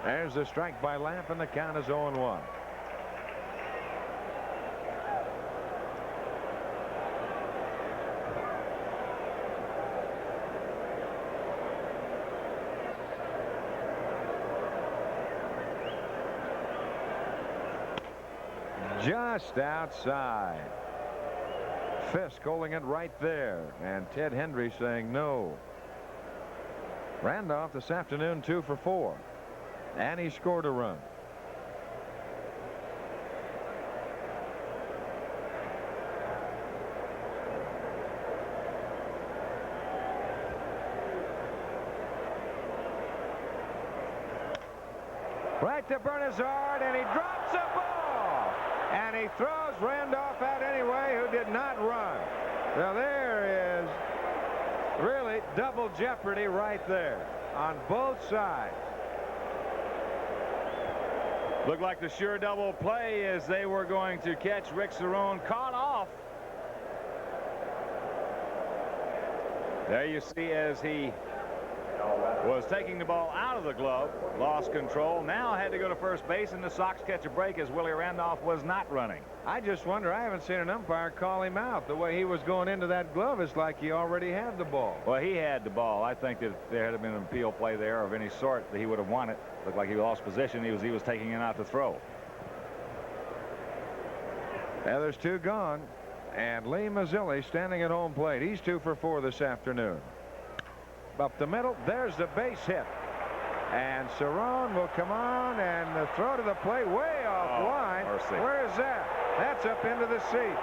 There's a strike by Lamp, and the count is 0-1. Just outside. Fisk holding it right there, and Ted Hendry saying no. Randolph this afternoon 2 for 4, and he scored a run. Right to Bernazard, and he drops a ball. And he throws Randolph out anyway, who did not run. Now there is really double jeopardy right there on both sides.
Looked like the sure double play as they were going to catch Rick Cerrone caught off. There you see as he was taking the ball out of the glove, lost control, now had to go to first base, and the Sox catch a break as Willie Randolph was not running.
I just wonder, I haven't seen an umpire call him out. The way he was going into that glove, it's like he already had the ball.
Well, he had the ball. I think that if there had been an appeal play there of any sort, that he would have won it. Looked like he lost position. He was taking it out to throw.
Now there's 2 gone, and Lee Mazzilli standing at home plate. He's 2 for 4 this afternoon. Up the middle, there's the base hit, and Cerrone will come on, and the throw to the plate way off line.
Mercy.
Where is that? That's up into the seats.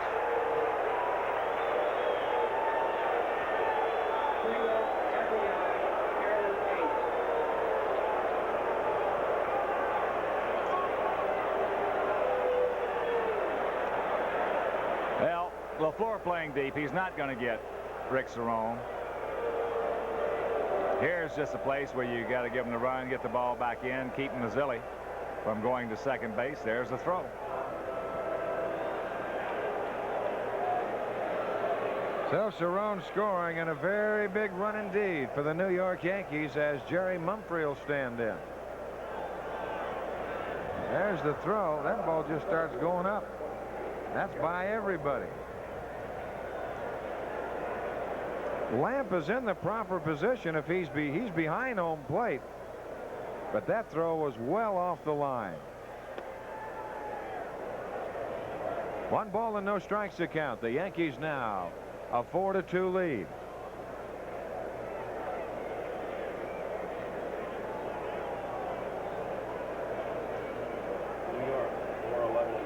Well, LaFleur playing deep. He's not going to get Rick Cerrone. Here's just a place where you got to give him the run, get the ball back in, keep Mazzilli from going to second base. There's the throw.
So Cerrone scoring, and a very big run indeed for the New York Yankees as Jerry Mumphrey will stand in. There's the throw. That ball just starts going up. That's by everybody. Lamp is in the proper position if he's behind home plate, but that throw was well off the line. 1 ball and no strikes to count. The Yankees now a 4-2 lead.
New York, 4-11-1.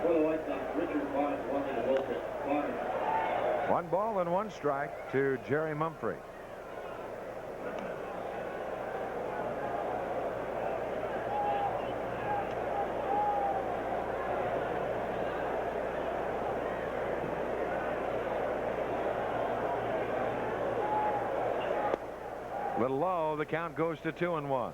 For the White Sox, Richard Barnes wanting to look at Barnes.
1 ball and 1 strike to Jerry Mumphrey. Little low, the count goes to 2-1.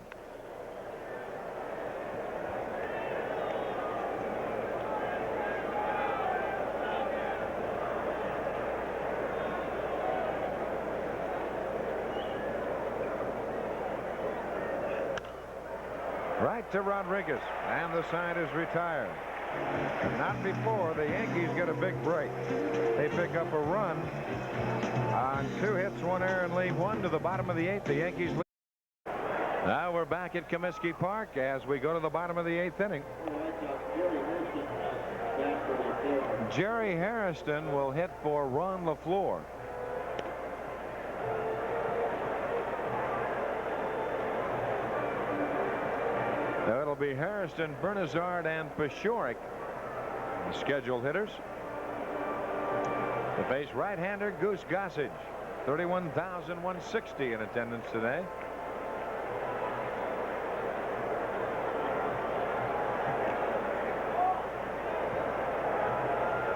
Right to Rodriguez, and the side is retired. Not before the Yankees get a big break. They pick up a run on 2 hits, 1 error, and leave 1 to the bottom of the 8th. The Yankees lead. Now we're back at Comiskey Park as we go to the bottom of the 8th inning. Jerry Hairston will hit for Ron LaFleur. So it'll be Hairston, Bernazard, and Paciorek, the scheduled hitters. The base right-hander, Goose Gossage, 31,160 in attendance today.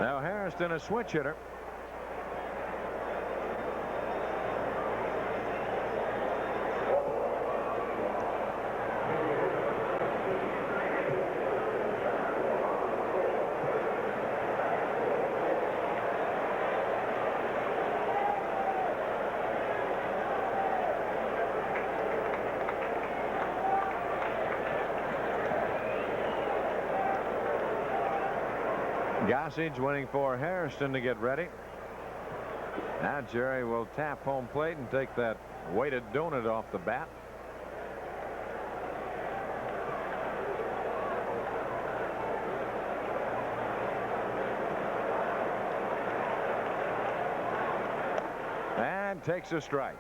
Now Harrison, a switch hitter. Gossage waiting for Harrison to get ready. Now Jerry will tap home plate and take that weighted donut off the bat. And takes a strike.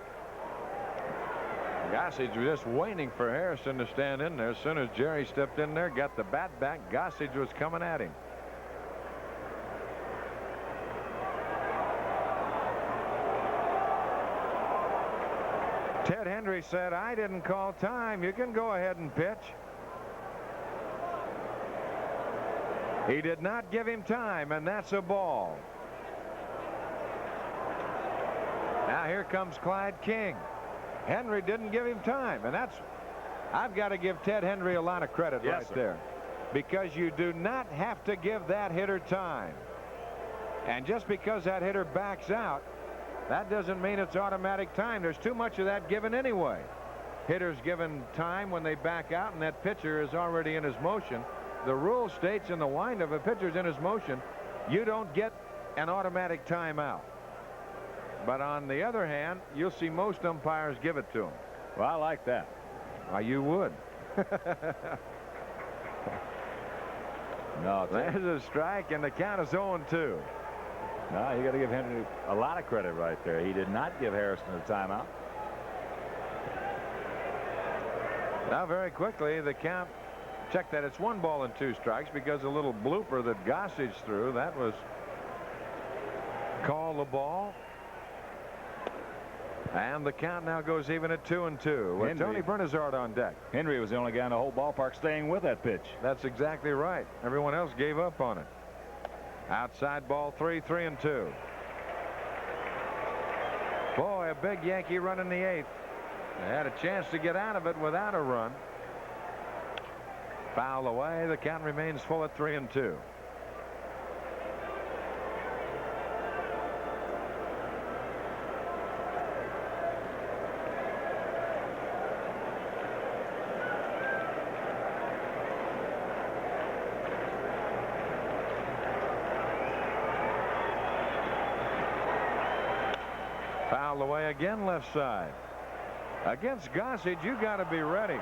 Gossage was just waiting for Harrison to stand in there. As soon as Jerry stepped in there, got the bat back, Gossage was coming at him. Ted Hendry said, "I didn't call time. You can go ahead and pitch." He did not give him time, and that's a ball. Now here comes Clyde King. Henry didn't give him time, and that's, I've got to give Ted Hendry a lot of credit right there, because you do not have to give that hitter time. And just because that hitter backs out, that doesn't mean it's automatic time. There's too much of that given anyway. Hitters given time when they back out, and that pitcher is already in his motion. The rule states in the windup, if a pitcher's in his motion, you don't get an automatic timeout. But on the other hand, you'll see most umpires give it to him.
Well, I like that.
Well, you would.
No,
there's a strike, and the count is 0-2.
No, you got to give Henry a lot of credit right there. He did not give Harrison a timeout.
Now very quickly the count, check that, it's 1 ball and 2 strikes because a little blooper that Gossage threw, that was called the ball. And the count now goes even at 2-2 with Tony Bernazard on deck.
Henry was the only guy in the whole ballpark staying with that pitch.
That's exactly right. Everyone else gave up on it. Outside ball 3, 3-2. Boy, a big Yankee run in the 8th. They had a chance to get out of it without a run. Foul away. The count remains full at 3-2. Foul away again, left side. Against Gossage, you got to be ready.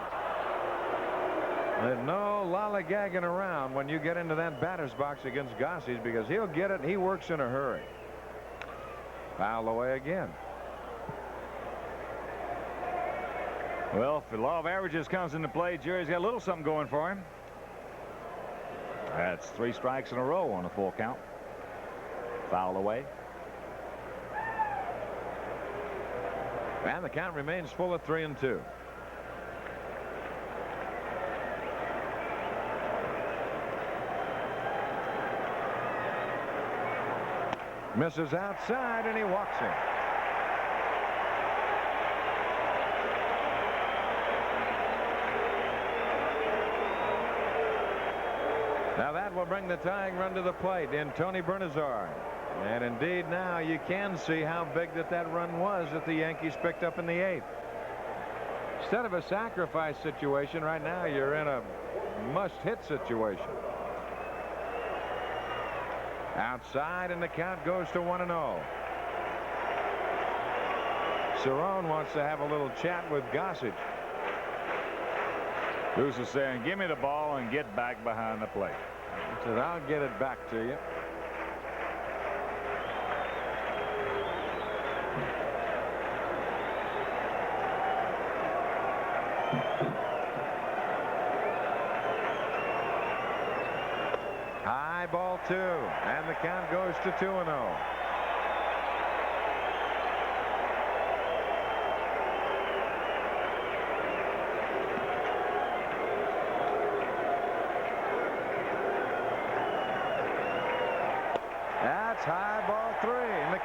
There's no lollygagging around when you get into that batter's box against Gossage, because he'll get it and he works in a hurry. Foul away again.
Well, if the law of averages comes into play, Jerry's got a little something going for him. That's 3 strikes in a row on a full count. Foul away.
And the count remains full at 3-2. Misses outside, and he walks in. Now that will bring the tying run to the plate in Tony Bernazard. And indeed, now you can see how big that run was that the Yankees picked up in the 8th. Instead of a sacrifice situation, right now you're in a must-hit situation. Outside, and the count goes to 1-0. Cerrone wants to have a little chat with Gossage.
Bruce is saying, "Give me the ball and get back behind the plate."
He said, "I'll get it back to you." High ball 2, and the count goes to 2-0.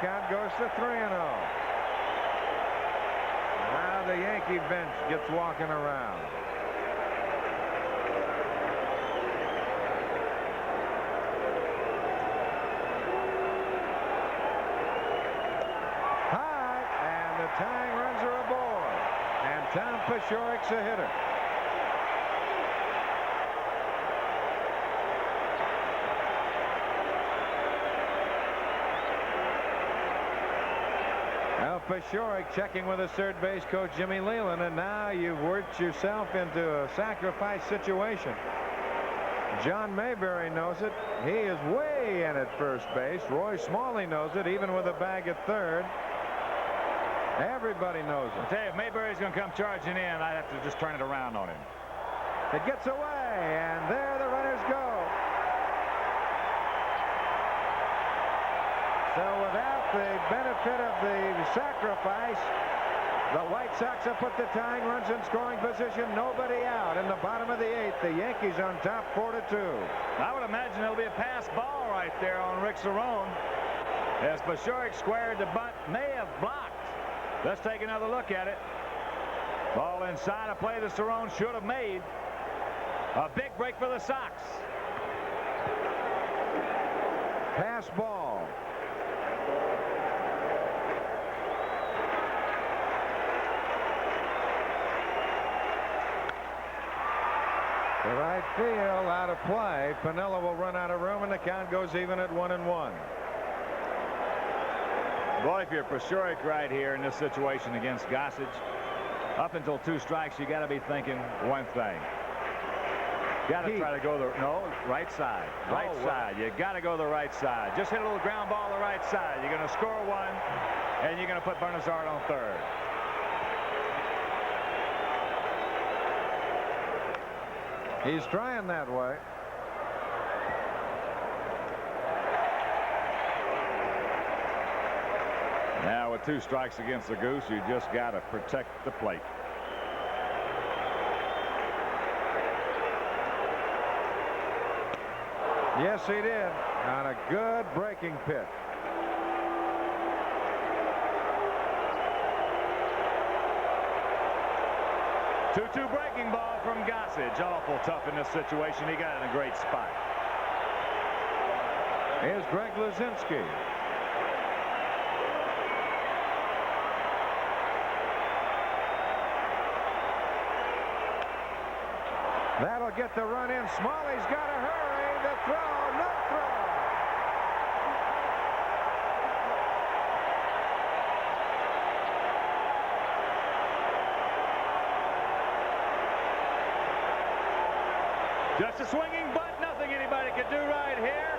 count goes to 3-0. Now the Yankee bench gets walking around. High, and the tying runs are aboard. And Tom Pashorik's a hitter. Pashorik checking with his third base coach Jimmy Leland, and now you've worked yourself into a sacrifice situation. John Mayberry knows it. He is way in at first base. Roy Smalley knows it, even with a bag at third. Everybody knows it.
I'll tell you, if Mayberry's going to come charging in, I'd have to just turn it around on him.
It gets away, and there the runners go. So without the benefit of the sacrifice, the White Sox have put the tying runs in scoring position. Nobody out in the bottom of the 8th. The Yankees on top 4-2.
I would imagine it'll be a pass ball right there on Rick Cerrone. As Pashorik squared, the bunt may have blocked. Let's take another look at it. Ball inside, a play that Cerrone should have made. A big break for the Sox.
Pass ball. The right field out of play. Piniella will run out of room, and the count goes even at 1-1.
Boy, if you're Pashorik right here in this situation against Gossage, up until 2 strikes, you got to be thinking one thing. Got to try to go the right side. Right side. You got to go the right side. Just hit a little ground ball the right side. You're going to score one, and you're going to put Bernazard on third.
He's trying that way.
Now with 2 strikes against the Goose, you just got to protect the plate.
Yes, he did, on a good breaking pitch.
Two-two breaking ball from Gossage. Awful tough in this situation. He got in a great spot.
Here's Greg Luzinski. That'll get the run in. Smalley's got to hurry. The throw, no throw.
Just a swinging bunt. Nothing anybody could do right here.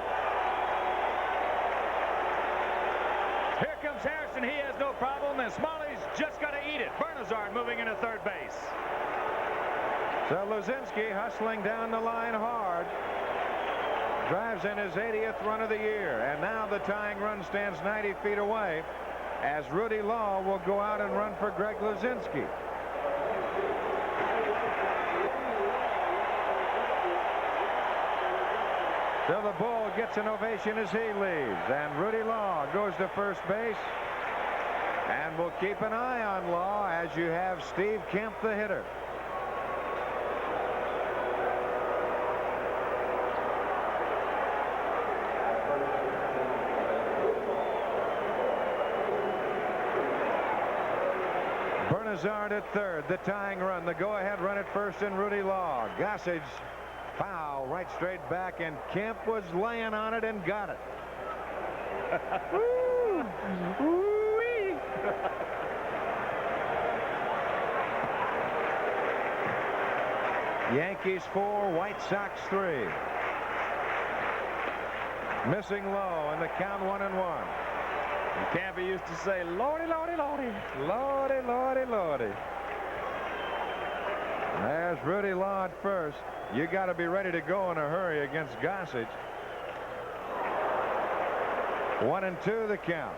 Here comes Harrison. He has no problem, and Smalley's just got to eat it. Bernazard moving into third base.
So Luzinski hustling down the line hard. Drives in his 80th run of the year. And now the tying run stands 90 feet away as Rudy Law will go out and run for Greg Luzinski. So the Bull gets an ovation as he leaves. And Rudy Law goes to first base. And we'll keep an eye on Law as you have Steve Kemp, the hitter. Bernazard at third, the tying run, the go-ahead run at first, and Rudy Law. Gossage foul right straight back, and Kemp was laying on it and got it. Yankees 4, White Sox 3. Missing Low, and the count 1-1.
Campbell used to say, Lordy, Lordy, Lordy.
Lordy, Lordy, Lordy. There's Rudy Law at first. You got to be ready to go in a hurry against Gossage. 1-2 the count.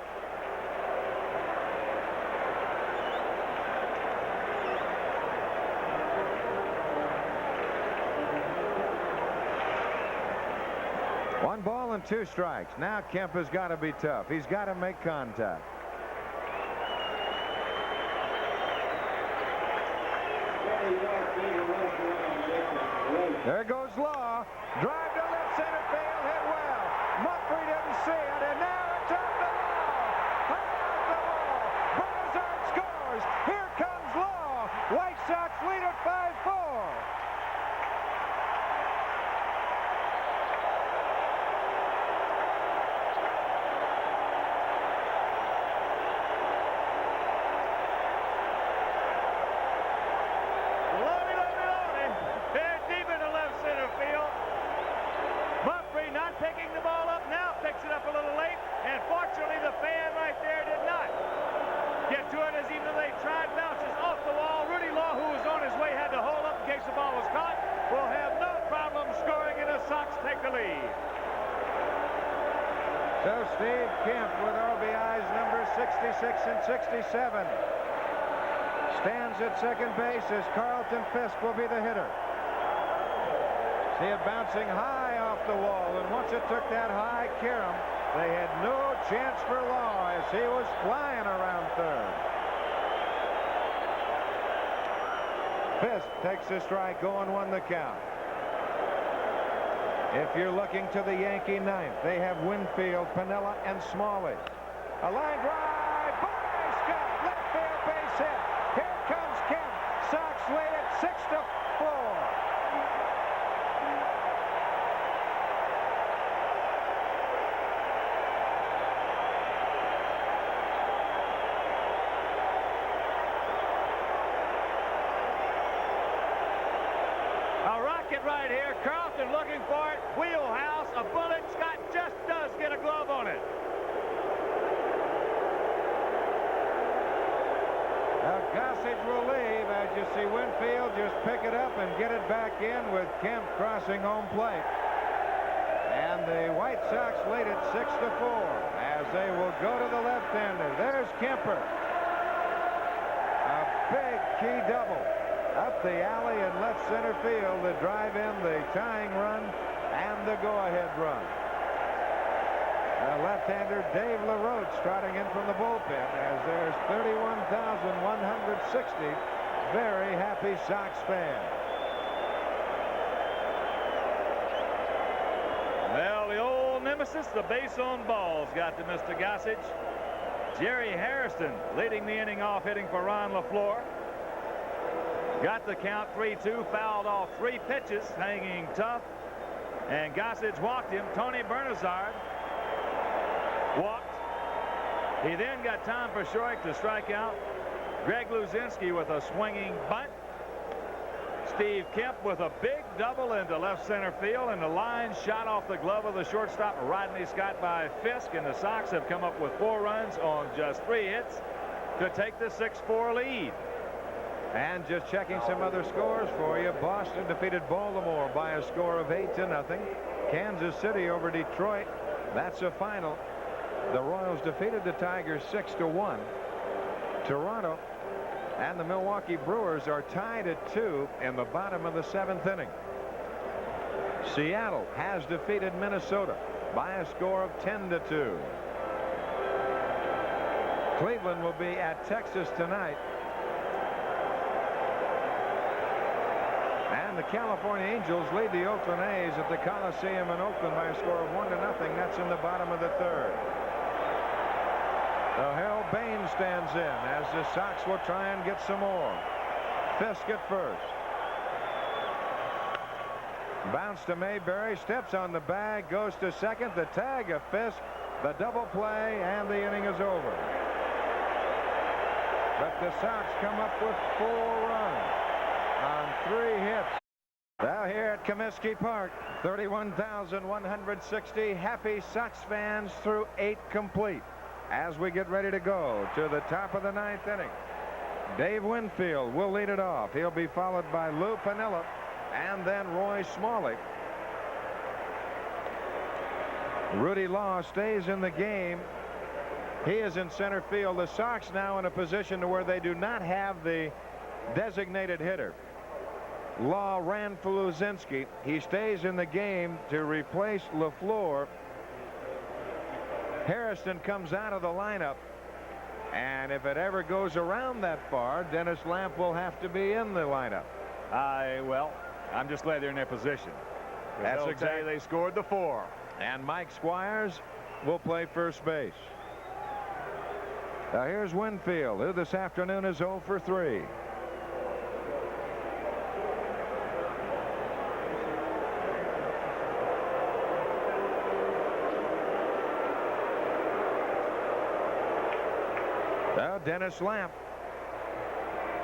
One ball Ball and 2 strikes. Now Kemp has got to be tough. He's got to make contact. There goes Law. Drive to left center field. Hit well. Mumphrey didn't see it, and now it's up to Law. High off the wall. Bernazard scores. Here comes Law. White Sox lead at 5-4.
Picking the ball up now, picks it up a little late, and fortunately the fan right there did not get to it, as even though they tried, bounces off the wall. Rudy Law, who was on his way, had to hold up in case the ball was caught. Will have no problem scoring, and the Sox take the lead.
So Steve Kemp with RBIs number 66 and 67 stands at second base as Carlton Fisk will be the hitter. See it bouncing high off the wall, and once it took that high carom, they had no chance for Law as he was flying around third. Fisk takes a strike, 0-1 the count. If you're looking to the Yankee ninth, they have Winfield, Piniella, and Smalley. A line drive, by Scott, left field base hit. Here comes Kemp. Sox lead at 6-4.
Right here, Carlton looking for it. Wheelhouse, a bullet. Scott just does get a glove on it.
Now Gossage will leave as you see Winfield just pick it up and get it back in with Kemp crossing home plate. And the White Sox lead at 6-4 as they will go to the left-hander. There's Kemper. A big key double up the alley in left center field to drive in the tying run and the go-ahead run. Left-hander Dave LaRoche trotting in from the bullpen as there's 31,160 very happy Sox fans.
Well, the old nemesis, the base on balls, got to Mr. Gossage. Jerry Hairston leading the inning off, hitting for Ron LaFleur. Got the count 3-2, fouled off 3 pitches, hanging tough, and Gossage walked him. Tony Bernazard walked. He then got Tom Paciorek to strike out. Greg Luzinski with a swinging bunt. Steve Kemp with a big double into left center field, and the line shot off the glove of the shortstop Rodney Scott by Fisk, and the Sox have come up with 4 runs on just 3 hits to take the 6-4 lead.
And just checking some other scores for you. Boston defeated Baltimore by a score of 8-0. Kansas City over Detroit. That's a final. The Royals defeated the Tigers 6-1. Toronto and the Milwaukee Brewers are tied at 2 in the bottom of the 7th inning. Seattle has defeated Minnesota by a score of 10-2. Cleveland will be at Texas tonight. And the California Angels lead the Oakland A's at the Coliseum in Oakland by a score of 1-0. That's in the bottom of the 3rd. So Harold Baines stands in as the Sox will try and get some more. Fisk at first. Bounce to Mayberry, steps on the bag, goes to second. The tag of Fisk, the double play, and the inning is over. But the Sox come up with 4 runs on 3 hits. Now here at Comiskey Park, 31,160 happy Sox fans through 8 complete. As we get ready to go to the top of the 9th inning, Dave Winfield will lead it off. He'll be followed by Lou Piniella and then Roy Smalley. Rudy Law stays in the game. He is in center field. The Sox now in a position to where they do not have the designated hitter. Law ran for Luzinski. He stays in the game to replace LaFleur Harrison comes out of the lineup. And if it ever goes around that far, Dennis Lamp will have to be in the lineup.
Well, I'm just glad they're in their position.
That's
exactly. They scored the 4.
And Mike Squires will play first base. Now here's Winfield, who this afternoon is 0 for 3. Well, Dennis Lamp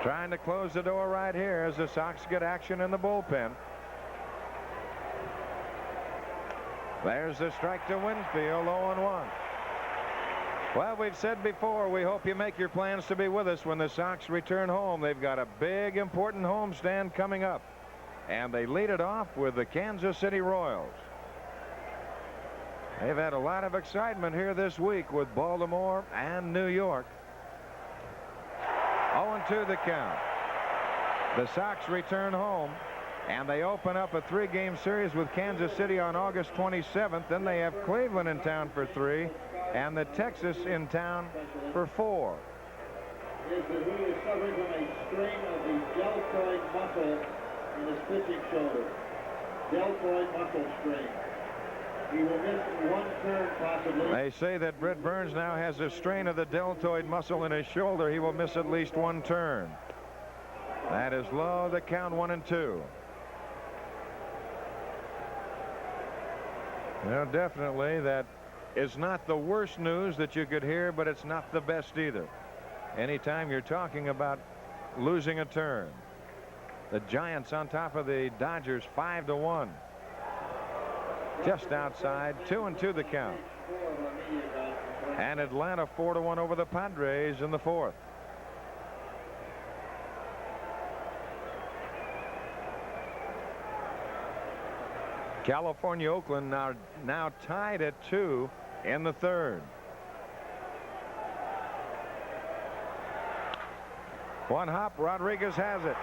trying to close the door right here as the Sox get action in the bullpen. There's the strike to Winfield, 0-1. Well, we've said before, we hope you make your plans to be with us when the Sox return home. They've got a big, important homestand coming up. And they lead it off with the Kansas City Royals. They've had a lot of excitement here this week with Baltimore and New York. 0-2 the count. The Sox return home, and they open up a 3-game series with Kansas City on August 27th. Then they have Cleveland in town for 3, and the Texas in town for 4.
Is that he is suffering from a strain of the deltoid muscle in his pitching shoulder. Deltoid muscle strain. He will miss 1 turn possibly.
They say that Britt Burns now has a strain of the deltoid muscle in his shoulder. He will miss at least 1 turn. That is low. The count 1-2. Well, definitely that is not the worst news that you could hear, but it's not the best either. Anytime you're talking about losing a turn. The Giants on top of the Dodgers 5-1. Just outside, 2-2 the count. And Atlanta 4-1 over the Padres in the 4th. California, Oakland now tied at 2 in the 3rd. One hop, Rodriguez has it.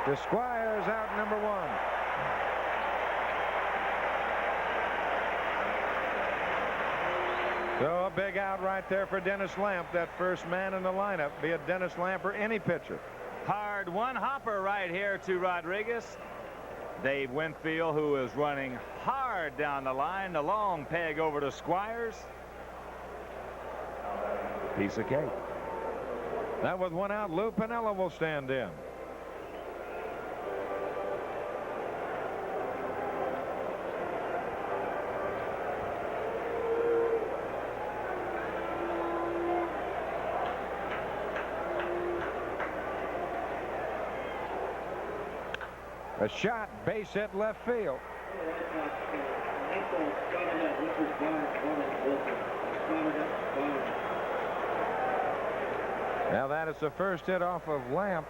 To Squires, out number 1. So a big out right there for Dennis Lamp, that first man in the lineup, be it Dennis Lamp or any pitcher.
Hard one hopper right here to Rodriguez. Dave Winfield, who is running hard down the line, the long peg over to Squires. Piece of cake.
Now with 1 out, Lou Piniella will stand in. A shot, base hit left field. Now that is the first hit off of Lamp.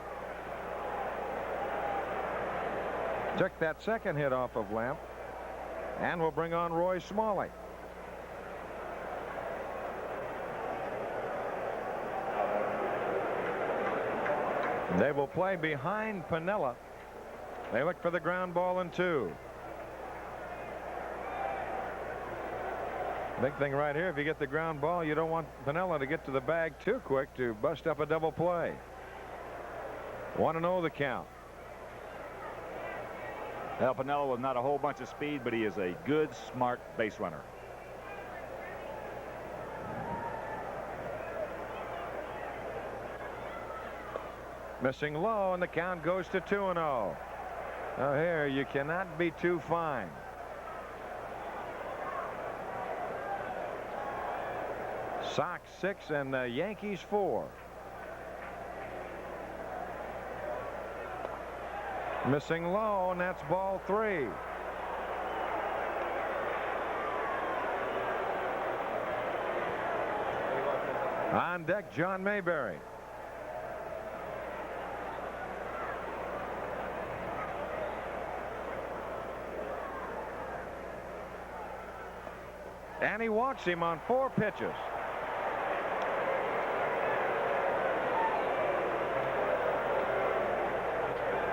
Took that second hit off of Lamp. And we'll bring on Roy Smalley. They will play behind Piniella. They look for the ground ball in 2. Big thing right here, if you get the ground ball, you don't want Piniella to get to the bag too quick to bust up a double play. 1-0 the count.
Well, Piniella with not a whole bunch of speed, but he is a good, smart base runner.
Missing low, and the count goes to 2-0. Now here, you cannot be too fine. Sox 6 and the Yankees 4. Missing low, and that's ball 3. On deck, John Mayberry. And he walks him on 4 pitches.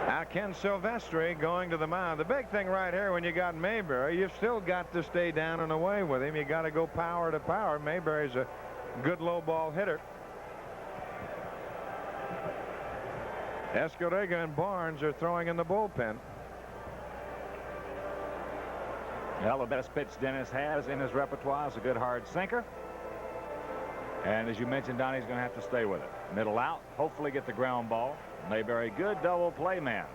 Now Ken Silvestri going to the mound. The big thing right here when you got Mayberry, you've still got to stay down and away with him. You got to go power to power. Mayberry's a good low ball hitter. Escalera and Barnes are throwing in the bullpen.
Well, the best pitch Dennis has in his repertoire is a good hard sinker. And as you mentioned, Donnie, he's going to have to stay with it. Middle out, hopefully get the ground ball. Mayberry, good double play man.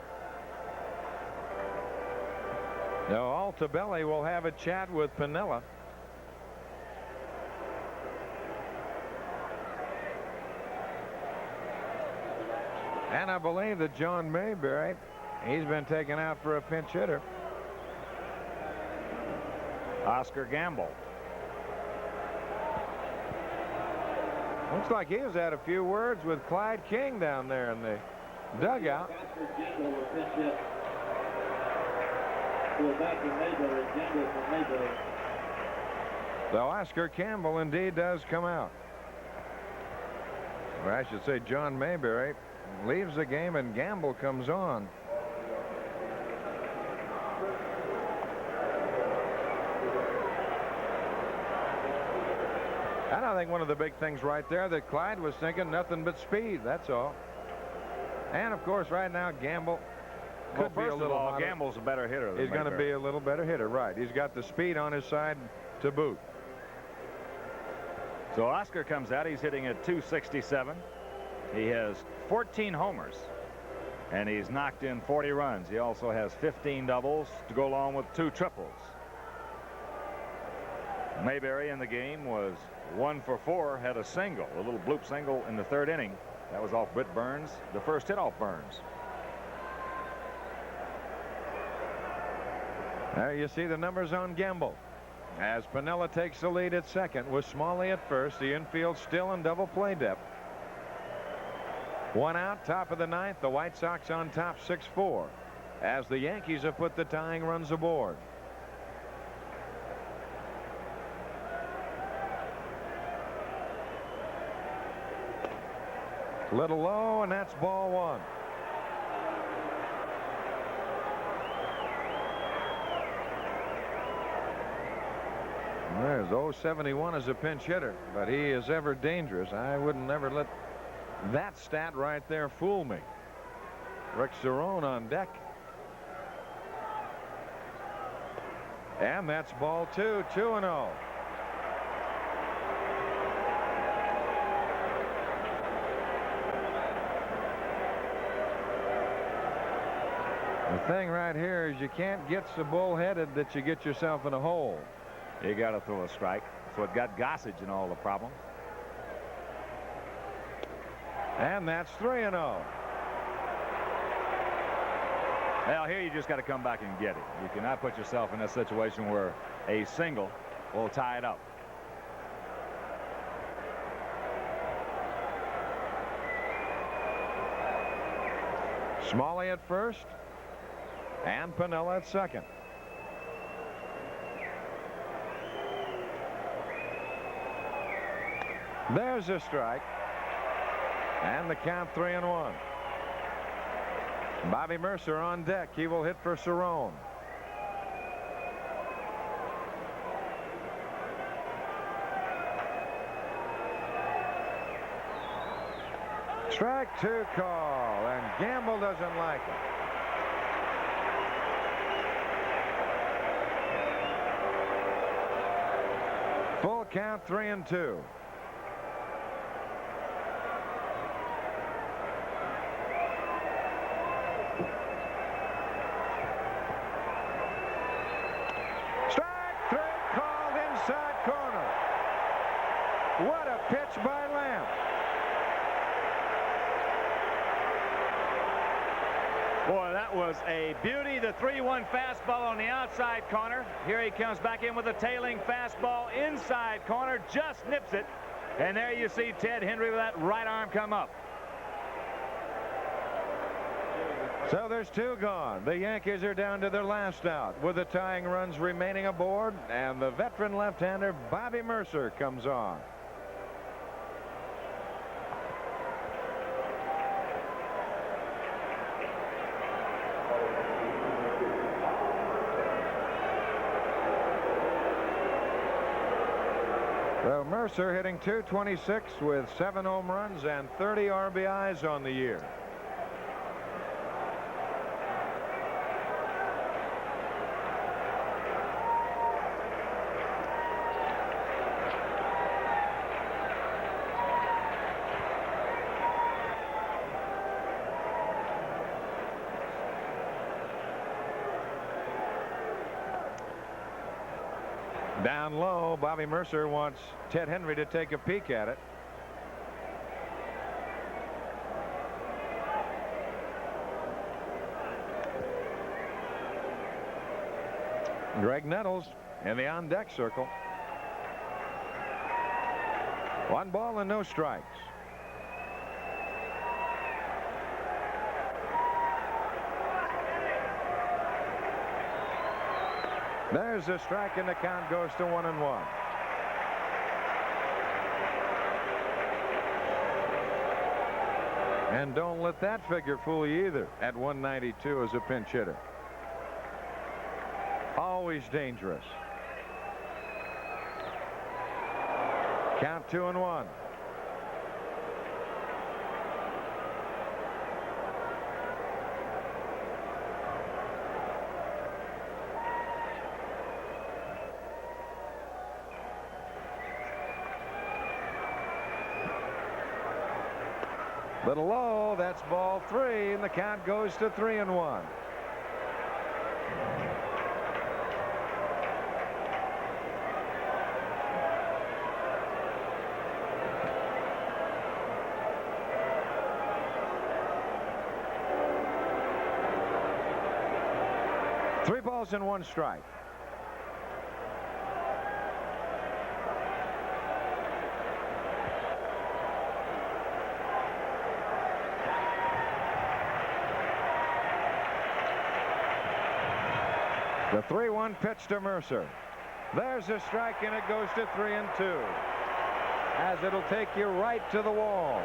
Now Altabelli will have a chat with Piniella. And I believe that John Mayberry, he's been taken out for a pinch hitter.
Oscar Gamble.
Looks like he has had a few words with Clyde King down there in the dugout.
Oscar Gamble will pitch hit to a back to Mayberry. Gamble for Mayberry.
So Oscar Campbell indeed does come out. Or I should say John Mayberry leaves the game and Gamble comes on. And I think one of the big things right there that Clyde was thinking, nothing but speed, that's all. And of course right now Gamble could be a little hotter.
Gamble's a better hitter than
He's going to be a little better hitter, right. He's got the speed on his side to boot.
So Oscar comes out. He's hitting at .267. He has 14 homers, and he's knocked in 40 runs. He also has 15 doubles to go along with 2 triples. Mayberry in the game was 1 for 4, had a single, a little bloop single in the 3rd inning. That was off Britt Burns, the first hit off Burns.
There you see the numbers on Gamble. As Piniella takes the lead at second with Smalley at first, the infield still in double play depth. 1 out, top of the 9th. The White Sox on top 6-4 as the Yankees have put the tying runs aboard. Little low, and that's ball 1. There's 071 as a pinch hitter, but he is ever dangerous. I wouldn't ever let that stat right there fool me. Rick Cerrone on deck. And that's ball 2, 2-0. The thing right here is you can't get so bullheaded that you get yourself in a hole.
You got to throw a strike. That's what got Gossage in all the problems.
And that's 3-0.
Well, here you just got to come back and get it. You cannot put yourself in a situation where a single will tie it up.
Smalley at first and Piniella at second. There's a strike. And the count 3-1. Bobby Mercer on deck. He will hit for Cerrone. Strike 2 call, and Gamble doesn't like it. Full count 3-2. What a pitch by Lamb.
Boy, that was a beauty. The 3-1 fastball on the outside corner. Here he comes back in with a tailing fastball inside corner. Just nips it. And there you see Ted Henry with that right arm come up.
So there's 2 gone. The Yankees are down to their last out with the tying runs remaining aboard. And the veteran left-hander Bobby Mercer comes on. So Mercer hitting .226 with 7 home runs and 30 RBIs on the year. Down low, Bobby Mercer wants Ted Henry to take a peek at it. Greg Nettles in the on-deck circle. 1 ball and no strikes. There's a strike and the count goes to 1-1. And don't let that figure fool you either at 192 as a pinch hitter. Always dangerous. Count 2-1. Little low, that's ball 3, and the count goes to 3-1. Three balls and 1 strike. The 3-1 pitch to Mercer. There's a strike, and it goes to 3-2. As it'll take you right to the wall.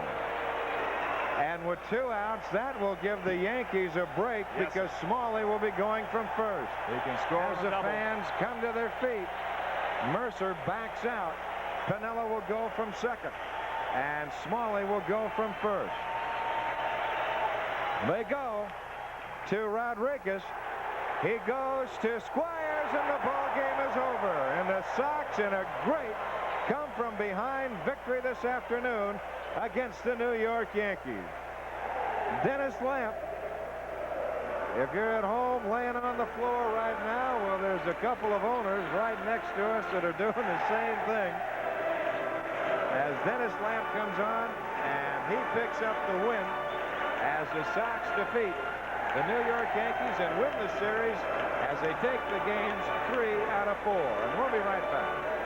And with 2 outs, that will give the Yankees a break because Smalley will be going from first.
He can score
as the fans come to their feet. Mercer backs out. Piniella will go from second. And Smalley will go from first. They go to Rodriguez. He goes to Squires, and the ball game is over. And the Sox, in a great come-from-behind victory this afternoon against the New York Yankees. Dennis Lamp, if you're at home laying on the floor right now, well, there's a couple of owners right next to us that are doing the same thing. As Dennis Lamp comes on, and he picks up the win as the Sox defeat the New York Yankees and win the series as they take the games 3 out of 4. And we'll be right back.